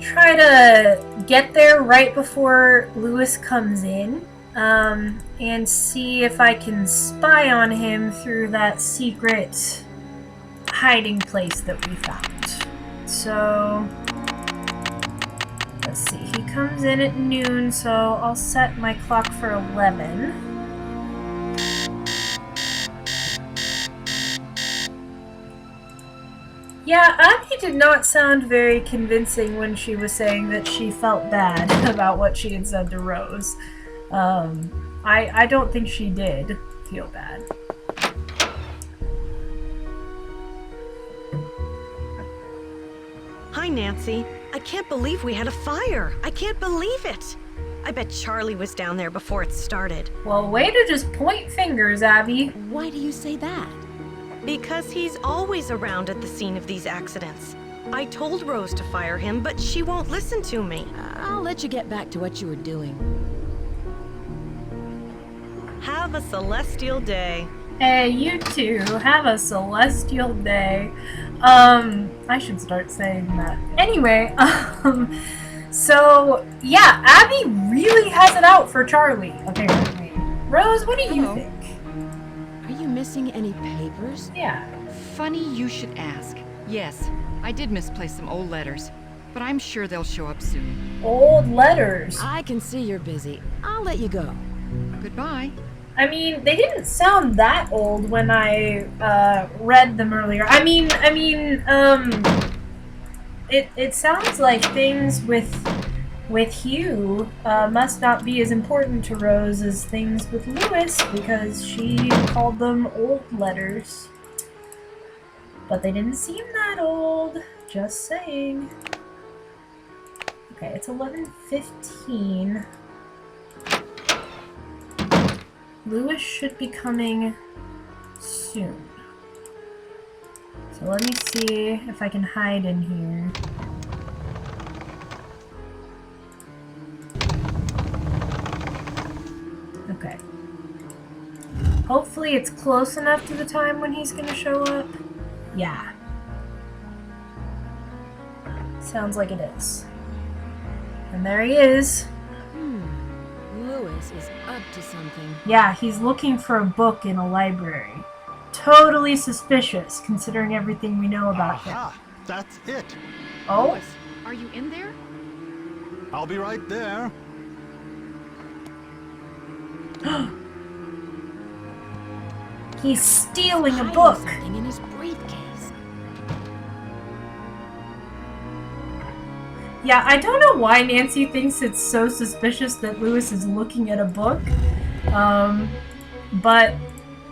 try to get there right before Lewis comes in, and see if I can spy on him through that secret hiding place that we found. So, let's see, he comes in at noon, so I'll set my clock for 11. Yeah, Abby did not sound very convincing when she was saying that she felt bad about what she had said to Rose. I don't think she did feel bad. Hi, Nancy. I can't believe we had a fire. I can't believe it. I bet Charlie was down there before it started. Well, way to just point fingers, Abby. Why do you say that? Because he's always around at the scene of these accidents. I told Rose to fire him, but she won't listen to me. I'll let you get back to what you were doing. Have a celestial day. Hey, you too. Have a celestial day. I should start saying that. Anyway, so, yeah, Abby really has it out for Charlie, apparently. Rose, what do you think? Are you missing any papers? Yeah. Funny you should ask. Yes, I did misplace some old letters, but I'm sure they'll show up soon. Old letters. I can see you're busy. I'll let you go. Goodbye. I mean, they didn't sound that old when I read them earlier. It sounds like things with Hugh must not be as important to Rose as things with Lewis, because she called them old letters. But they didn't seem that old. Just saying. Okay, it's 11:15. Lewis should be coming soon. So let me see if I can hide in here. Okay. Hopefully it's close enough to the time when he's gonna show up. Yeah. Sounds like it is. And there he is. Lewis is up to something. Yeah, he's looking for a book in a library. Totally suspicious, considering everything we know about him. That's it. Oh, Louis, are you in there? I'll be right there. he's stealing a Hiding book. something in his briefcase. Yeah, I don't know why Nancy thinks it's so suspicious that Louis is looking at a book. But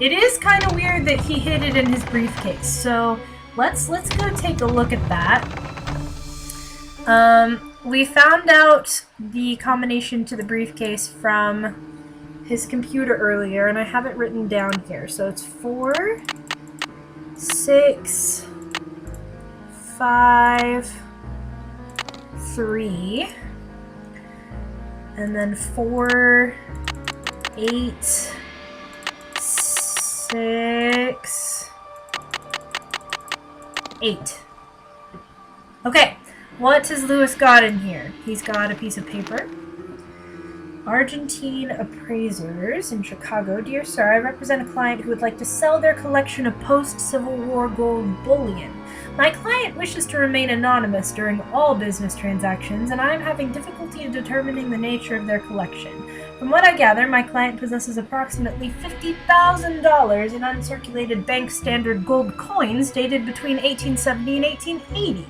it is kind of weird that he hid it in his briefcase. So let's go take a look at that. We found out the combination to the briefcase from his computer earlier, and I have it written down here. So it's 4, 6, 5, 3, and then 4, 8, 6, 8. Okay, what has Louis got in here? He's got a piece of paper. Argentine appraisers in Chicago. Dear sir, I represent a client who would like to sell their collection of post-Civil War gold bullion. My client wishes to remain anonymous during all business transactions, and I am having difficulty in determining the nature of their collection. From what I gather, my client possesses approximately $50,000 in uncirculated bank standard gold coins dated between 1870 and 1880.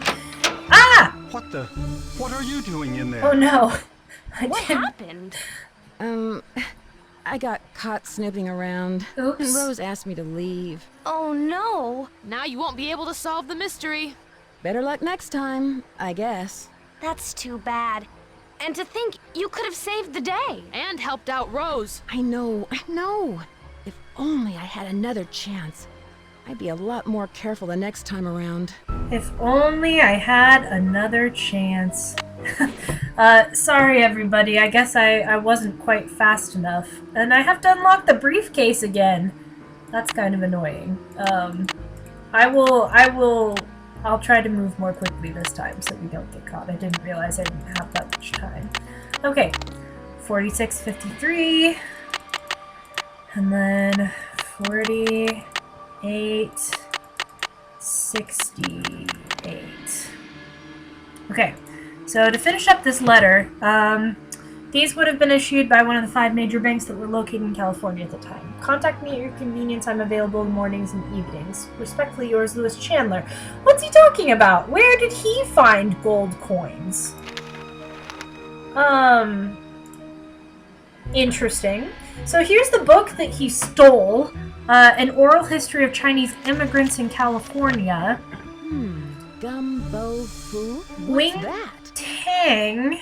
Ah! What are you doing in there? Oh no. What happened? I got caught snooping around. Oops. And Rose asked me to leave. Oh no! Now you won't be able to solve the mystery. Better luck next time, I guess. That's too bad. And to think you could have saved the day. And helped out Rose. I know. If only I had another chance. I'd be a lot more careful the next time around. If only I had another chance. Sorry everybody, I guess I wasn't quite fast enough. And I have to unlock the briefcase again. That's kind of annoying. I'll try to move more quickly this time so we don't get caught. I didn't realize I didn't have that much time. Okay, 4653. And then 48, 68. Okay. So to finish up this letter, these would have been issued by one of the 5 major banks that were located in California at the time. Contact me at your convenience. I'm available in mornings and evenings. Respectfully yours, Louis Chandler. What's he talking about? Where did he find gold coins? Interesting. So here's the book that he stole. An oral history of Chinese immigrants in California. Gumbo Fu? What's Wing that? Tang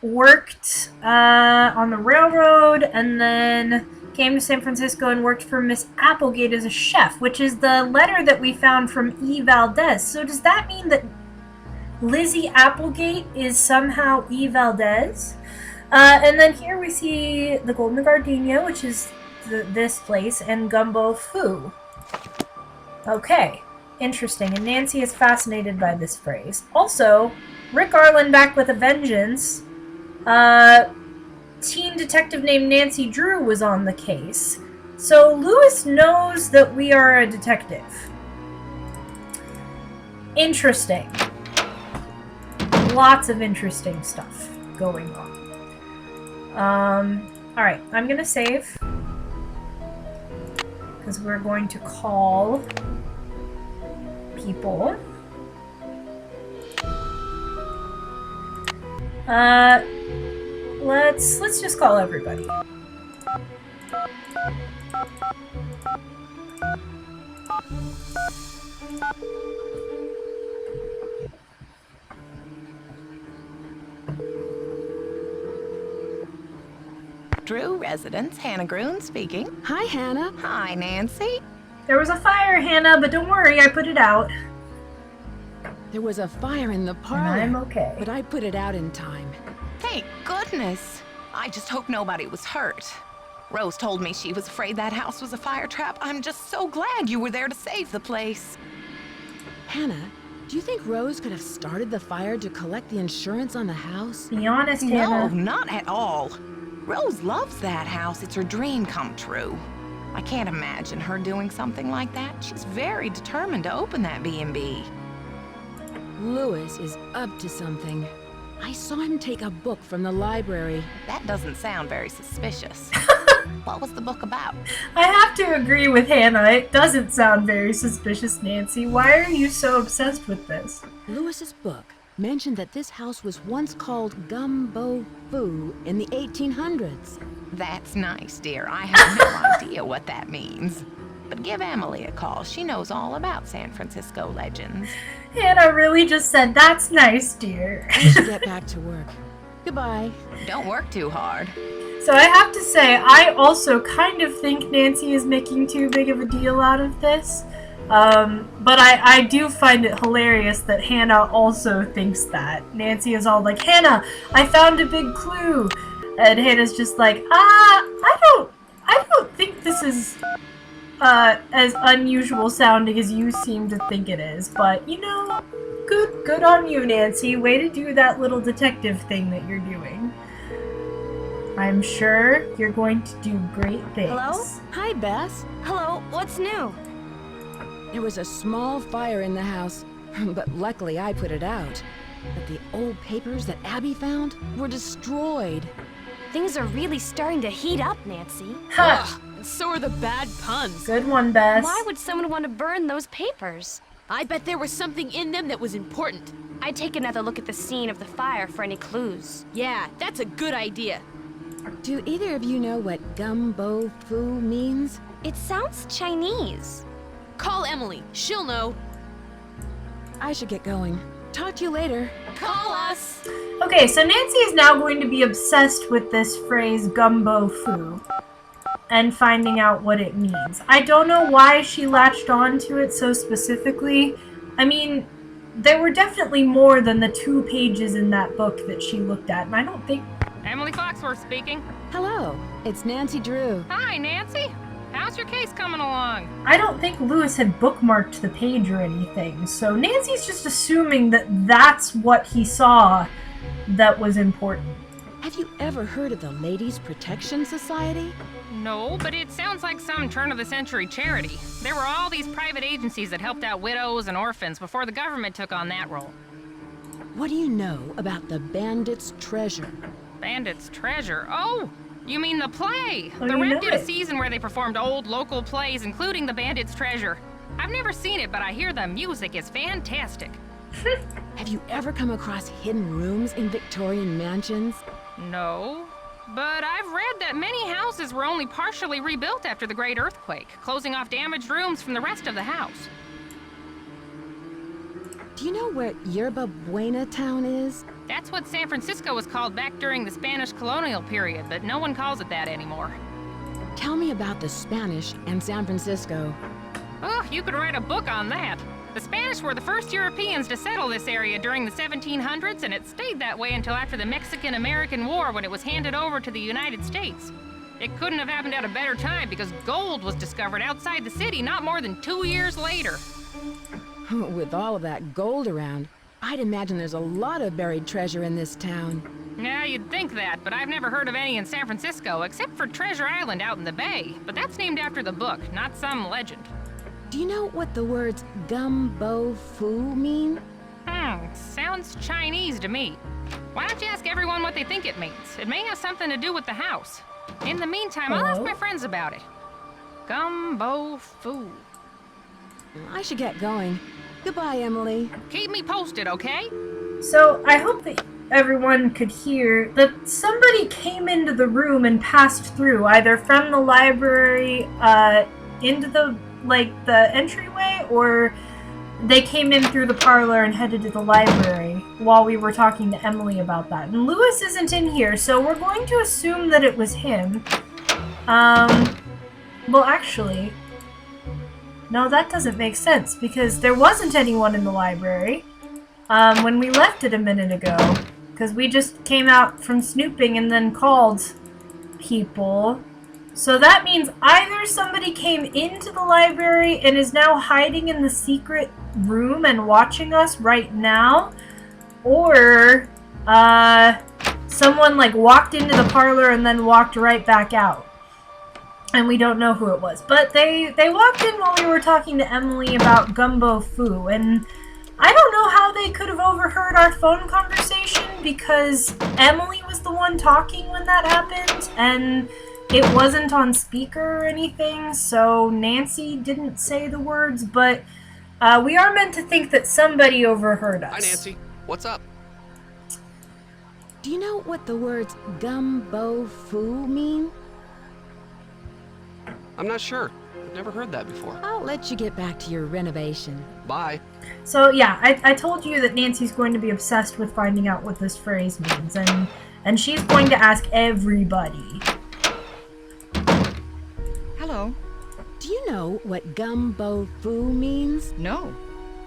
worked on the railroad and then came to San Francisco and worked for Miss Applegate as a chef, which is the letter that we found from E. Valdez. So does that mean that Lizzie Applegate is somehow E. Valdez? And then here we see the Golden Gardenia, which is this place, and Gumbo Fu. Okay. Interesting, and Nancy is fascinated by this phrase. Also, Rick Arlen back with a vengeance. Teen detective named Nancy Drew was on the case. So Louis knows that we are a detective. Interesting. Lots of interesting stuff going on. Alright, I'm gonna save. Because we're going to call people. Let's just call everybody. Drew residence, Hannah Groon speaking. Hi, Hannah. Hi, Nancy. There was a fire, Hannah, but don't worry, I put it out. There was a fire in the parlor. And I'm okay. But I put it out in time. Thank goodness. I just hope nobody was hurt. Rose told me she was afraid that house was a fire trap. I'm just so glad you were there to save the place. Hannah, do you think Rose could have started the fire to collect the insurance on the house? Be honest, No, Hannah. not at all. Rose loves that house. It's her dream come true. I can't imagine her doing something like that. She's very determined to open that B&B. Louis is up to something. I saw him take a book from the library. That doesn't sound very suspicious. What was the book about? I have to agree with Hannah. It doesn't sound very suspicious, Nancy. Why are you so obsessed with this? Louis's book mentioned that this house was once called Gumbo Fu in the 1800s. That's nice, dear. I have no idea what that means. But give Emily a call. She knows all about San Francisco legends. Hannah really just said, "That's nice, dear." I should get back to work. Goodbye. Don't work too hard. So I have to say, I also kind of think Nancy is making too big of a deal out of this. But I do find it hilarious that Hannah also thinks that. Nancy is all like, "Hannah, I found a big clue." And Hannah's just like, I don't think this is as unusual sounding as you seem to think it is. But, you know, good on you, Nancy. Way to do that little detective thing that you're doing. I'm sure you're going to do great things. Hello? Hi, Bess. Hello, what's new? There was a small fire in the house, but luckily I put it out. But the old papers that Abby found were destroyed. Things are really starting to heat up, Nancy. Ha! And so are the bad puns. Good one, Bess. Why would someone want to burn those papers? I bet there was something in them that was important. I'd take another look at the scene of the fire for any clues. Yeah, that's a good idea. Do either of you know what Gumbo Fu means? It sounds Chinese. Call Emily. She'll know. I should get going. Talk to you later. Call us! Okay, so Nancy is now going to be obsessed with this phrase Gumbo Fu and finding out what it means. I don't know why she latched on to it so specifically. I mean, there were definitely more than the 2 pages in that book that she looked at, and I don't think... Emily Foxworth speaking. Hello, it's Nancy Drew. Hi, Nancy. How's your case coming along? I don't think Louis had bookmarked the page or anything, so Nancy's just assuming that that's what he saw that was important. Have you ever heard of the Ladies Protection Society? No, but it sounds like some turn-of-the-century charity. There were all these private agencies that helped out widows and orphans before the government took on that role. What do you know about the Bandit's Treasure? Bandit's Treasure? Oh! You mean the play? Oh, The you Rep know did a it. season where they performed old local plays, including The Bandit's Treasure. I've never seen it, but I hear the music is fantastic. Have you ever come across hidden rooms in Victorian mansions? No, but I've read that many houses were only partially rebuilt after the Great Earthquake, closing off damaged rooms from the rest of the house. Do you know where Yerba Buena town is? That's what San Francisco was called back during the Spanish colonial period, but no one calls it that anymore. Tell me about the Spanish and San Francisco. Oh, you could write a book on that. The Spanish were the first Europeans to settle this area during the 1700s, and it stayed that way until after the Mexican-American War when it was handed over to the United States. It couldn't have happened at a better time because gold was discovered outside the city not more than 2 years later. With all of that gold around, I'd imagine there's a lot of buried treasure in this town. Yeah, you'd think that, but I've never heard of any in San Francisco, except for Treasure Island out in the bay. But that's named after the book, not some legend. Do you know what the words Gumbo Fu mean? Sounds Chinese to me. Why don't you ask everyone what they think it means? It may have something to do with the house. In the meantime, I'll ask my friends about it. Gumbo Fu. I should get going. Goodbye, Emily. Keep me posted, okay? So I hope that everyone could hear that somebody came into the room and passed through, either from the library into the entryway, or they came in through the parlor and headed to the library while we were talking to Emily about that. And Louis isn't in here, so we're going to assume that it was him. Well, actually, no, that doesn't make sense, because there wasn't anyone in the library when we left it a minute ago, because we just came out from snooping and then called people. So that means either somebody came into the library and is now hiding in the secret room and watching us right now, or someone walked into the parlor and then walked right back out. And we don't know who it was. But they walked in while we were talking to Emily about Gumbo Fu, and I don't know how they could have overheard our phone conversation because Emily was the one talking when that happened, and it wasn't on speaker or anything, so Nancy didn't say the words, but we are meant to think that somebody overheard us. Hi, Nancy. What's up? Do you know what the words gumbo foo mean? I'm not sure. I've never heard that before. I'll let you get back to your renovation. Bye. So yeah, I told you that Nancy's going to be obsessed with finding out what this phrase means, and she's going to ask everybody. Hello. Do you know what gumbo foo means? No.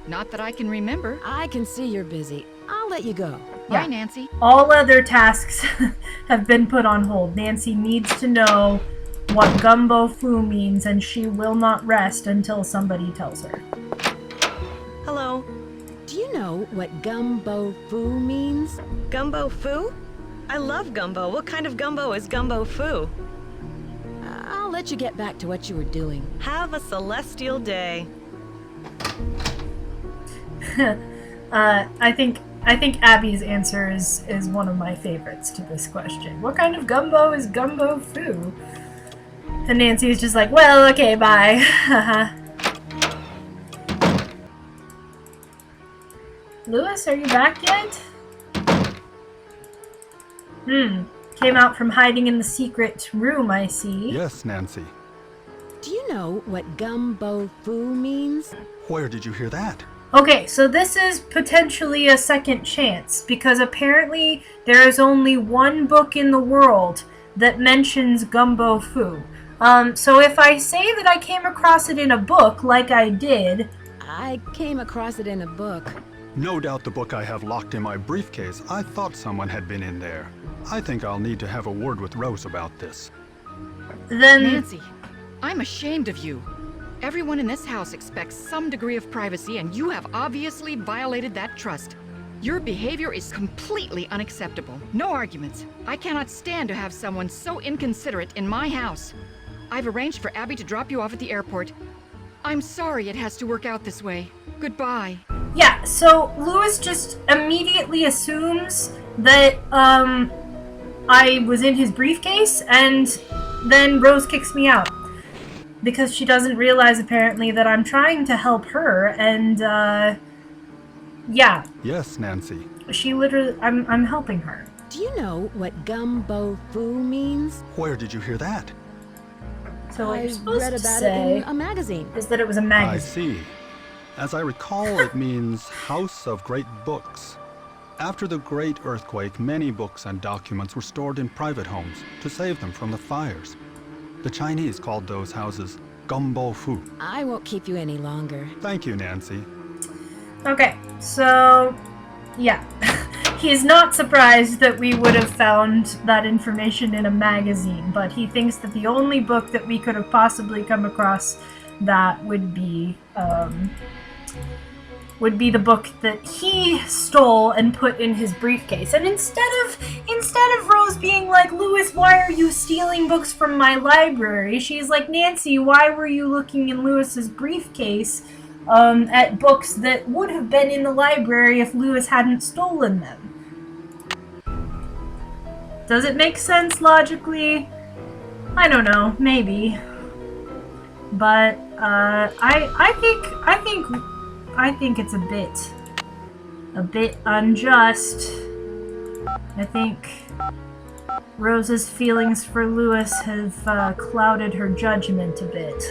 Not that I can remember. I can see you're busy. I'll let you go. Bye, Nancy. All other tasks have been put on hold. Nancy needs to know what gumbo foo means, and she will not rest until somebody tells her. Hello. Do you know what gumbo foo means? Gumbo foo? I love gumbo. What kind of gumbo is gumbo foo? I'll let you get back to what you were doing. Have a celestial day. I think Abby's answer is one of my favorites to this question. What kind of gumbo is gumbo foo? And Nancy's just like, well, okay, bye. Louis, are you back yet? Came out from hiding in the secret room, I see. Yes, Nancy. Do you know what gumbo foo means? Where did you hear that? Okay, so this is potentially a second chance, because apparently there is only one book in the world that mentions gumbo foo. So if I say that I came across it in a book, like I did... I came across it in a book. No doubt the book I have locked in my briefcase. I thought someone had been in there. I think I'll need to have a word with Rose about this. Then... Nancy, I'm ashamed of you. Everyone in this house expects some degree of privacy, and you have obviously violated that trust. Your behavior is completely unacceptable. No arguments. I cannot stand to have someone so inconsiderate in my house. I've arranged for Abby to drop you off at the airport. I'm sorry it has to work out this way. Goodbye. Yeah, so Louis just immediately assumes that, I was in his briefcase, and then Rose kicks me out. Because she doesn't realize, apparently, that I'm trying to help her, and, yeah. Yes, Nancy. She literally... I'm helping her. Do you know what gumbo foo means? Where did you hear that? So what I you're supposed read to about say it in a magazine. is that it was a I magazine. see. As I recall, it means House of Great Books. After the Great Earthquake, many books and documents were stored in private homes to save them from the fires. The Chinese called those houses gumbo foo. I won't keep you any longer. Thank you, Nancy. Okay, so... yeah. He's not surprised that we would have found that information in a magazine, but he thinks that the only book that we could have possibly come across that would be the book that he stole and put in his briefcase. And instead of Rose being like, Louis, why are you stealing books from my library? She's like, Nancy, why were you looking in Louis's briefcase at books that would have been in the library if Louis hadn't stolen them? Does it make sense logically? I don't know, maybe. But I think it's a bit unjust. I think Rose's feelings for Louis have clouded her judgment a bit.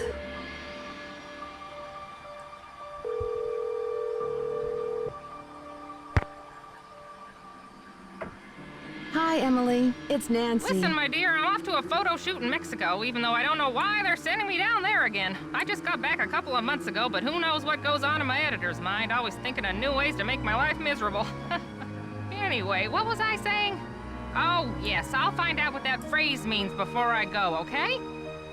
Hi, Emily. It's Nancy. Listen, my dear, I'm off to a photo shoot in Mexico, even though I don't know why they're sending me down there again. I just got back a couple of months ago, but who knows what goes on in my editor's mind, always thinking of new ways to make my life miserable. Anyway, what was I saying? Oh, yes, I'll find out what that phrase means before I go, okay?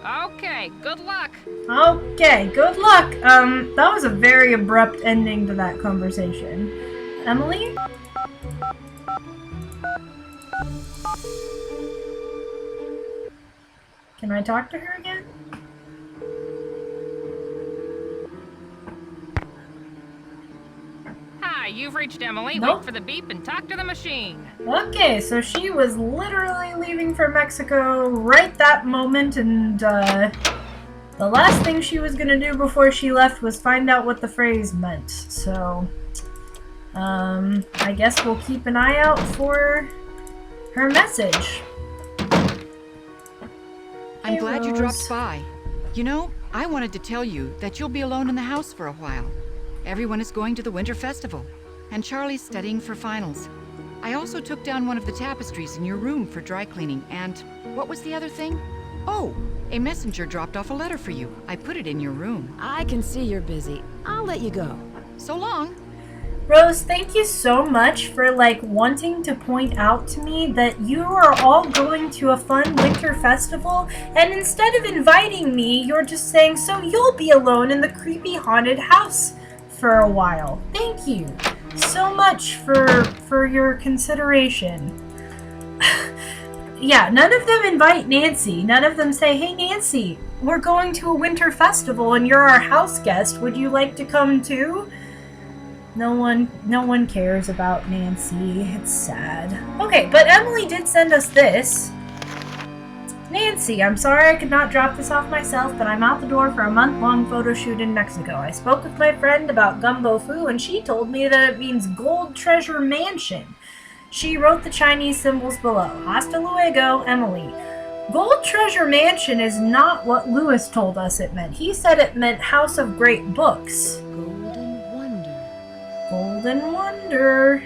Okay, good luck. Okay, good luck. That was a very abrupt ending to that conversation. Emily? Can I talk to her again? you've reached Emily. Nope. Wait for the beep and talk to the machine. Okay, so she was literally leaving for Mexico right that moment, and the last thing she was gonna do before she left was find out what the phrase meant. So, I guess we'll keep an eye out for her message. I'm Hey, glad you Rose. dropped by. You know, I wanted to tell you that you'll be alone in the house for a while. Everyone is going to the Winter Festival, and Charlie's studying for finals. I also took down one of the tapestries in your room for dry cleaning, and what was the other thing? Oh, a messenger dropped off a letter for you. I put it in your room. I can see you're busy. I'll let you go. So long. Rose, thank you so much for, like, wanting to point out to me that you are all going to a fun winter festival, and instead of inviting me, you're just saying, so you'll be alone in the creepy haunted house for a while. Thank you so much for your consideration. Yeah, none of them invite Nancy. None of them say, hey, Nancy, we're going to a winter festival and you're our house guest. Would you like to come too? No one cares about Nancy. It's sad. Okay, but Emily did send us this. Nancy, I'm sorry I could not drop this off myself, but I'm out the door for a month-long photo shoot in Mexico. I spoke with my friend about Gumbo Fu, and she told me that it means Gold Treasure Mansion. She wrote the Chinese symbols below. Hasta luego, Emily. Gold Treasure Mansion is not what Lewis told us it meant. He said it meant House of Great Books. Golden Wonder.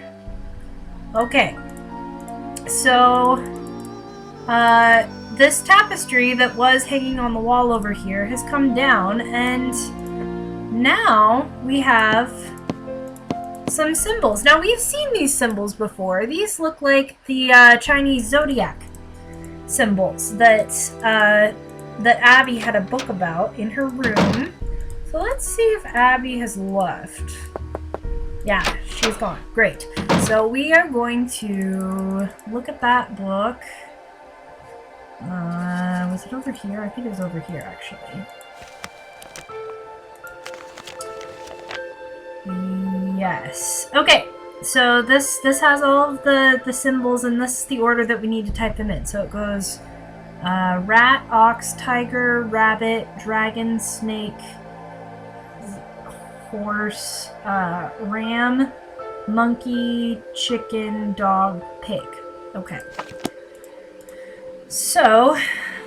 Okay. So, this tapestry that was hanging on the wall over here has come down, and now we have some symbols. Now, we've seen these symbols before. These look like the Chinese zodiac symbols that Abby had a book about in her room. So let's see if Abby has left. Yeah, she's gone. Great. So we are going to look at that book. Was it over here? I think it was over here, actually. Yes. Okay. So this has all of the symbols, and this is the order that we need to type them in. So it goes rat, ox, tiger, rabbit, dragon, snake, horse, ram, monkey, chicken, dog, pig. Okay. So,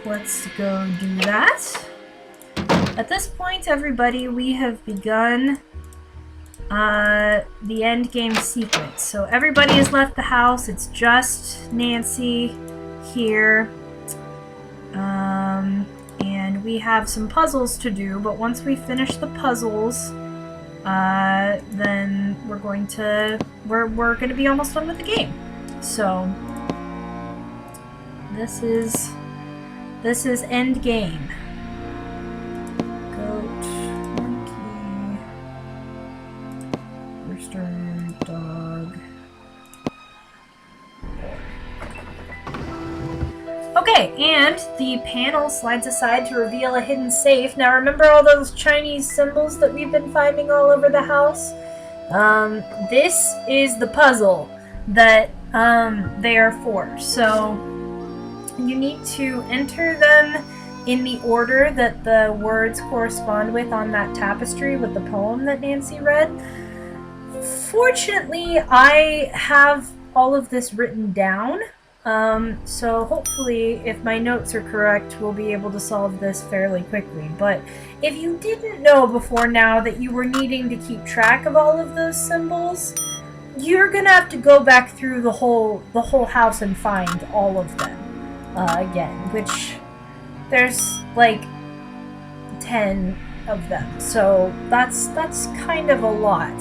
let's go do that. At this point, everybody, we have begun the end game sequence. So everybody has left the house. It's just Nancy here. And we have some puzzles to do, but once we finish the puzzles, then we're going to be almost done with the game. So this is end game. Goat, monkey, rooster, dog. Okay, and the panel slides aside to reveal a hidden safe. Now remember all those Chinese symbols that we've been finding all over the house? This is the puzzle that they are for. So you need to enter them in the order that the words correspond with on that tapestry with the poem that Nancy read. Fortunately, I have all of this written down. So hopefully, if my notes are correct, we'll be able to solve this fairly quickly. But if you didn't know before now that you were needing to keep track of all of those symbols, you're gonna have to go back through the whole house and find all of them again, which there's like 10 of them. So that's kind of a lot.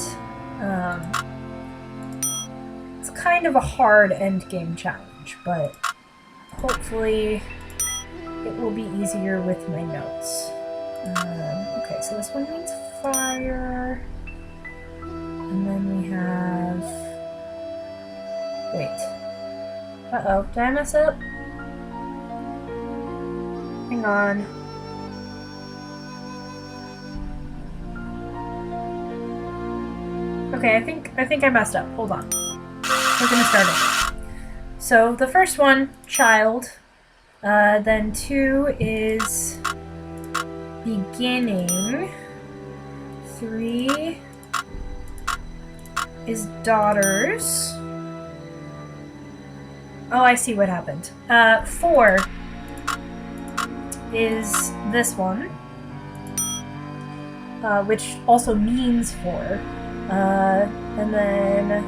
It's kind of a hard end game challenge, but hopefully it will be easier with my notes. Okay, so this one means fire. And then we have... Wait. Uh-oh, did I mess up? Hang on. Okay, I think I messed up. Hold on. We're gonna start it. So the first one, child. Then 2 is beginning. 3 is daughters. Oh, I see what happened. 4 is this one, which also means 4. And then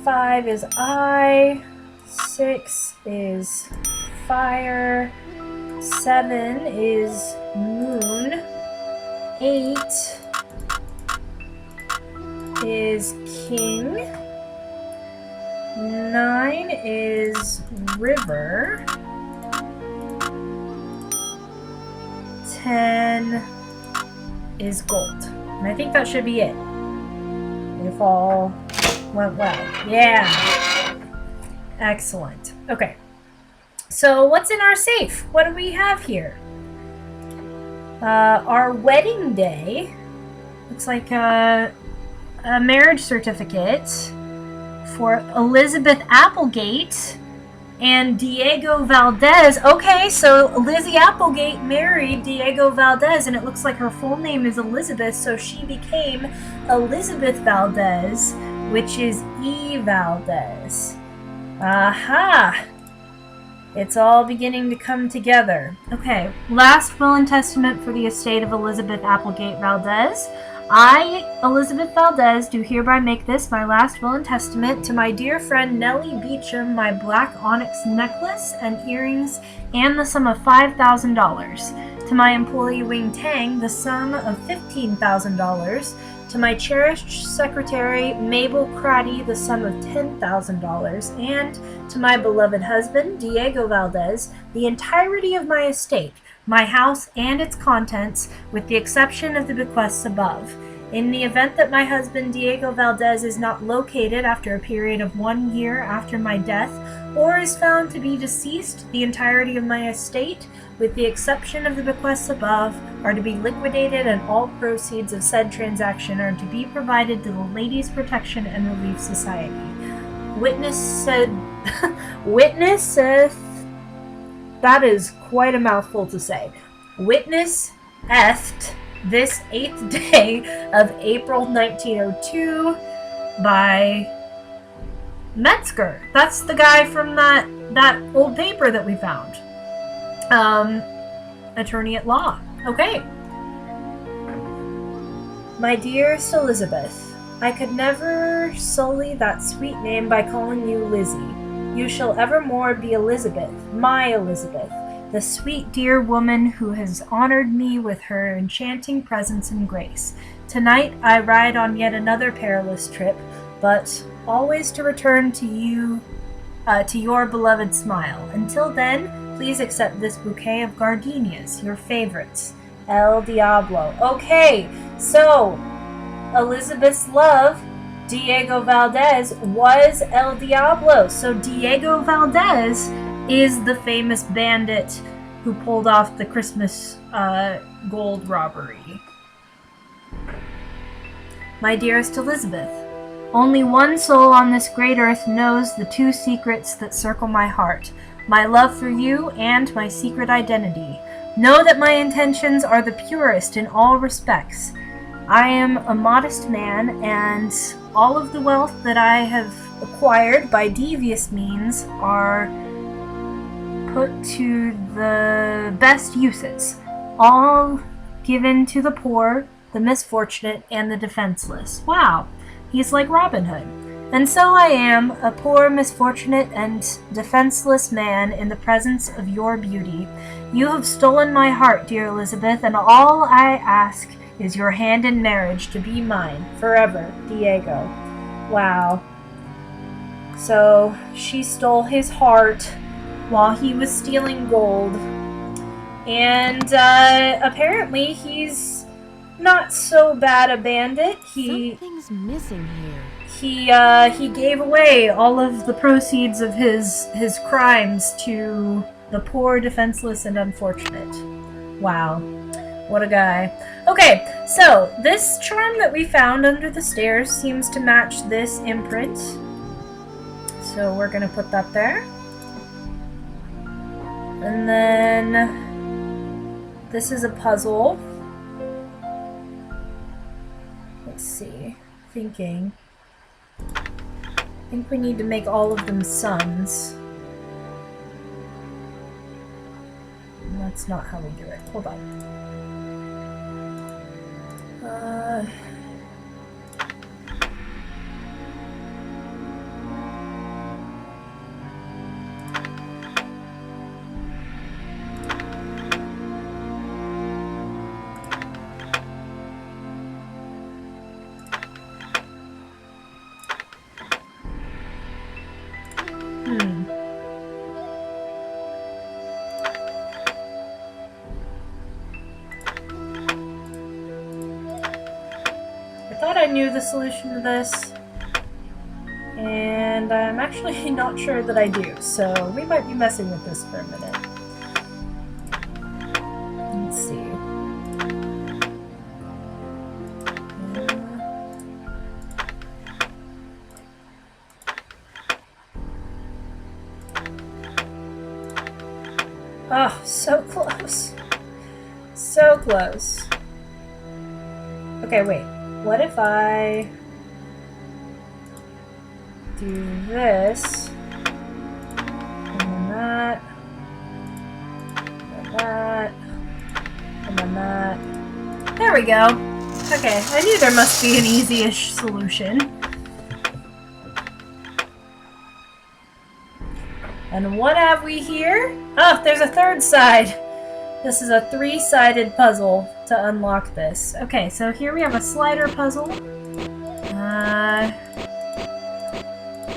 5 is I. 6 is fire. 7 is moon. 8 is king. 9 is river. 10 is gold. And I think that should be it. If all went well. Yeah. Excellent. Okay. So what's in our safe? What do we have here? Our wedding day. Looks like a marriage certificate for Elizabeth Applegate and Diego Valdez. Okay, so Lizzie Applegate married Diego Valdez, and it looks like her full name is Elizabeth, so she became Elizabeth Valdez, which is E. Valdez. Aha! It's all beginning to come together. Okay, last will and testament for the estate of Elizabeth Applegate Valdez. I, Elizabeth Valdez, do hereby make this my last will and testament to my dear friend Nellie Beecham, my black onyx necklace and earrings, and the sum of $5,000. To my employee Wing Tang, the sum of $15,000. To my cherished secretary Mabel Craddy, the sum of $10,000. And to my beloved husband Diego Valdez, the entirety of my estate, my house and its contents, with the exception of the bequests above. In the event that my husband Diego Valdez is not located after a period of 1 year after my death, or is found to be deceased, the entirety of my estate, with the exception of the bequests above, are to be liquidated, and all proceeds of said transaction are to be provided to the Ladies' Protection and Relief Society. Witness said, that is quite a mouthful to say. Witness eth this 8th day of April 1902 by Metzger. That's the guy from that old paper that we found. Attorney at law. Okay. My dearest Elizabeth, I could never sully that sweet name by calling you Lizzie. You shall evermore be Elizabeth, my Elizabeth, the sweet dear woman who has honored me with her enchanting presence and grace. Tonight I ride on yet another perilous trip, but always to return to you, to your beloved smile. Until then, please accept this bouquet of gardenias, your favorites. El Diablo. Okay, so Elizabeth's love, Diego Valdez, was El Diablo. So Diego Valdez is the famous bandit who pulled off the Christmas gold robbery. My dearest Elizabeth, only one soul on this great earth knows the two secrets that circle my heart, my love for you and my secret identity. Know that my intentions are the purest in all respects. I am a modest man, and all of the wealth that I have acquired by devious means are put to the best uses, all given to the poor, the misfortunate, and the defenseless. Wow, he's like Robin Hood. And so I am, a poor, misfortunate, and defenseless man in the presence of your beauty. You have stolen my heart, dear Elizabeth, and all I ask is your hand in marriage to be mine forever, Diego. Wow. So she stole his heart while he was stealing gold. And apparently he's not so bad a bandit. Something's missing here. He gave away all of the proceeds of his crimes to the poor, defenseless, and unfortunate. Wow. What a guy. Okay, so this charm that we found under the stairs seems to match this imprint. So we're gonna put that there. And then this is a puzzle. Let's see. Thinking. I think we need to make all of them suns. That's not how we do it. Hold on. I knew the solution to this, and I'm actually not sure that I do, so we might be messing with this for a minute. Let's see. Oh, so close. So close. Okay, wait. What if I do this, and then that, and that, and then that. There we go. Okay, I knew there must be an easy-ish solution. And what have we here? Oh, there's a third side. This is a 3-sided puzzle to unlock this. Okay, so here we have a slider puzzle.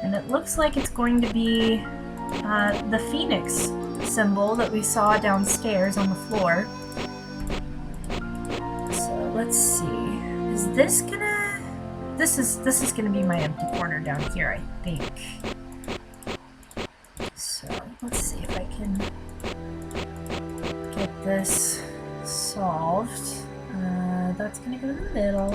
And it looks like it's going to be the phoenix symbol that we saw downstairs on the floor. So let's see. Is this gonna... This is gonna be my empty corner down here, I think. So let's see if I can get this solved. That's gonna go in the middle.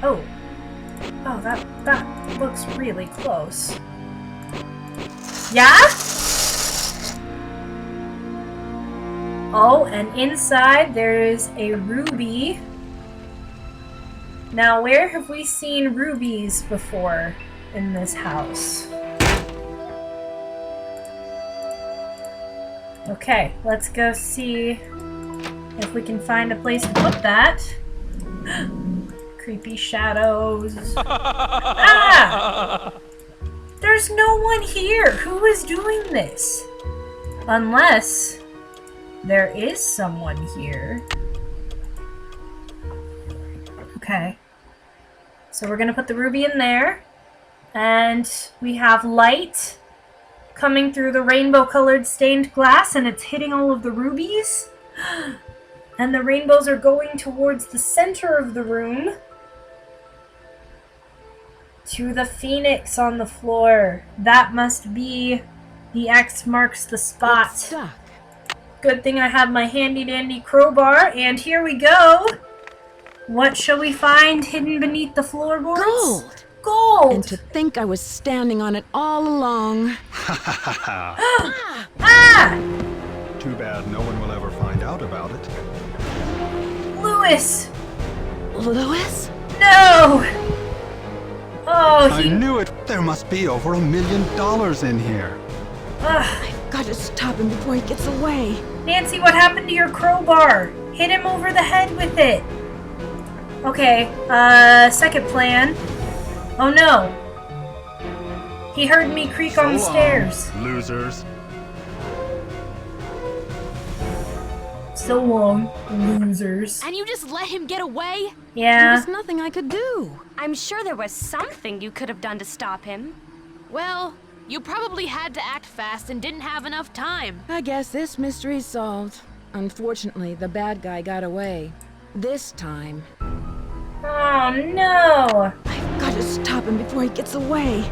Oh, that looks really close. Yeah? Oh, and inside there is a ruby. Now, where have we seen rubies before in this house? Okay, let's go see if we can find a place to put that. Creepy shadows. Ah! There's no one here. Who is doing this? Unless there is someone here. Okay. So we're gonna put the ruby in there. And we have light coming through the rainbow-colored stained glass, and it's hitting all of the rubies. And the rainbows are going towards the center of the room. To the phoenix on the floor. That must be the X marks the spot. It's stuck. Good thing I have my handy-dandy crowbar, and here we go. What shall we find hidden beneath the floorboards? Gold! Gold! And to think I was standing on it all along. Ah! Too bad no one will ever find out about it. Lewis! Lewis? No! Oh, I knew it! There must be over $1 million in here. I've got to stop him before he gets away. Nancy, what happened to your crowbar? Hit him over the head with it. Okay, second plan. Oh no. He heard me creak on the stairs. Losers. So long, losers. And you just let him get away? There Yeah. was nothing I could do. I'm sure there was something you could have done to stop him. Well, you probably had to act fast and didn't have enough time. I guess this mystery's solved. Unfortunately, the bad guy got away. This time. Oh no. I've got to stop him before he gets away.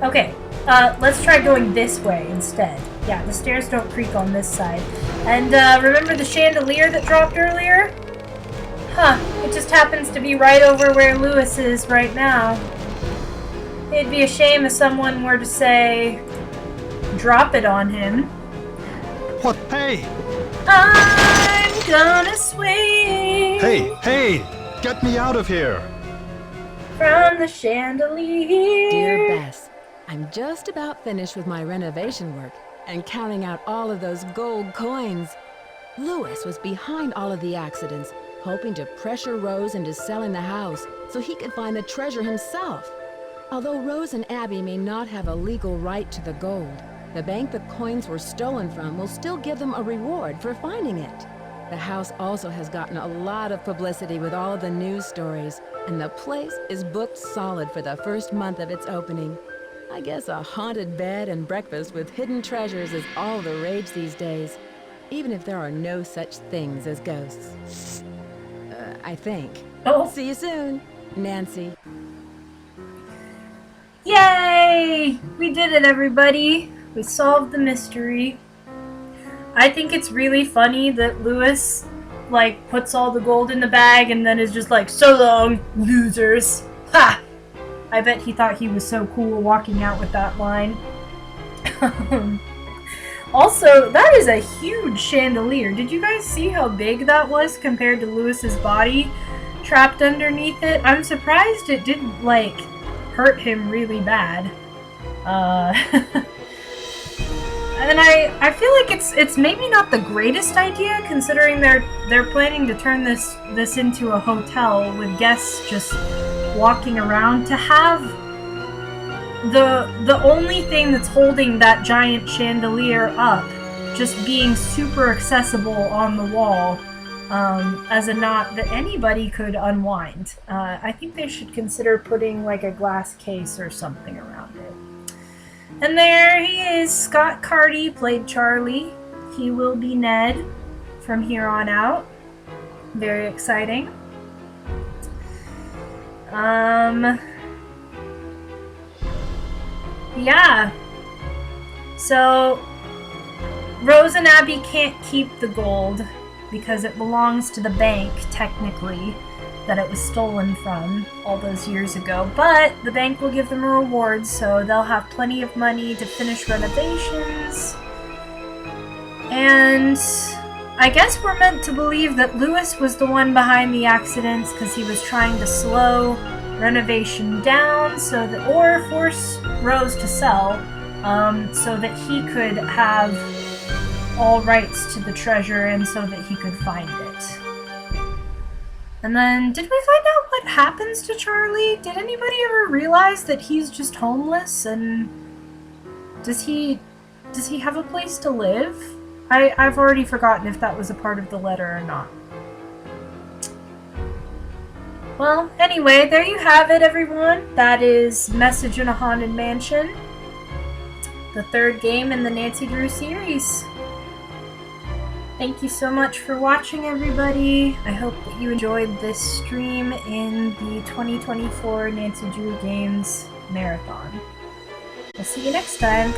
Okay, let's try going this way instead. Yeah, the stairs don't creak on this side. And, remember the chandelier that dropped earlier? Huh, it just happens to be right over where Lewis is right now. It'd be a shame if someone were to say, drop it on him. What? Hey! I'm gonna swing Hey! Get me out of here! from the chandelier. Dear Bess, I'm just about finished with my renovation work and counting out all of those gold coins. Lewis was behind all of the accidents, hoping to pressure Rose into selling the house so he could find the treasure himself. Although Rose and Abby may not have a legal right to the gold, the bank the coins were stolen from will still give them a reward for finding it. The house also has gotten a lot of publicity with all of the news stories, and the place is booked solid for the first month of its opening. I guess a haunted bed and breakfast with hidden treasures is all the rage these days, even if there are no such things as ghosts. I think. Oh. See you soon, Nancy. Yay! We did it, everybody. We solved the mystery. I think it's really funny that Lewis, like, puts all the gold in the bag and then is just like, so long, losers. Ha! I bet he thought he was so cool walking out with that line. Also, that is a huge chandelier. Did you guys see how big that was compared to Lewis's body trapped underneath it? I'm surprised it didn't, like, hurt him really bad. And I feel like it's maybe not the greatest idea, considering they're planning to turn this into a hotel with guests just walking around. To have the only thing that's holding that giant chandelier up just being super accessible on the wall, as a knot that anybody could unwind. I think they should consider putting like a glass case or something around it. And there he is. Scott Carty played Charlie. He will be Ned from here on out. Very exciting. Yeah. So, Rose and Abby can't keep the gold because it belongs to the bank, technically, that it was stolen from all those years ago. But the bank will give them a reward, so they'll have plenty of money to finish renovations. And I guess we're meant to believe that Lewis was the one behind the accidents because he was trying to slow renovation down so that, or force Rose to sell, so that he could have all rights to the treasure and so that he could find it. And then, did we find out what happens to Charlie? Did anybody ever realize that he's just homeless, and does he have a place to live? I've already forgotten if that was a part of the letter or not. Well, anyway, there you have it, everyone. That is Message in a Haunted Mansion, the third game in the Nancy Drew series. Thank you so much for watching, everybody. I hope that you enjoyed this stream in the 2024 Nancy Drew Games Marathon. I'll see you next time.